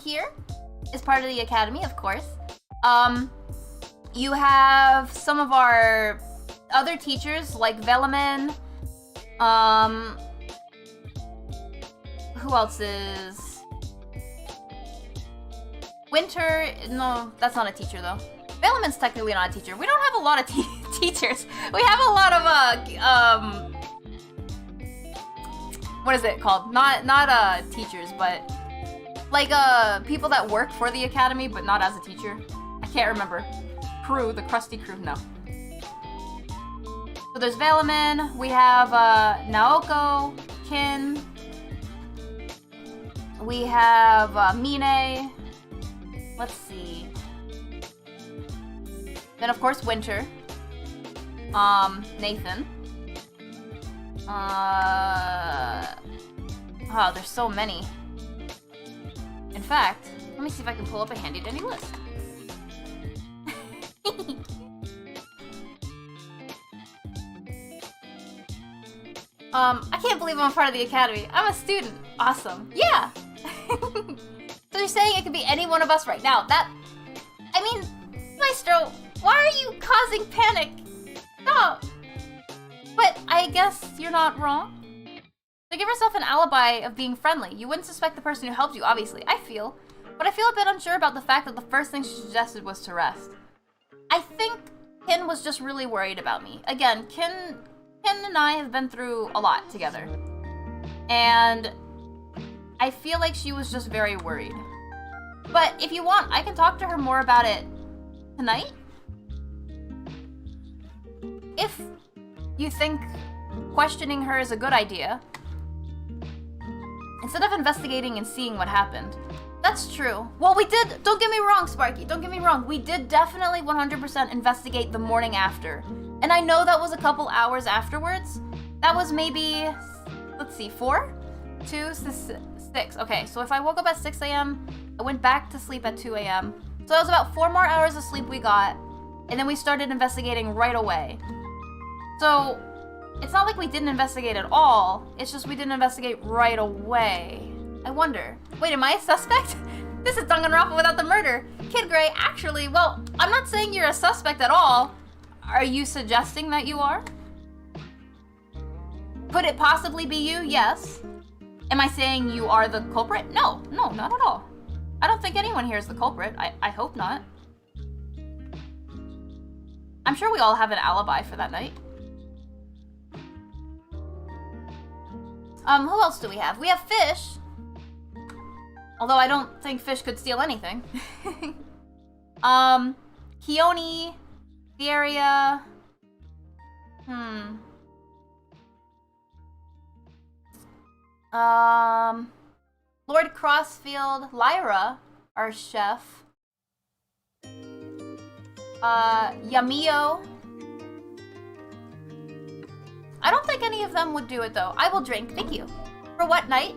here is part of the academy, of course. You have some of our other teachers, like Velamin, who else is... Winter, no, that's not a teacher though. Velamin's technically not a teacher. We don't have a lot of teachers. We have a lot of, what is it called? Not teachers, but like, people that work for the academy, but not as a teacher. I can't remember. Crew, the crusty crew, no. So there's Velamin, we have, Naoko, Kin, we have, Mine, let's see. Then of course Winter. Nathan. Oh, there's so many. In fact, let me see if I can pull up a handy dandy list. I can't believe I'm a part of the academy. I'm a student. Awesome. Yeah. So you're saying it could be any one of us right now. I mean, Maestro, why are you causing panic? Stop. But I guess you're not wrong. So give yourself an alibi of being friendly. You wouldn't suspect the person who helped you, obviously. I feel. But I feel a bit unsure about the fact that the first thing she suggested was to rest. I think Kin was just really worried about me. Again, Kin and I have been through a lot together. And I feel like she was just very worried. But if you want, I can talk to her more about it tonight. If you think questioning her is a good idea, instead of investigating and seeing what happened. That's true. Well, we did, don't get me wrong, Sparky, don't get me wrong. We did definitely 100% investigate the morning after. And I know that was a couple hours afterwards. That was maybe, let's see, 4? 2, 6. Okay, so if I woke up at 6 a.m., I went back to sleep at 2 a.m. So that was about 4 more hours of sleep we got. And then we started investigating right away. So it's not like we didn't investigate at all. It's just we didn't investigate right away. I wonder. Wait, am I a suspect? This is Danganronpa without the murder. Kid Gray, actually, well, I'm not saying you're a suspect at all. Are you suggesting that you are? Could it possibly be you? Yes. Am I saying you are the culprit? No, not at all. I don't think anyone here is the culprit. I hope not. I'm sure we all have an alibi for that night. Who else do we have? We have Fish. Although I don't think Fish could steal anything. Keone, Theria. Lord Crossfield, Lyra, our chef. Yamio. I don't think any of them would do it though. I will drink, thank you. For what night?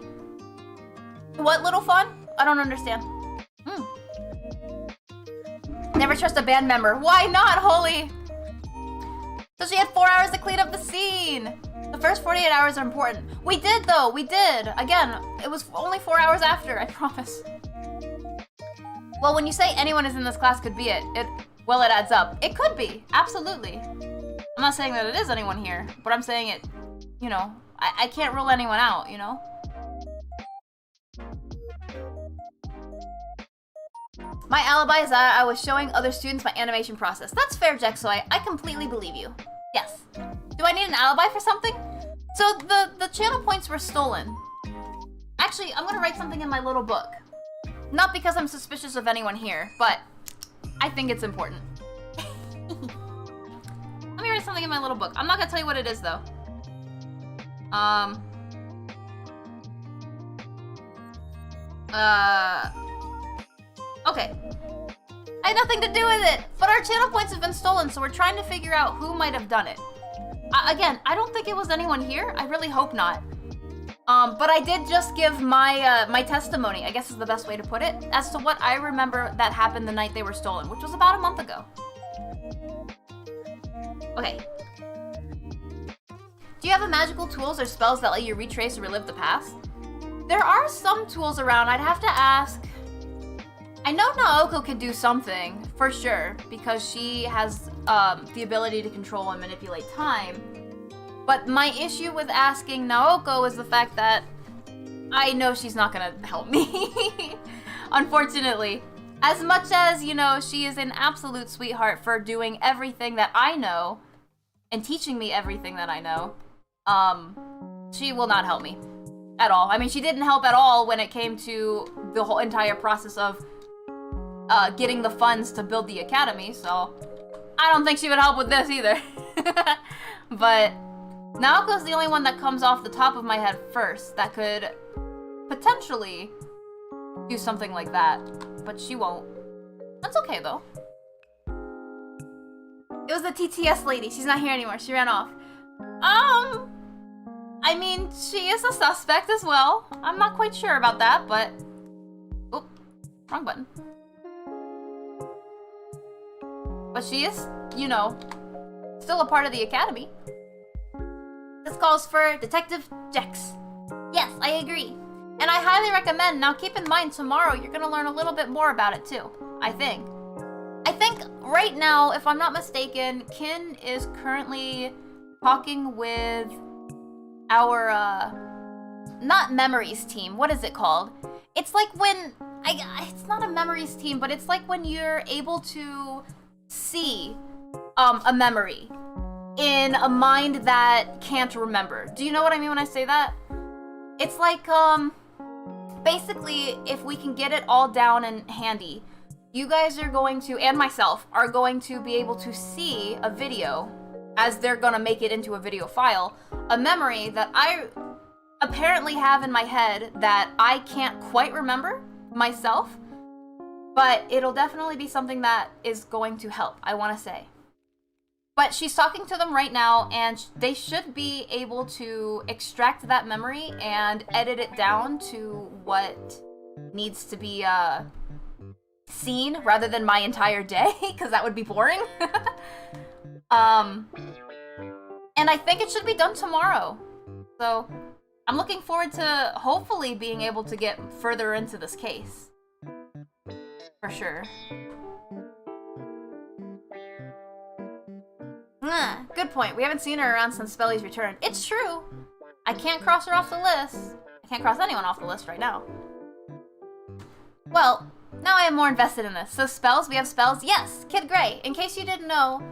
What little fun? I don't understand. Never trust a band member. Why not, Holy? So she had 4 hours to clean up the scene. The first 48 hours are important. We did, though. We did. Again, it was only 4 hours after, I promise. Well, when you say anyone is in this class could be it, well, it adds up. It could be. Absolutely. I'm not saying that it is anyone here, but I'm saying it, you know, I can't rule anyone out, you know? My alibi is that I was showing other students my animation process. That's fair, Jexoy. I completely believe you. Yes. Do I need an alibi for something? So the channel points were stolen. Actually, I'm gonna write something in my little book. Not because I'm suspicious of anyone here, but I think it's important. Let me write something in my little book. I'm not gonna tell you what it is, though. Okay. I had nothing to do with it, but our channel points have been stolen, so we're trying to figure out who might have done it. Again, I don't think it was anyone here. I really hope not. But I did just give my my testimony, I guess is the best way to put it, as to what I remember that happened the night they were stolen, which was about a month ago. Okay. Do you have magical tools or spells that let you retrace or relive the past? There are some tools around. I'd have to ask. I know Naoko could do something, for sure, because she has the ability to control and manipulate time. But my issue with asking Naoko is the fact that I know she's not gonna help me, unfortunately. As much as, you know, she is an absolute sweetheart for doing everything that I know and teaching me everything that I know, she will not help me at all. I mean, she didn't help at all when it came to the whole entire process of getting the funds to build the academy, so I don't think she would help with this either. But Naoko's the only one that comes off the top of my head first that could potentially do something like that, but she won't. That's okay, though. It was the TTS lady. She's not here anymore. She ran off. I mean, she is a suspect as well. I'm not quite sure about that, but... Oop, wrong button. But she is, you know, still a part of the academy. This calls for Detective Jex. Yes, I agree. And I highly recommend, now keep in mind, tomorrow you're gonna learn a little bit more about it too, I think. I think right now, if I'm not mistaken, Kin is currently talking with our, not memories team, what is it called? It's like when, it's not a memories team, but it's like when you're able to see a memory in a mind that can't remember. Do you know what I mean when I say that? It's like, basically, if we can get it all down and handy, you guys are going to, and myself, are going to be able to see a video, as they're gonna make it into a video file, a memory that I apparently have in my head that I can't quite remember myself, but it'll definitely be something that is going to help, I want to say. But she's talking to them right now, and they should be able to extract that memory and edit it down to what needs to be seen, rather than my entire day, because that would be boring. And I think it should be done tomorrow. So I'm looking forward to hopefully being able to get further into this case. For sure. Good point. We haven't seen her around since Spelly's return. It's true. I can't cross her off the list. I can't cross anyone off the list right now. Well, now I am more invested in this. So spells, we have spells. Yes, Kid Gray. In case you didn't know,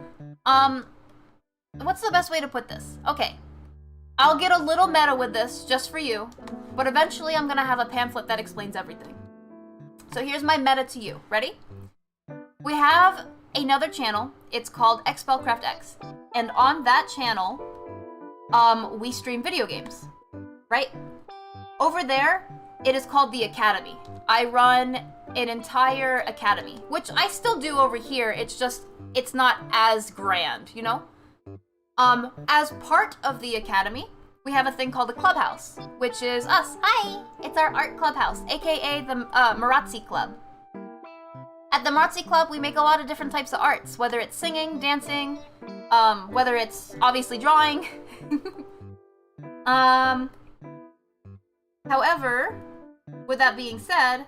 what's the best way to put this? Okay. I'll get a little meta with this just for you, but eventually I'm gonna have a pamphlet that explains everything. So here's my meta to you. Ready? We have another channel. It's called Xspellcraft X. And on that channel, we stream video games, right? Over there, it is called the Academy. I run an entire academy, which I still do over here. It's just, it's not as grand, you know? As part of the academy, we have a thing called the clubhouse, which is us. Hi! It's our art clubhouse, aka the Marazzi Club. At the Marazzi Club, we make a lot of different types of arts, whether it's singing, dancing, whether it's obviously drawing. However, with that being said,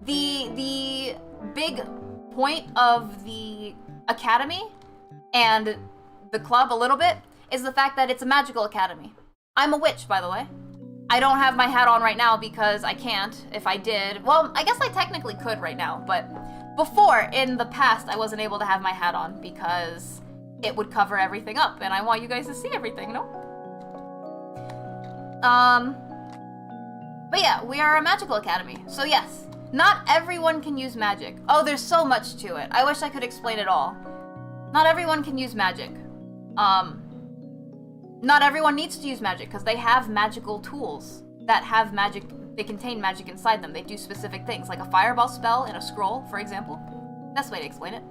the big point of the academy and the club a little bit is the fact that it's a magical academy. I'm a witch, by the way. I don't have my hat on right now because I can't. If I did, well, I guess I technically could right now, but before, in the past, I wasn't able to have my hat on because it would cover everything up, and I want you guys to see everything, no? But yeah, we are a magical academy, so yes, not everyone can use magic. Oh, there's so much to it. I wish I could explain it all. Not everyone can use magic. Not everyone needs to use magic because they have magical tools that have magic. They contain magic inside them. They do specific things, like a fireball spell in a scroll, for example. Best way to explain it.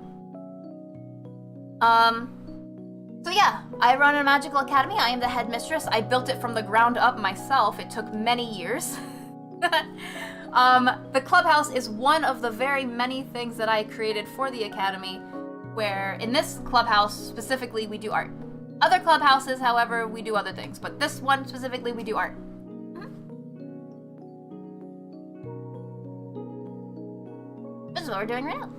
So yeah, I run a magical academy. I am the headmistress. I built it from the ground up myself. It took many years. The clubhouse is one of the very many things that I created for the academy, where in this clubhouse specifically we do art. Other clubhouses, however, we do other things, but this one specifically we do art. This is what we're doing right now.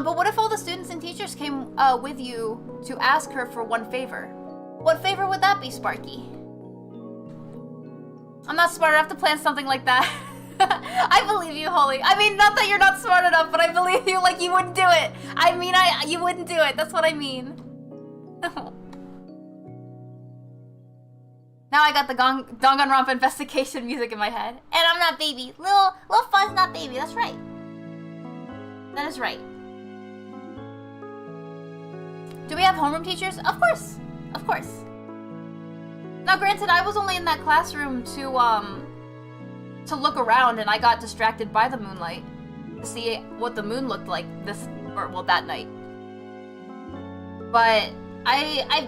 But what if all the students and teachers came with you to ask her for one favor? What favor would that be, Sparky? I'm not smart enough to plan something like that. I believe you, Holly. I mean, not that you're not smart enough, but I believe you like you wouldn't do it. I mean, you wouldn't do it. That's what I mean. Now I got the Danganronpa investigation music in my head. And I'm not baby. Little Fuzz not baby. That's right. That is right. Do we have homeroom teachers? Of course. Of course. Now granted, I was only in that classroom to look around, and I got distracted by the moonlight to see what the moon looked like that night. But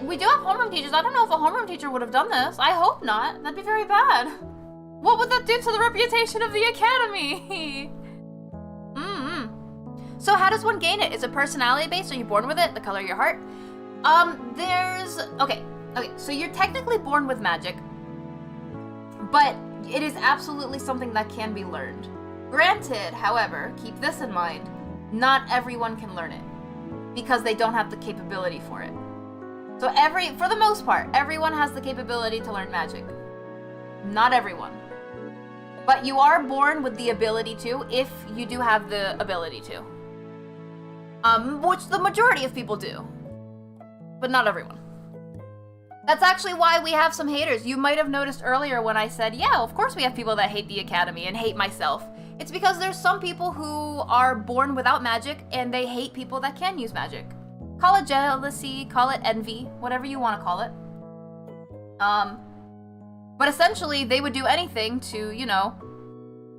we do have homeroom teachers. I don't know if a homeroom teacher would have done this. I hope not. That'd be very bad. What would that do to the reputation of the academy? So how does one gain it? Is it personality based? Are you born with it? The color of your heart? Okay, so you're technically born with magic, but it is absolutely something that can be learned. Granted, however, keep this in mind, not everyone can learn it because they don't have the capability for it. So for the most part, everyone has the capability to learn magic. Not everyone. But you are born with the ability to, if you do have the ability to. Which the majority of people do. But not everyone. That's actually why we have some haters. You might have noticed earlier when I said, yeah, of course we have people that hate the academy and hate myself. It's because there's some people who are born without magic and they hate people that can use magic. Call it jealousy, call it envy, whatever you want to call it. But essentially they would do anything to,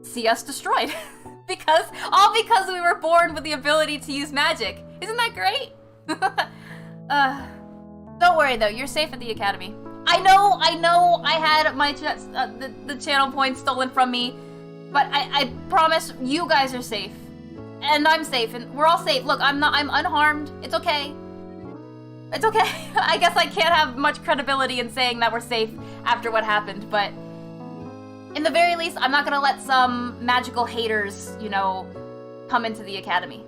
see us destroyed. because we were born with the ability to use magic. Isn't that great? Don't worry though, you're safe at the academy. I know I had my the channel points stolen from me, but I promise you guys are safe. And I'm safe, and we're all safe. Look, I'm unharmed. It's okay. It's okay. I guess I can't have much credibility in saying that we're safe after what happened, but in the very least, I'm not gonna let some magical haters, come into the academy.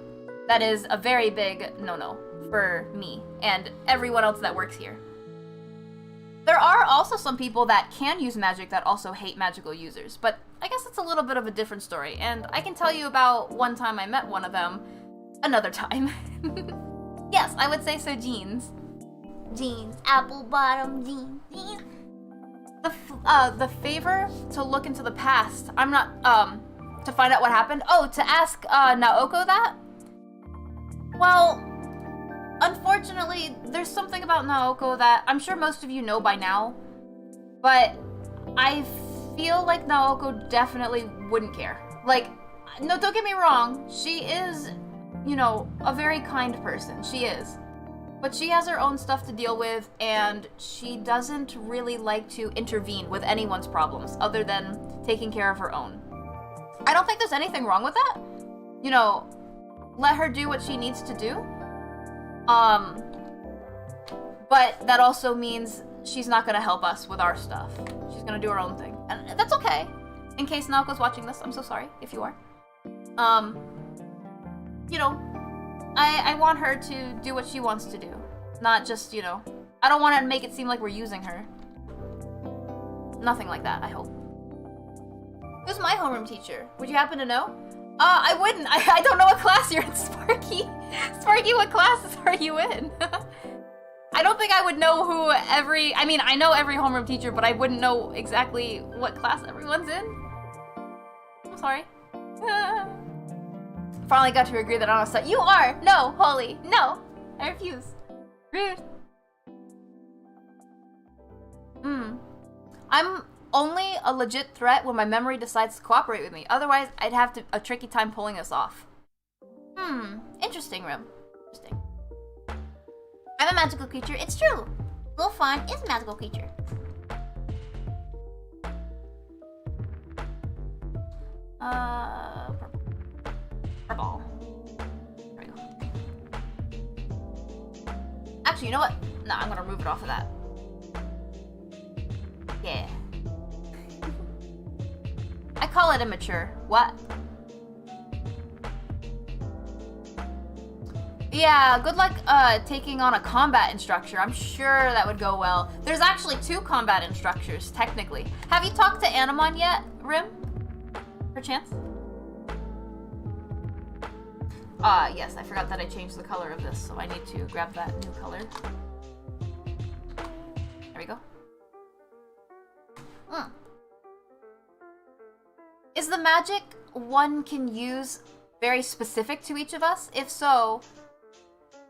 That is a very big no-no for me and everyone else that works here. There are also some people that can use magic that also hate magical users, but I guess it's a little bit of a different story, and I can tell you about one time I met one of them another time. Yes, I would say so, jeans. Jeans, apple bottom jeans. The favor to look into the past. I'm not, to find out what happened. Oh, to ask, Naoko that? Well, unfortunately, there's something about Naoko that I'm sure most of you know by now, but I feel like Naoko definitely wouldn't care. Like, no, don't get me wrong, she is, a very kind person, she is. But she has her own stuff to deal with, and she doesn't really like to intervene with anyone's problems other than taking care of her own. I don't think there's anything wrong with that. You know, let her do what she needs to do. But that also means she's not gonna help us with our stuff. She's gonna do her own thing. And that's okay. In case Naoko's watching this, I'm so sorry if you are. You know, I want her to do what she wants to do. Not just, you know, I don't want to make it seem like we're using her. Nothing like that, I hope. Who's my homeroom teacher? Would you happen to know? I wouldn't. I don't know what class you're in, Sparky. Sparky, what classes are you in? I don't think I would know who I mean, I know every homeroom teacher, but I wouldn't know exactly what class everyone's in. I'm sorry. Finally got to agree that I'm a slut. You are! No, Holy! No! I refuse. Rude. I'm only a legit threat when my memory decides to cooperate with me. Otherwise, I'd have a tricky time pulling us off. Interesting, Rim. Interesting. I'm a magical creature. It's true. Wolfon is a magical creature. Purple. There we go. Actually, you know what? No, I'm gonna remove it off of that. Yeah. I call it immature. What? Yeah, good luck taking on a combat instructor. I'm sure that would go well. There's actually 2 combat instructors, technically. Have you talked to Animon yet, Rim? Perchance? Yes, I forgot that I changed the color of this, so I need to grab that new color. There we go. Is the magic one can use very specific to each of us? If so,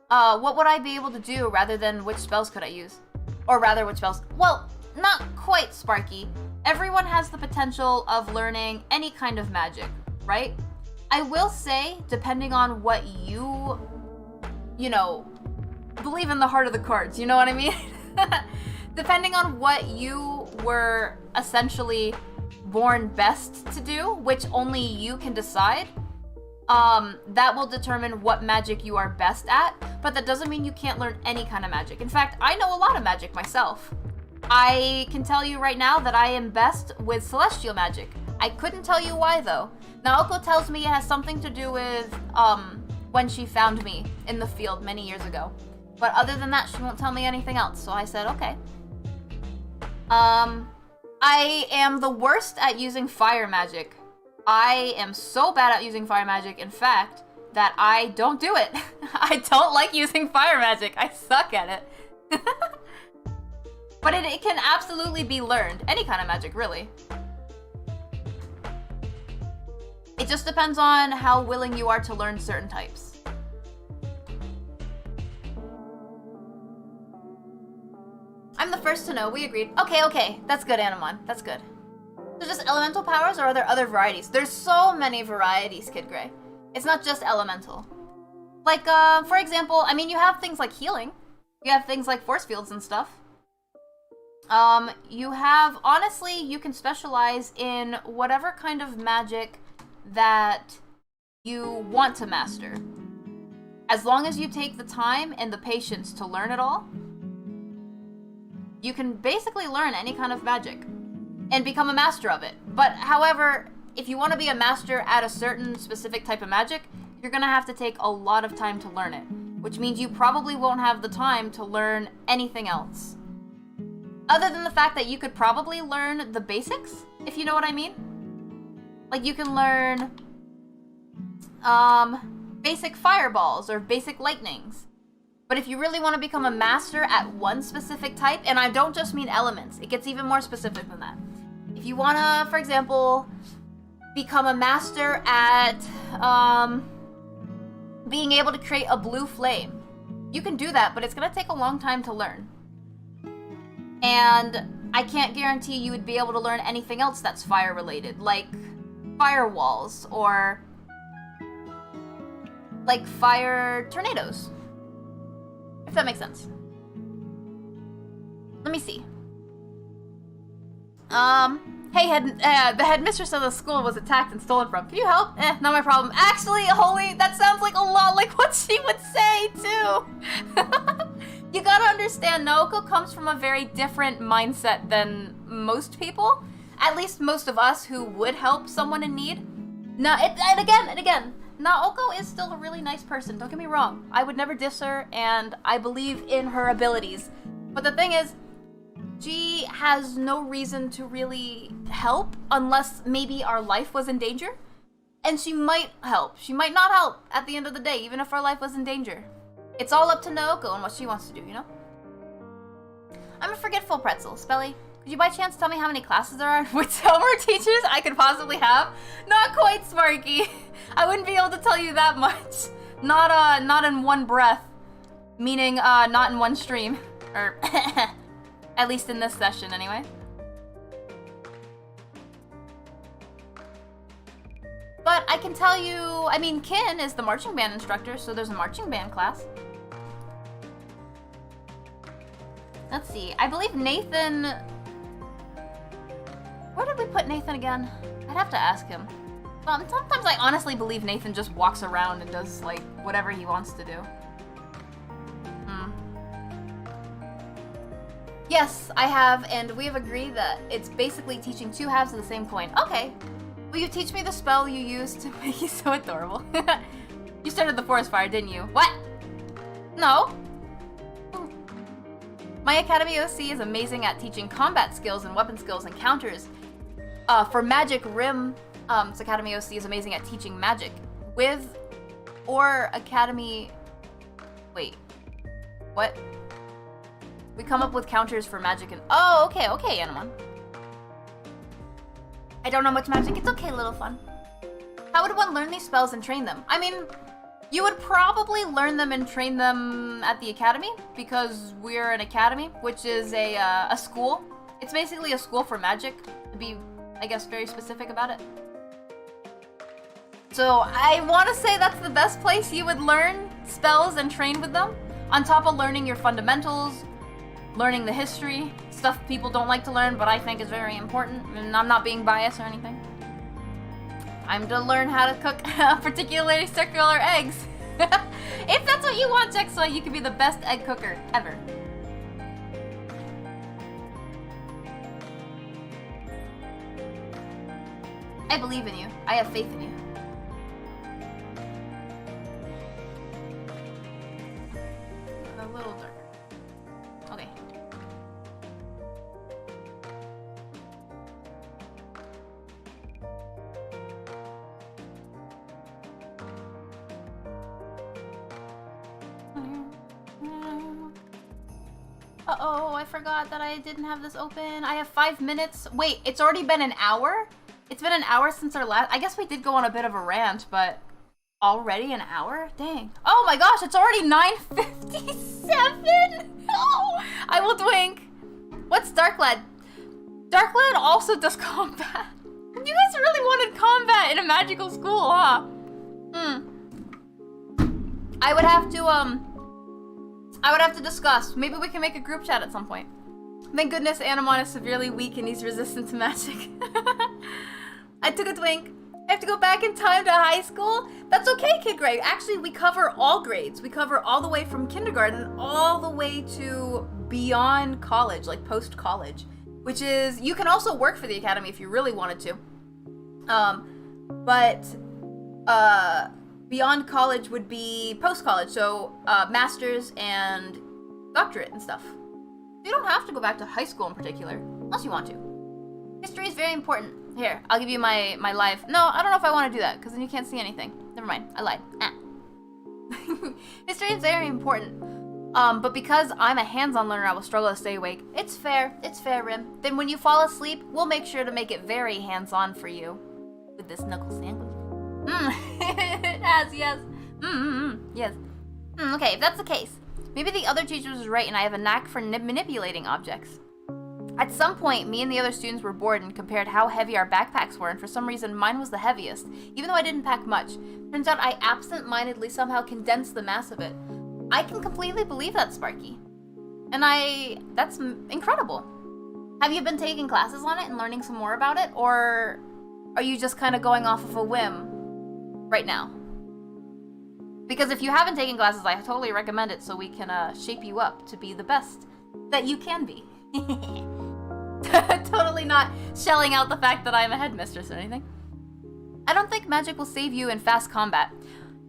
what would I be able to do rather than which spells could I use? Or rather, which spells? Well, not quite, Sparky. Everyone has the potential of learning any kind of magic, right? I will say, depending on what you know, believe in the heart of the cards, you know what I mean? Depending on what you were essentially born best to do, which only you can decide, that will determine what magic you are best at, but that doesn't mean you can't learn any kind of magic. In fact, I know a lot of magic myself. I can tell you right now that I am best with celestial magic. I couldn't tell you why, though. Naoko tells me it has something to do with, when she found me in the field many years ago. But other than that, she won't tell me anything else, so I said, okay. I am the worst at using fire magic. I am so bad at using fire magic, in fact, that I don't do it. I don't like using fire magic. I suck at it. But it can absolutely be learned. Any kind of magic, really. It just depends on how willing you are to learn certain types. I'm the first to know, we agreed. Okay, that's good, Animon, that's good. So just elemental powers, or are there other varieties? There's so many varieties, Kid Gray. It's not just elemental. Like, for example, I mean, you have things like healing. You have things like force fields and stuff. You have, honestly, you can specialize in whatever kind of magic that you want to master. As long as you take the time and the patience to learn it all, you can basically learn any kind of magic and become a master of it. But however, if you want to be a master at a certain specific type of magic, you're gonna have to take a lot of time to learn it, which means you probably won't have the time to learn anything else. Other than the fact that you could probably learn the basics, if you know what I mean. Like, you can learn basic fireballs or basic lightnings. But if you really want to become a master at one specific type, and I don't just mean elements, it gets even more specific than that. If you want to, for example, become a master at being able to create a blue flame, you can do that, but it's going to take a long time to learn. And I can't guarantee you would be able to learn anything else that's fire related, like firewalls or like fire tornadoes. If that makes sense. Let me see. Hey, the headmistress of the school was attacked and stolen from. Can you help? Not my problem. Actually, Holy, that sounds like a lot like what she would say, too. You gotta understand, Naoko comes from a very different mindset than most people. At least most of us who would help someone in need. And again, Naoko is still a really nice person, don't get me wrong. I would never diss her, and I believe in her abilities. But the thing is, she has no reason to really help unless maybe our life was in danger. And she might help. She might not help at the end of the day, even if our life was in danger. It's all up to Naoko and what she wants to do, you know? I'm a forgetful pretzel. Spelly, could you by chance tell me how many classes there are? Which more teachers I could possibly have? Not quite, Sparky. I wouldn't be able to tell you that much. Not in one breath. Meaning, not in one stream. Or... At least in this session, anyway. But I can tell you, I mean, Kin is the marching band instructor, so there's a marching band class. Let's see, I believe Nathan... Where did we put Nathan again? I'd have to ask him. Sometimes I honestly believe Nathan just walks around and does, like, whatever he wants to do. Yes, I have, and we have agreed that it's basically teaching two halves of the same coin. Okay. Will you teach me the spell you used to make you so adorable? You started the forest fire, didn't you? What? No. My Academy OC is amazing at teaching combat skills and weapon skills and counters. For Magic Rim's Academy OC is amazing at teaching magic. With or Academy... Wait. What? We come up with counters for magic and... Oh, okay, Anamon. I don't know much magic. It's okay, little fun. How would one learn these spells and train them? I mean, you would probably learn them and train them at the academy, because we're an academy, which is a school. It's basically a school for magic, to be, I guess, very specific about it. So I want to say that's the best place you would learn spells and train with them, on top of learning your fundamentals, learning the history, stuff people don't like to learn, but I think is very important, and I'm not being biased or anything. I'm to learn how to cook particularly circular eggs. If that's what you want, Jexoy, you can be the best egg cooker ever. I believe in you. I have faith in you. A little darker. Okay. Uh-oh, I forgot that I didn't have this open. I have 5 minutes. Wait, it's already been an hour? It's been an hour since our last... I guess we did go on a bit of a rant, but... Already an hour? Dang. Oh my gosh, it's already 9:57? Oh, I will twink. What's Darklad? Darklad also does combat. You guys really wanted combat in a magical school, huh? I would have to discuss. Maybe we can make a group chat at some point. Thank goodness Anamon is severely weak and he's resistant to magic. I took a twink. I have to go back in time to high school? That's okay, Kid Greg. Actually, we cover all grades. We cover all the way from kindergarten all the way to beyond college, like post-college. Which is, you can also work for the academy if you really wanted to. Beyond college would be post-college, so master's and doctorate and stuff. You don't have to go back to high school in particular, unless you want to. History is very important. Here, I'll give you my live... No, I don't know if I want to do that, because then you can't see anything. Never mind, I lied. History is very important. But because I'm a hands-on learner, I will struggle to stay awake. It's fair, Rim. Then when you fall asleep, we'll make sure to make it very hands-on for you. With this knuckle sandwich. Yes. Yes. Okay, if that's the case, maybe the other teacher was right and I have a knack for manipulating objects. At some point, me and the other students were bored and compared how heavy our backpacks were, and for some reason, mine was the heaviest, even though I didn't pack much. Turns out I absent-mindedly somehow condensed the mass of it. I can completely believe that, Sparky. And that's incredible. Have you been taking classes on it and learning some more about it? Or are you just kind of going off of a whim right now? Because if you haven't taken classes, I totally recommend it so we can shape you up to be the best that you can be. Totally not shelling out the fact that I'm a headmistress or anything. I don't think magic will save you in fast combat.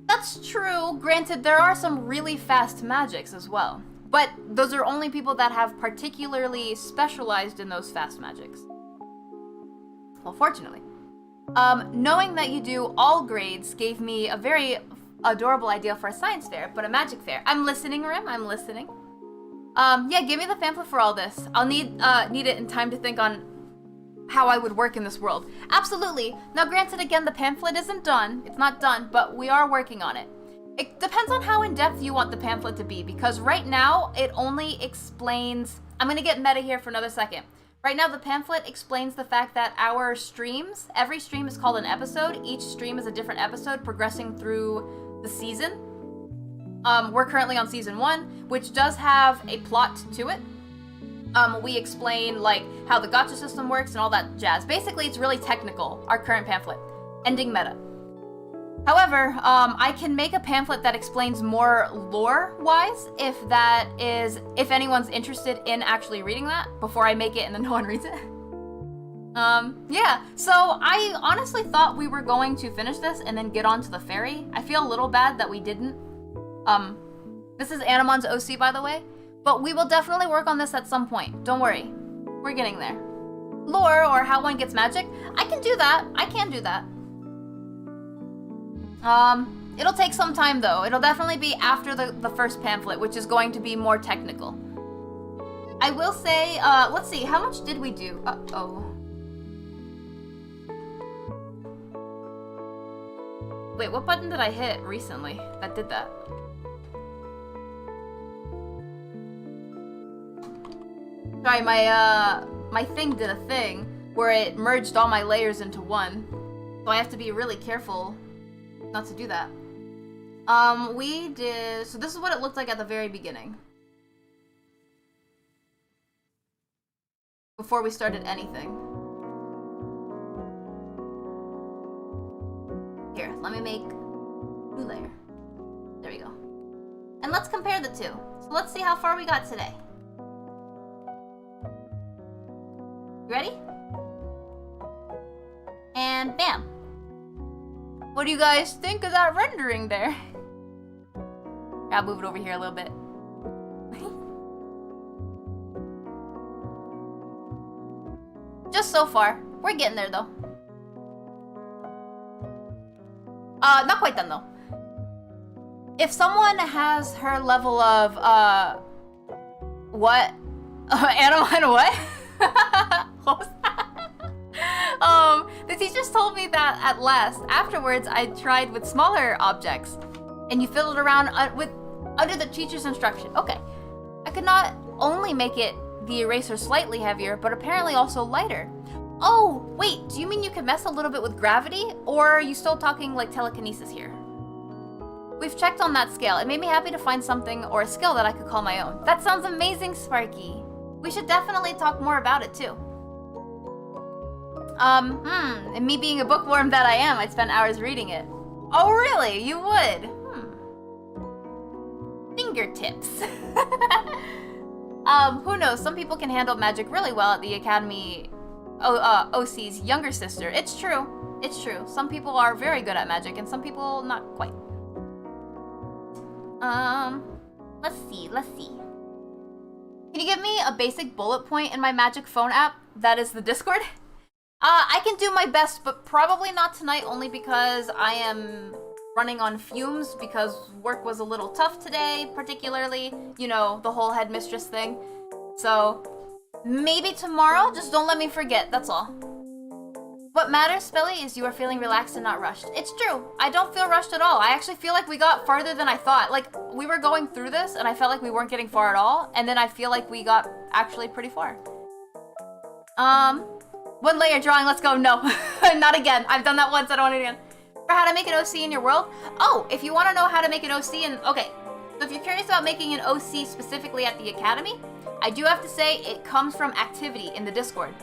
That's true. Granted, there are some really fast magics as well. But those are only people that have particularly specialized in those fast magics. Well, fortunately. Knowing that you do all grades gave me a very adorable idea for a science fair, but a magic fair. I'm listening, Rim. I'm listening. Yeah, give me the pamphlet for all this. I'll need it in time to think on how I would work in this world. Absolutely. Now, granted, again, the pamphlet isn't done. It's not done, but we are working on it. It depends on how in-depth you want the pamphlet to be, because right now, it only explains... I'm gonna get meta here for another second. Right now, the pamphlet explains the fact that our streams, every stream is called an episode. Each stream is a different episode progressing through the season. We're currently on season 1, which does have a plot to it. We explain, like, how the gacha system works and all that jazz. Basically, it's really technical, our current pamphlet. Ending meta. However, I can make a pamphlet that explains more lore-wise, if anyone's interested in actually reading that, before I make it and then no one reads it. Yeah, so I honestly thought we were going to finish this and then get on to the ferry. I feel a little bad that we didn't. This is Animon's OC, by the way, but we will definitely work on this at some point. Don't worry. We're getting there. Lore, or how one gets magic, I can do that. I can do that. It'll take some time, though. It'll definitely be after the first pamphlet, which is going to be more technical. I will say, let's see, how much did we do? Uh-oh. Wait, what button did I hit recently that did that? Sorry, my thing did a thing where it merged all my layers into one. So I have to be really careful not to do that. So this is what it looked like at the very beginning. Before we started anything. Here, let me make a new layer. There we go. And let's compare the two. So let's see how far we got today. You ready? And bam. What do you guys think of that rendering there? I'll move it over here a little bit. Just so far. We're getting there, though. Not quite done, though. If someone has her level of, what? Animal what? What was that? The teachers told me that at last. Afterwards, I tried with smaller objects, and you fiddled around under the teacher's instruction. Okay. I could not only make the eraser slightly heavier, but apparently also lighter. Oh, wait, do you mean you could mess a little bit with gravity? Or are you still talking like telekinesis here? We've checked on that scale. It made me happy to find something or a skill that I could call my own. That sounds amazing, Sparky. We should definitely talk more about it, too. And me being a bookworm that I am, I'd spend hours reading it. Oh, really? You would? Fingertips. Who knows? Some people can handle magic really well at the Academy OC's younger sister. It's true. It's true. Some people are very good at magic, and some people not quite. Let's see. Can you give me a basic bullet point in my magic phone app? That is the Discord? I can do my best, but probably not tonight, only because I am running on fumes because work was a little tough today, particularly, you know, the whole headmistress thing. So, maybe tomorrow? Just don't let me forget, that's all. What matters, Spelly, is you are feeling relaxed and not rushed. It's true. I don't feel rushed at all. I actually feel like we got farther than I thought. Like, we were going through this, and I felt like we weren't getting far at all, and then I feel like we got actually pretty far. One layer drawing, let's go. No, not again. I've done that once, I don't want it again. For how to make an OC in your world? Oh, if you want to know how to make an OC in... Okay, So if you're curious about making an OC specifically at the Academy, I do have to say it comes from activity in the Discord.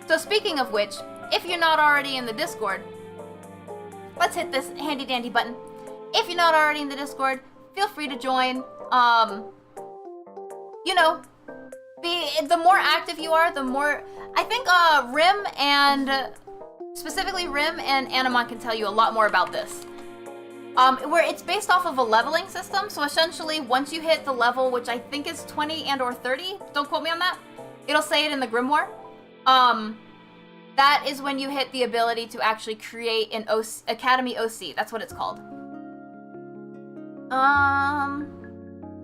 So speaking of which, if you're not already in the Discord, let's hit this handy dandy button. If you're not already in the Discord, feel free to join. You know, the more active you are, the more... I think Rim and... specifically Rim and Animon can tell you a lot more about this. Where it's based off of a leveling system, so essentially once you hit the level, which I think is 20 and or 30, don't quote me on that, it'll say it in the Grimoire. That is when you hit the ability to actually create an Academy OC. That's what it's called.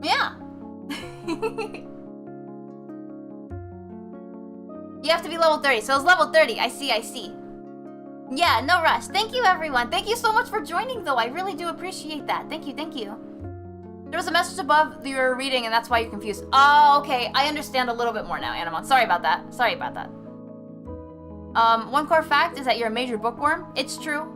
Yeah. You have to be level 30, so it's level 30. I see. Yeah, no rush. Thank you, everyone. Thank you so much for joining, though. I really do appreciate that. Thank you. There was a message above you were reading, and that's why you're confused. Oh, okay. I understand a little bit more now, Animon. Sorry about that. One core fact is that you're a major bookworm. It's true.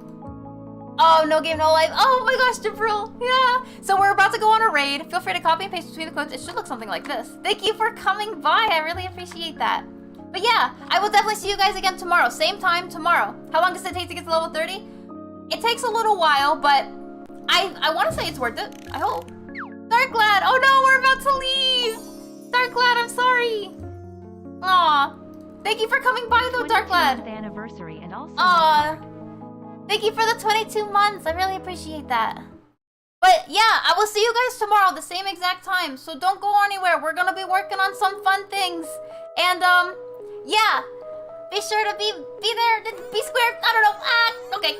Oh, no game, no life. Oh my gosh, Jabril. Yeah. So we're about to go on a raid. Feel free to copy and paste between the quotes. It should look something like this. Thank you for coming by. I really appreciate that. But yeah, I will definitely see you guys again tomorrow. Same time tomorrow. How long does it take to get to level 30? It takes a little while, but I want to say it's worth it. I hope. Darklad! Oh no, we're about to leave! Darklad, I'm sorry. Aw. Thank you for coming by though, Darklad. 22nd anniversary and also... Aw. Thank you for the 22 months. I really appreciate that. But yeah, I will see you guys tomorrow, the same exact time. So don't go anywhere. We're gonna be working on some fun things. And yeah, be sure to be there, be square. I don't know. Okay.